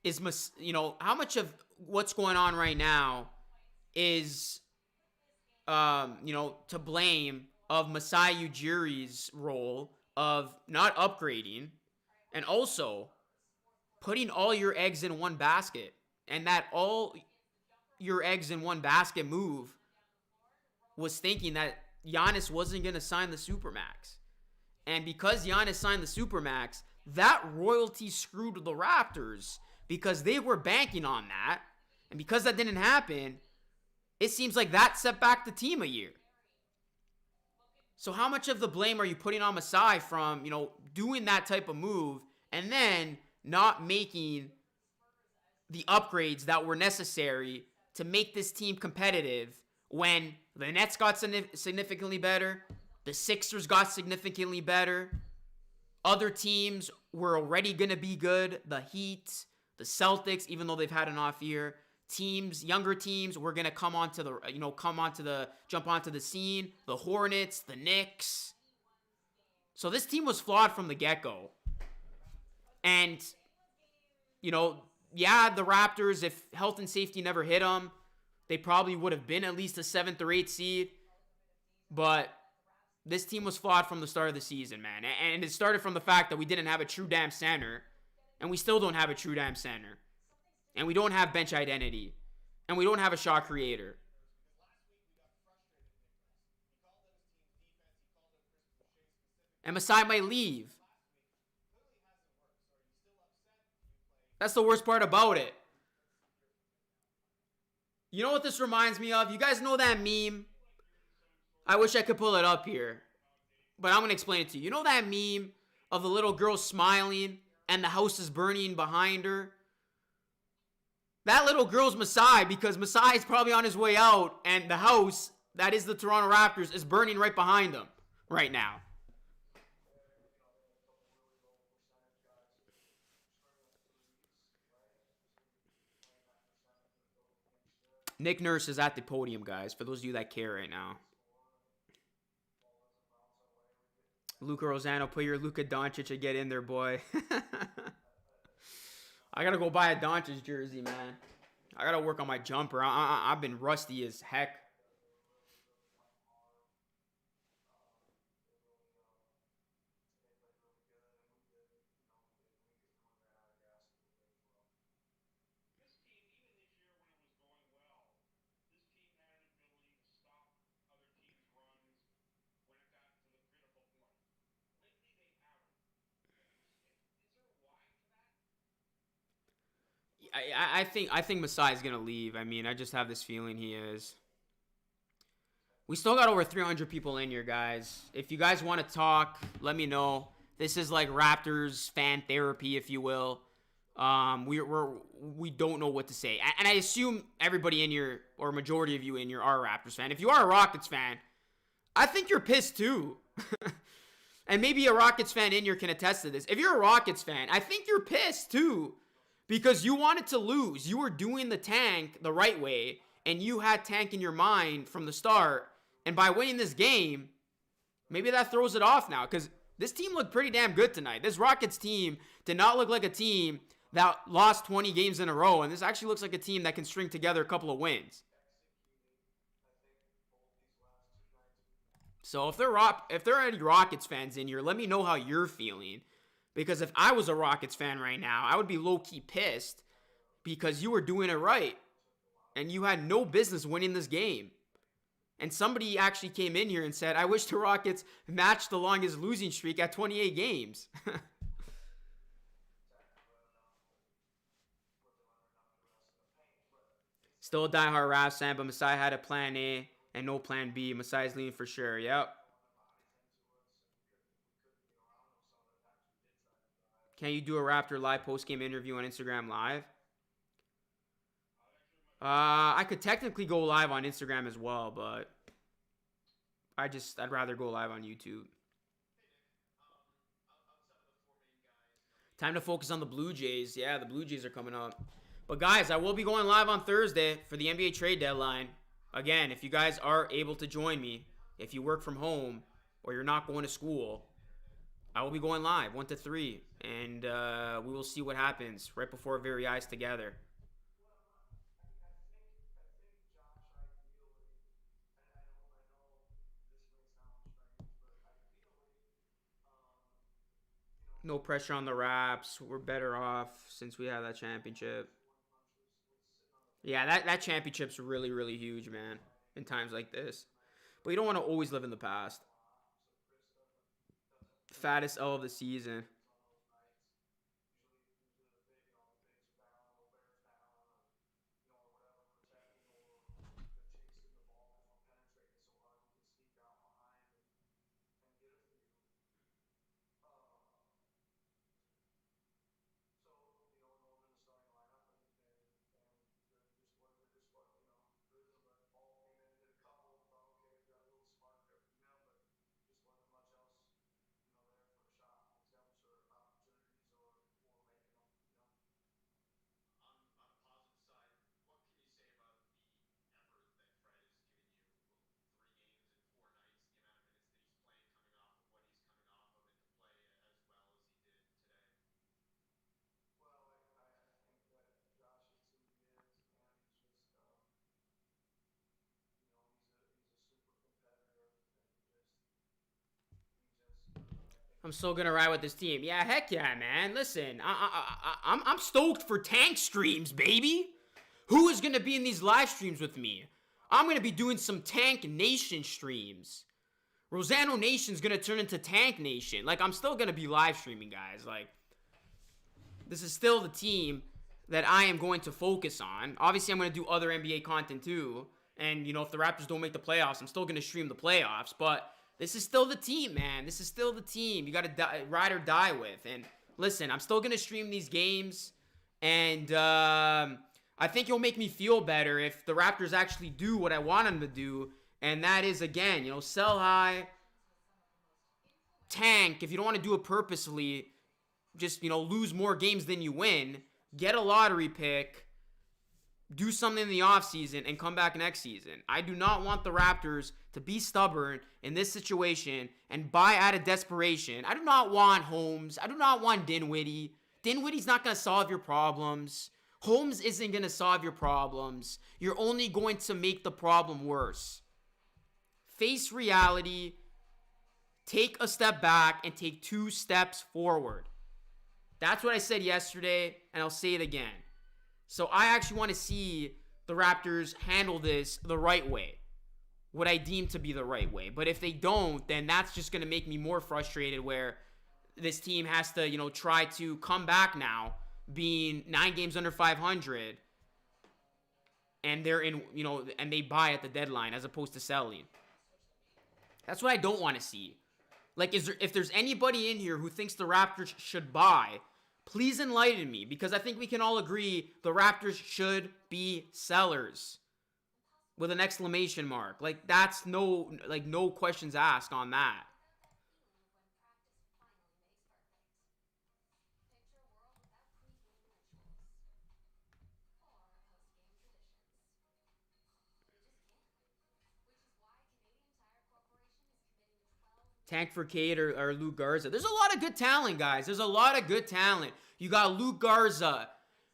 is, how much of what's going on right now is, to blame of Masai Ujiri's role of not upgrading and also putting all your eggs in one basket, and that all your eggs in one basket move was thinking that Giannis wasn't going to sign the Supermax. And because Giannis signed the Supermax, that royalty screwed the Raptors because they were banking on that. And because that didn't happen, it seems like that set back the team a year. So how much of the blame are you putting on Masai from, doing that type of move and then not making the upgrades that were necessary to make this team competitive when the Nets got significantly better, the Sixers got significantly better, other teams were already going to be good, the Heat, the Celtics, even though they've had an off year, younger teams were going to jump onto the scene, the Hornets, the Knicks. So this team was flawed from the get-go. And, the Raptors, if health and safety never hit them, they probably would have been at least a 7th or 8th seed. But this team was flawed from the start of the season, man. And it started from the fact that we didn't have a true damn center. And we still don't have a true damn center. And we don't have bench identity. And we don't have a shot creator. And Masai might leave. That's the worst part about it. You know what this reminds me of? You guys know that meme? I wish I could pull it up here. But I'm going to explain it to you. You know that meme of the little girl smiling and the house is burning behind her? That little girl's Masai because Masai is probably on his way out and the house, that is the Toronto Raptors, is burning right behind him right now. Nick Nurse is at the podium, guys, for those of you that care right now. Luka Rosano, put your Luka Doncic and get in there, boy. I got to go buy a Doncic jersey, man. I got to work on my jumper. I've been rusty as heck. I think Masai's gonna leave. I mean, I just have this feeling he is. We still got over 300 people in here, guys. If you guys want to talk, let me know. This is like Raptors fan therapy, if you will. We don't know what to say, and I assume everybody in here, or majority of you in here, are a Raptors fan. If you are a Rockets fan, I think you're pissed too. And maybe a Rockets fan in here can attest to this. If you're a Rockets fan, I think you're pissed too. Because you wanted to lose. You were doing the tank the right way. And you had tank in your mind from the start. And by winning this game, maybe that throws it off now. Because this team looked pretty damn good tonight. This Rockets team did not look like a team that lost 20 games in a row. And this actually looks like a team that can string together a couple of wins. So if there are any Rockets fans in here, let me know how you're feeling. Because if I was a Rockets fan right now, I would be low-key pissed because you were doing it right. And you had no business winning this game. And somebody actually came in here and said, I wish the Rockets matched the longest losing streak at 28 games. Still a diehard Raps fan, but Masai had a plan A and no plan B. Masai's leaving for sure. Yep. Can you do a Raptor live post-game interview on Instagram Live? I could technically go live on Instagram as well, but I'd rather go live on YouTube. Time to focus on the Blue Jays. Yeah, the Blue Jays are coming up. But guys, I will be going live on Thursday for the NBA trade deadline. Again, if you guys are able to join me, if you work from home or you're not going to school, I will be going live 1 to 3, and we will see what happens right before our very eyes together. No pressure on the Raps. We're better off since we have that championship. Yeah, that championship's really, really huge, man, in times like this. But you don't want to always live in the past. Fattest L of the season. I'm still gonna ride with this team. Yeah, heck yeah, man. Listen, I'm stoked for tank streams, baby. Who is gonna be in these live streams with me? I'm gonna be doing some Tank Nation streams. Rosano Nation's going to turn into Tank Nation. Like, I'm still going to be live streaming, guys. Like, this is still the team that I am going to focus on. Obviously, I'm going to do other NBA content too. And, if the Raptors don't make the playoffs, I'm still going to stream the playoffs. But this is still the team, man. This is still the team you got to ride or die with. And listen, I'm still going to stream these games. And I think it'll make me feel better if the Raptors actually do what I want them to do. And that is, again, sell high, tank. If you don't want to do it purposely, just, lose more games than you win. Get a lottery pick. Do something in the offseason and come back next season. I do not want the Raptors to be stubborn in this situation and buy out of desperation. I do not want Holmes. I do not want Dinwiddie. Dinwiddie's not going to solve your problems. Holmes isn't going to solve your problems. You're only going to make the problem worse. Face reality, take a step back, and take 2 steps forward. That's what I said yesterday, and I'll say it again. So I actually want to see the Raptors handle this the right way, what I deem to be the right way. But if they don't, then that's just going to make me more frustrated where this team has to, try to come back now, being 9 games under 500, and they're in, and they buy at the deadline as opposed to selling. That's what I don't want to see. Like, if there's anybody in here who thinks the Raptors should buy, please enlighten me, because I think we can all agree the Raptors should be sellers with an exclamation mark. Like, that's no questions asked on that. Tank for Cade or Luke Garza. There's a lot of good talent, guys. There's a lot of good talent. You got Luke Garza.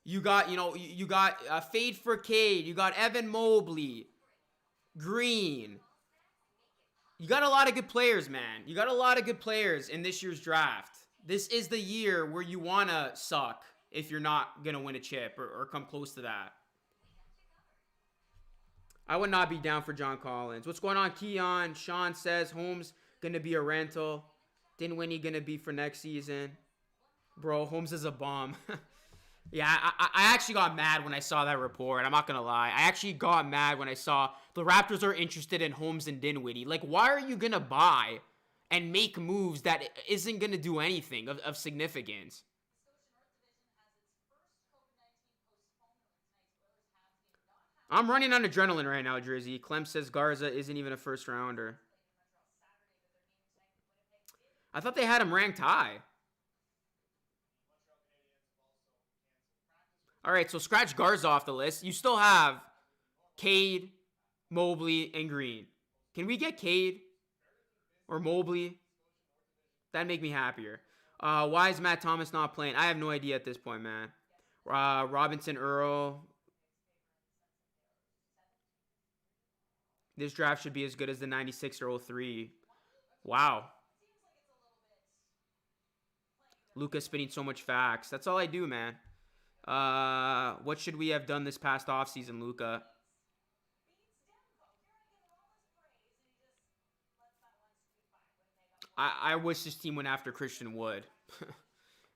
You got, you got Fade for Cade. You got Evan Mobley. Green. You got a lot of good players, man. You got a lot of good players in this year's draft. This is the year where you want to suck if you're not going to win a chip or come close to that. I would not be down for John Collins. What's going on, Keon? Sean says Holmes going to be a rental. Dinwiddie going to be for next season. Bro, Holmes is a bum. Yeah, I actually got mad when I saw that report. I'm not going to lie. I actually got mad when I saw the Raptors are interested in Holmes and Dinwiddie. Like, why are you going to buy and make moves that isn't going to do anything of significance? I'm running on adrenaline right now, Jersey. Clem says Garza isn't even a first rounder. I thought they had him ranked high. All right, so scratch Garza off the list. You still have Cade, Mobley, and Green. Can we get Cade or Mobley? That'd make me happier. Why is Matt Thomas not playing? I have no idea at this point, man. Robinson, Earl. This draft should be as good as the 96 or 03. Wow. Luka spitting so much facts. That's all I do, man. What should we have done this past offseason, Luka? I wish this team went after Christian Wood.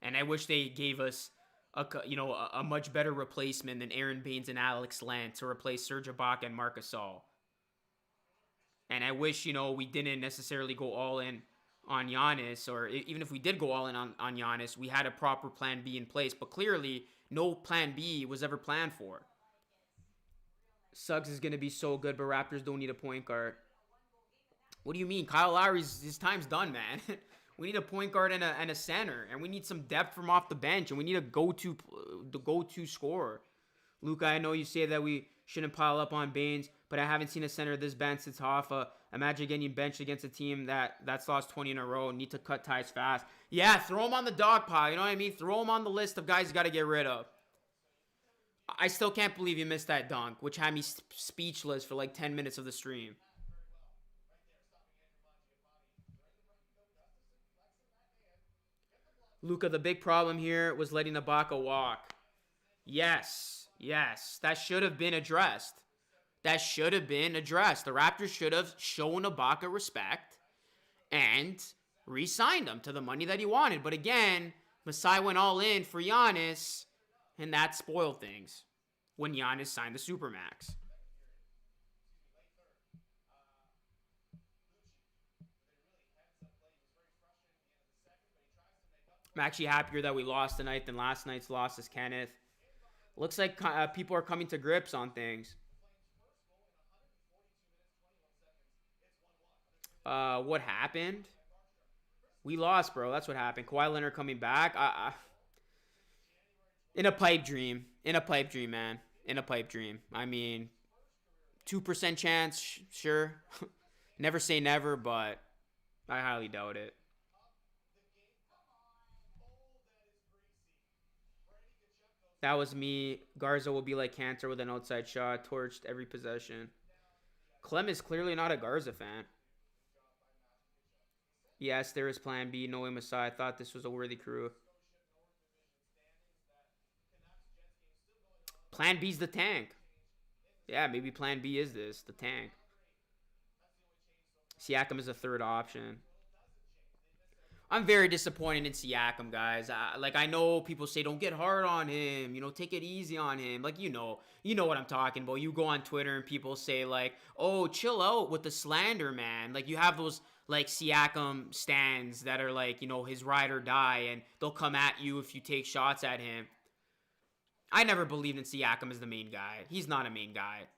And I wish they gave us a much better replacement than Aaron Baines and Alex Len to replace Serge Ibaka and Marc Gasol. And I wish, we didn't necessarily go all in on Giannis, or even if we did go all in on Giannis, we had a proper plan B in place. But clearly, no plan B was ever planned for. Suggs is going to be so good, but Raptors don't need a point guard. What do you mean? Kyle Lowry's, his time's done, man. We need a point guard and a center, and we need some depth from off the bench, and we need a go-to scorer. Luka, I know you say that we shouldn't pile up on Baines, but I haven't seen a center this bad since Hoffa. Imagine getting benched against a team that's lost 20 in a row. Need to cut ties fast. Yeah, throw him on the dog pile. You know what I mean? Throw him on the list of guys you got to get rid of. I still can't believe you missed that dunk, which had me speechless for like 10 minutes of the stream. Luka, the big problem here was letting Ibaka walk. Yes. That should have been addressed. The Raptors should have shown Ibaka respect and re-signed him to the money that he wanted. But again, Masai went all in for Giannis, and that spoiled things when Giannis signed the Supermax. I'm actually happier that we lost tonight than last night's loss as Kenneth. Looks like people are coming to grips on things. What happened? We lost, bro. That's what happened. Kawhi Leonard coming back. In a pipe dream. In a pipe dream, man. In a pipe dream. I mean, 2% chance, sure. Never say never, but I highly doubt it. That was me. Garza will be like Cantor with an outside shot, torched every possession. Clem is clearly not a Garza fan. Yes, there is plan B. No way, Masai. I thought this was a worthy crew. Plan B's the tank. Yeah, maybe plan B is this, the tank. Siakam is a third option. I'm very disappointed in Siakam, guys. I know people say don't get hard on him, take it easy on him. Like, you know what I'm talking about. You go on Twitter and people say like, oh, chill out with the slander, man. Like, you have those like Siakam stands that are like, his ride or die, and they'll come at you if you take shots at him. I never believed in Siakam as the main guy. He's not a main guy.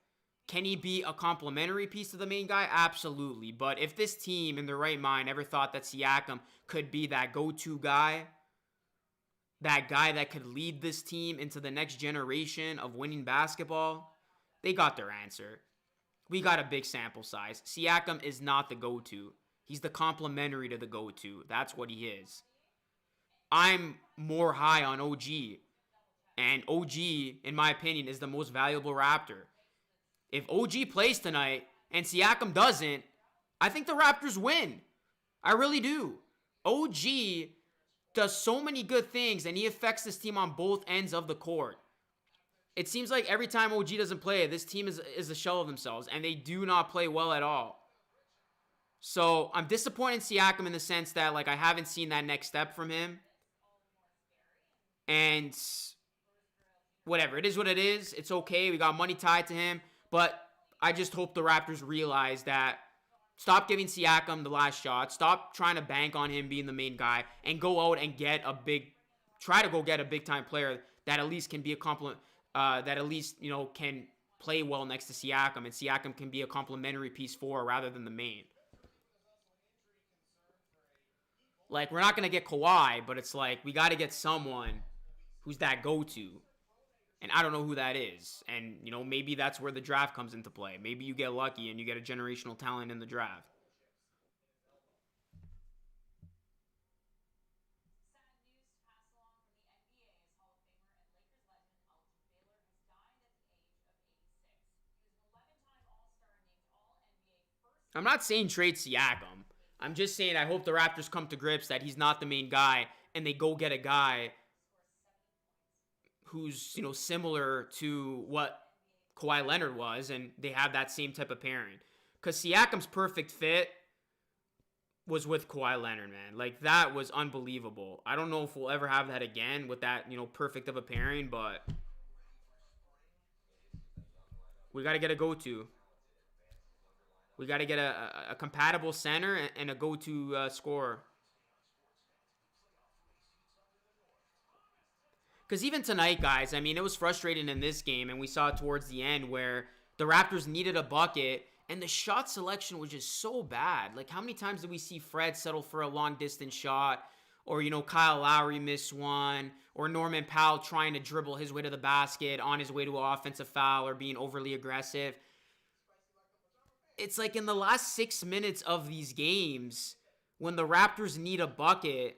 Can he be a complementary piece to the main guy? Absolutely. But if this team in their right mind ever thought that Siakam could be that go-to guy, that guy that could lead this team into the next generation of winning basketball, they got their answer. We got a big sample size. Siakam is not the go-to. He's the complementary to the go-to. That's what he is. I'm more high on OG. And OG, in my opinion, is the most valuable Raptor. If OG plays tonight and Siakam doesn't, I think the Raptors win. I really do. OG does so many good things, and he affects this team on both ends of the court. It seems like every time OG doesn't play, this team is a shell of themselves, and they do not play well at all. So I'm disappointed in Siakam in the sense that I haven't seen that next step from him. And whatever, it is what it is. It's okay. We got money tied to him. But I just hope the Raptors realize that stop giving Siakam the last shot. Stop trying to bank on him being the main guy and go out and try to go get a big-time player that at least can be a compliment, that at least, can play well next to Siakam, and Siakam can be a complementary piece for rather than the main. We're not going to get Kawhi, but it's we got to get someone who's that go-to. And I don't know who that is. And, maybe that's where the draft comes into play. Maybe you get lucky and you get a generational talent in the draft. I'm not saying trade Siakam. I'm just saying I hope the Raptors come to grips that he's not the main guy and they go get a guy who's, similar to what Kawhi Leonard was, and they have that same type of pairing. Because Siakam's perfect fit was with Kawhi Leonard, man. That was unbelievable. I don't know if we'll ever have that again with that, perfect of a pairing, but we got to get a go-to. We got to get a compatible center and a go-to scorer. Because even tonight, guys, it was frustrating in this game, and we saw it towards the end where the Raptors needed a bucket, and the shot selection was just so bad. How many times did we see Fred settle for a long-distance shot, or, Kyle Lowry miss one, or Norman Powell trying to dribble his way to the basket on his way to an offensive foul or being overly aggressive? It's in the last 6 minutes of these games, when the Raptors need a bucket,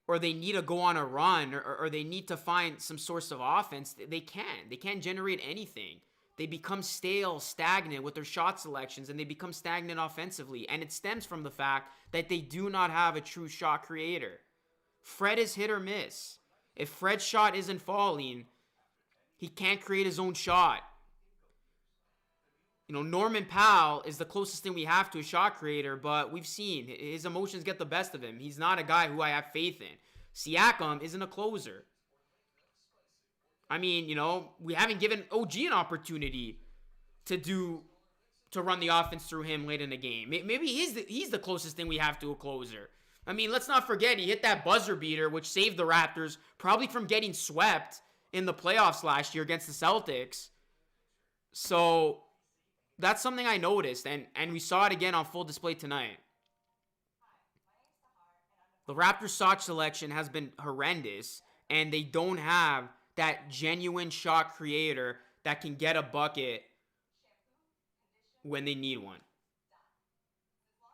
or they need to go on a run, or they need to find some source of offense, they can't. They can't generate anything. They become stale, stagnant with their shot selections, and they become stagnant offensively. And it stems from the fact that they do not have a true shot creator. Fred is hit or miss. If Fred's shot isn't falling, he can't create his own shot. Norman Powell is the closest thing we have to a shot creator, but we've seen his emotions get the best of him. He's not a guy who I have faith in. Siakam isn't a closer. I mean, we haven't given OG an opportunity to run the offense through him late in the game. Maybe he's the closest thing we have to a closer. I mean, let's not forget he hit that buzzer beater, which saved the Raptors probably from getting swept in the playoffs last year against the Celtics. So that's something I noticed, and we saw it again on full display tonight. The Raptors' shot selection has been horrendous, and they don't have that genuine shot creator that can get a bucket when they need one.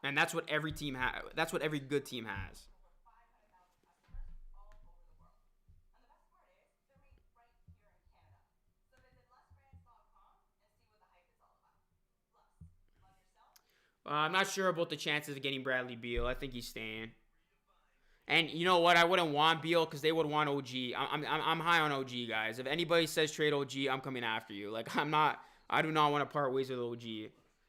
And that's what every team has. That's what every good team has. I'm not sure about the chances of getting Bradley Beal. I think he's staying. And you know what? I wouldn't want Beal because they would want OG. I'm high on OG, guys. If anybody says trade OG, I'm coming after you. Like, I do not want to part ways with OG.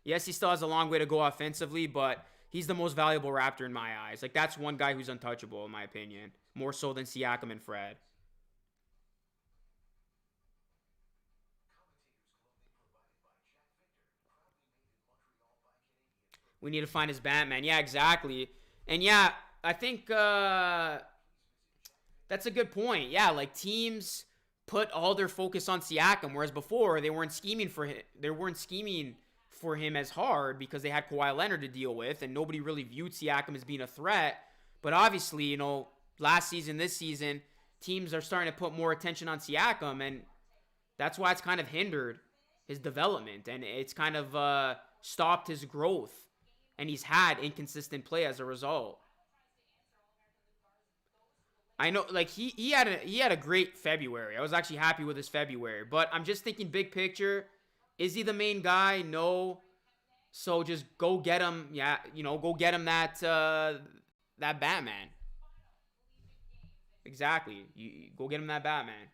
Yes, he still has a long way to go offensively, but he's the most valuable Raptor in my eyes. Like, that's one guy who's untouchable, in my opinion. More so than Siakam and Fred. We need to find his Batman. Yeah, exactly. And yeah, I think that's a good point. Yeah, like teams put all their focus on Siakam, whereas before they weren't scheming for him. They weren't scheming for him as hard because they had Kawhi Leonard to deal with, and nobody really viewed Siakam as being a threat. But obviously, last season, this season, teams are starting to put more attention on Siakam, and that's why it's kind of hindered his development, and it's kind of stopped his growth. And he's had inconsistent play as a result. I know, like, he had a great February. I was actually happy with his February. But I'm just thinking big picture. Is he the main guy? No. So just go get him. Yeah, go get him that Batman. Exactly. You go get him that Batman.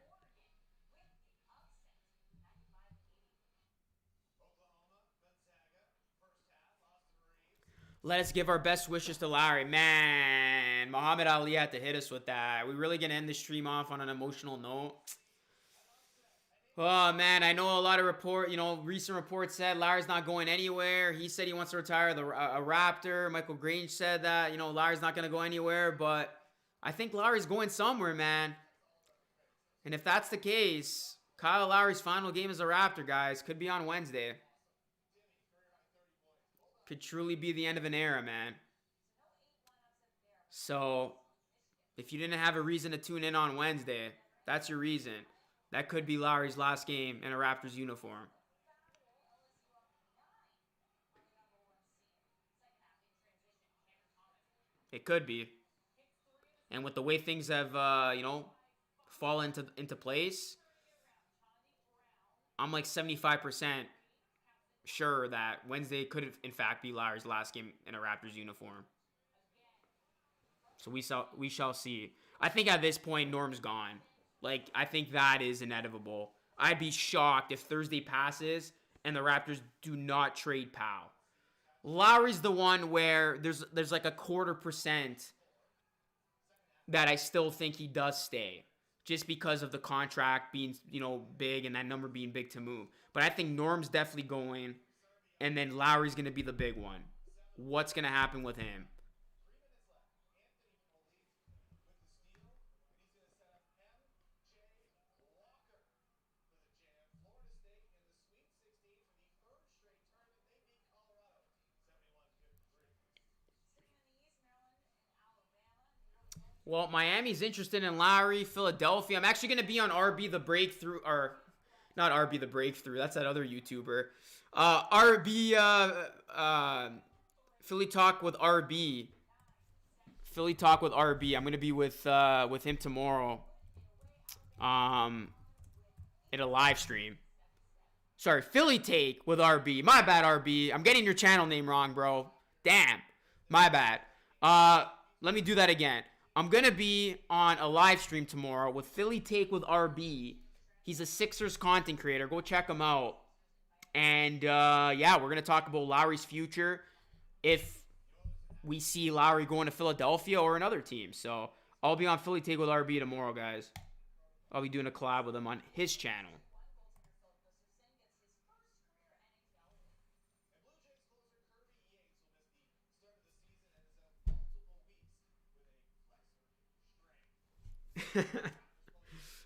Let us give our best wishes to Larry. Man, Muhammad Ali had to hit us with that. We really going to end the stream off on an emotional note? Oh, man, I know a lot of recent reports said Larry's not going anywhere. He said he wants to retire a Raptor. Michael Grange said that, Larry's not going to go anywhere. But I think Larry's going somewhere, man. And if that's the case, Kyle Lowry's final game as a Raptor, guys, could be on Wednesday. Could truly be the end of an era, man. So, if you didn't have a reason to tune in on Wednesday, that's your reason. That could be Lowry's last game in a Raptors uniform. It could be. And with the way things have, fallen into place, I'm like 75% sure that Wednesday could in fact be Larry's last game in a Raptors uniform. So we shall see. I think at this point Norm's gone. Like, I think that is inevitable. I'd be shocked if Thursday passes and the Raptors do not trade Powell. Lowry's the one where there's like a 0.25% that I still think he does stay. Just because of the contract being, big and that number being big to move. But I think Norm's definitely going, and then Lowry's going to be the big one. What's going to happen with him? Well, Miami's interested in Lowry. Philadelphia. I'm actually going to be on RB the Breakthrough, or not RB the Breakthrough. That's that other YouTuber. Philly Talk with RB. Philly Talk with RB. I'm going to be with him tomorrow. In a live stream. Sorry, Philly Take with RB. My bad, RB. I'm getting your channel name wrong, bro. Damn. My bad. Let me do that again. I'm going to be on a live stream tomorrow with Philly Take with RB. He's a Sixers content creator. Go check him out. And yeah, we're gonna talk about Lowry's future if we see Lowry going to Philadelphia or another team. So I'll be on Philly Take with RB tomorrow, guys. I'll be doing a collab with him on his channel.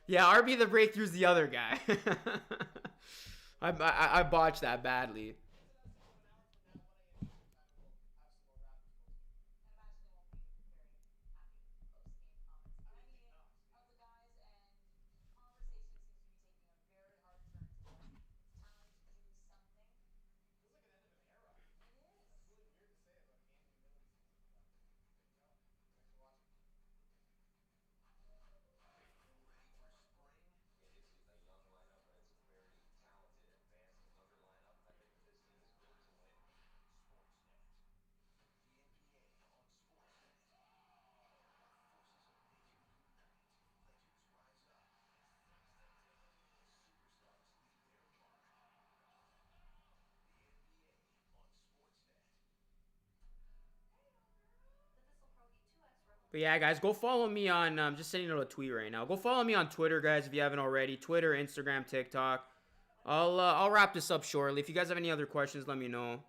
Yeah, RB the Breakthrough's the other guy. I botched that badly. But yeah, guys, go follow me on. I'm just sending out a tweet right now. Go follow me on Twitter, guys, if you haven't already. Twitter, Instagram, TikTok. I'll wrap this up shortly. If you guys have any other questions, let me know.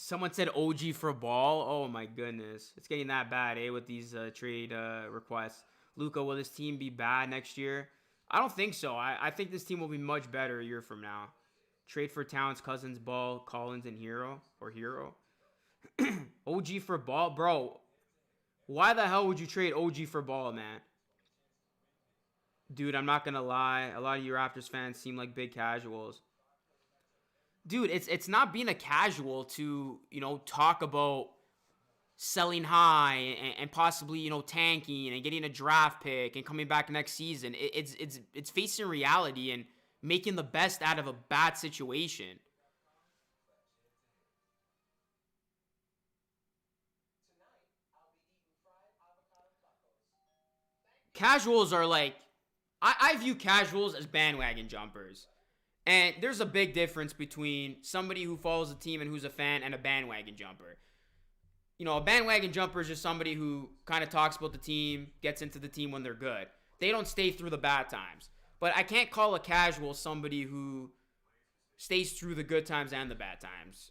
Someone said OG for ball. Oh my goodness, it's getting that bad, with these trade requests. Luka, will this team be bad next year? I don't think so. I think this team will be much better a year from now. Trade for Towns, Cousins, Ball, Collins, and Hero. OG for ball, bro. Why the hell would you trade OG for ball, man? Dude, I'm not gonna lie. A lot of you Raptors fans seem like big casuals. Dude, it's not being a casual to, talk about selling high and possibly, tanking and getting a draft pick and coming back next season. It's facing reality and making the best out of a bad situation. Casuals are like, I view casuals as bandwagon jumpers. And there's a big difference between somebody who follows a team and who's a fan and a bandwagon jumper. A bandwagon jumper is just somebody who kind of talks about the team, gets into the team when they're good. They don't stay through the bad times. But I can't call a casual somebody who stays through the good times and the bad times.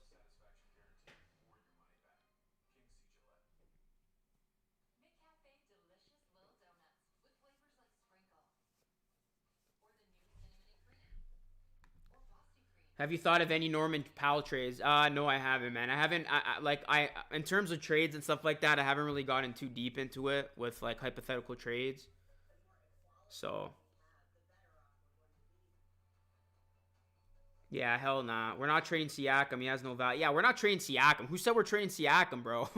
Have you thought of any Norman Powell trades? No, I haven't, man. I haven't. In terms of trades and stuff like that, I haven't really gotten too deep into it with like hypothetical trades. So, yeah, hell nah. We're not trading Siakam. He has no value. Yeah, we're not trading Siakam. Who said we're trading Siakam, bro?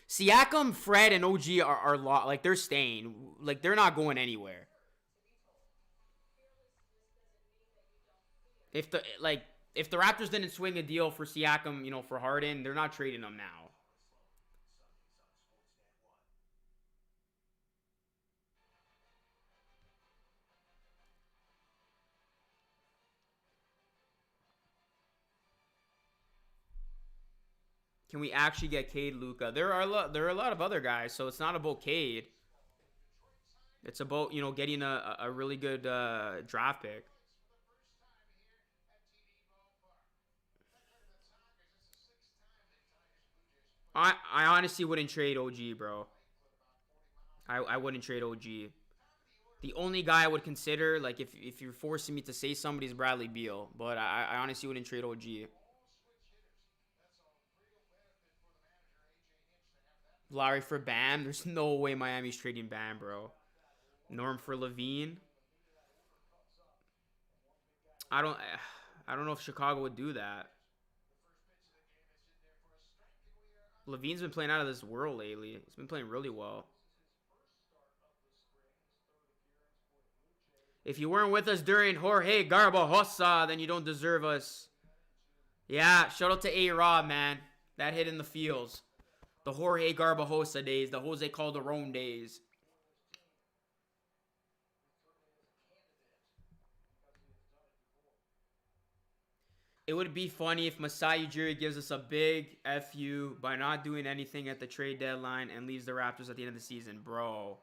Siakam, Fred, and OG are they're staying. Like they're not going anywhere. If the Raptors didn't swing a deal for Siakam, for Harden, they're not trading him now. Can we actually get Cade Luka? There are a lot of other guys, so it's not about Cade. It's about, getting a really good draft pick. I honestly wouldn't trade OG, bro. I wouldn't trade OG. The only guy I would consider, like, if you're forcing me to say somebody's Bradley Beal, but I honestly wouldn't trade OG. Larry for Bam? There's no way Miami's trading Bam, bro. Norm for Levine? I don't know if Chicago would do that. Levine's been playing out of this world lately. He's been playing really well. If you weren't with us during Jorge Garbajosa, then you don't deserve us. Yeah, shout out to A-Rob, man. That hit in the fields. The Jorge Garbajosa days, the Jose Calderon days. It would be funny if Masai Ujiri gives us a big FU by not doing anything at the trade deadline and leaves the Raptors at the end of the season. Bro,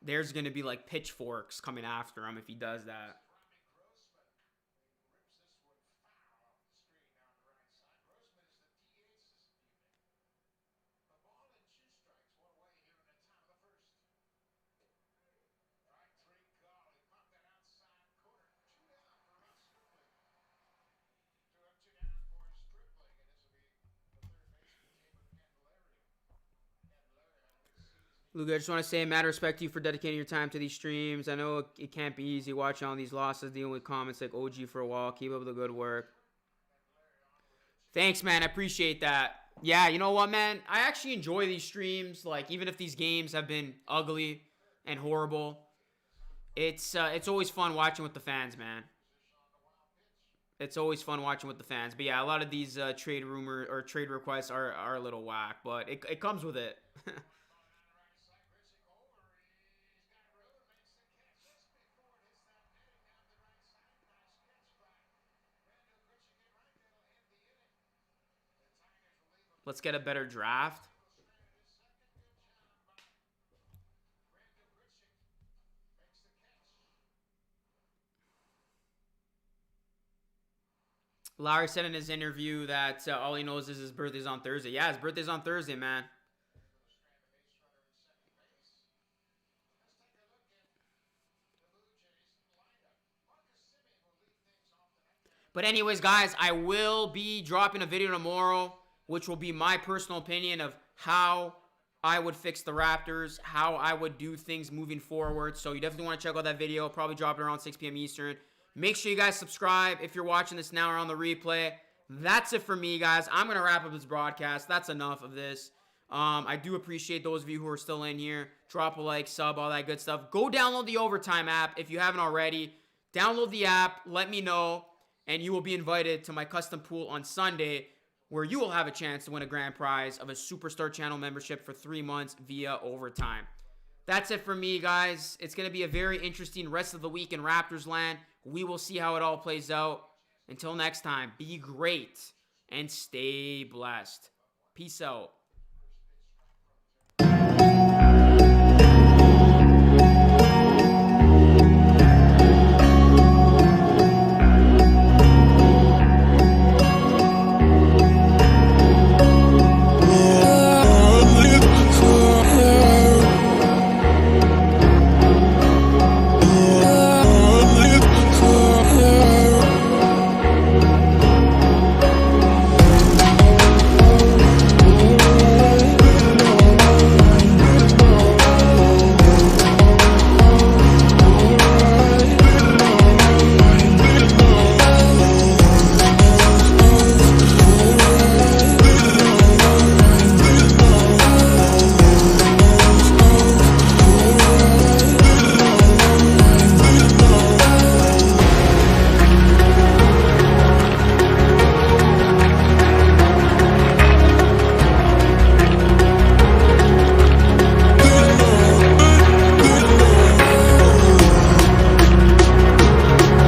there's going to be like pitchforks coming after him if he does that. Luke, I just want to say, mad respect to you for dedicating your time to these streams. I know it can't be easy watching all these losses, dealing with comments like OG for a while. Keep up the good work. Thanks, man. I appreciate that. Yeah, you know what, man? I actually enjoy these streams. Like, even if these games have been ugly and horrible, it's always fun watching with the fans, man. It's always fun watching with the fans. But yeah, a lot of these trade rumor or trade requests are a little whack, but it comes with it. Let's get a better draft. Larry said in his interview that all he knows is his birthday's on Thursday. Yeah, his birthday's on Thursday, man. But anyways, guys, I will be dropping a video tomorrow, which will be my personal opinion of how I would fix the Raptors, how I would do things moving forward. So you definitely want to check out that video. Probably drop it around 6 p.m. Eastern. Make sure you guys subscribe if you're watching this now or on the replay. That's it for me, guys. I'm going to wrap up this broadcast. That's enough of this. I do appreciate those of you who are still in here. Drop a like, sub, all that good stuff. Go download the Overtime app if you haven't already. Download the app. Let me know. And you will be invited to my custom pool on Sunday, where you will have a chance to win a grand prize of a Superstar Channel membership for 3 months via Overtime. That's it for me, guys. It's going to be a very interesting rest of the week in Raptors land. We will see how it all plays out. Until next time, be great and stay blessed. Peace out.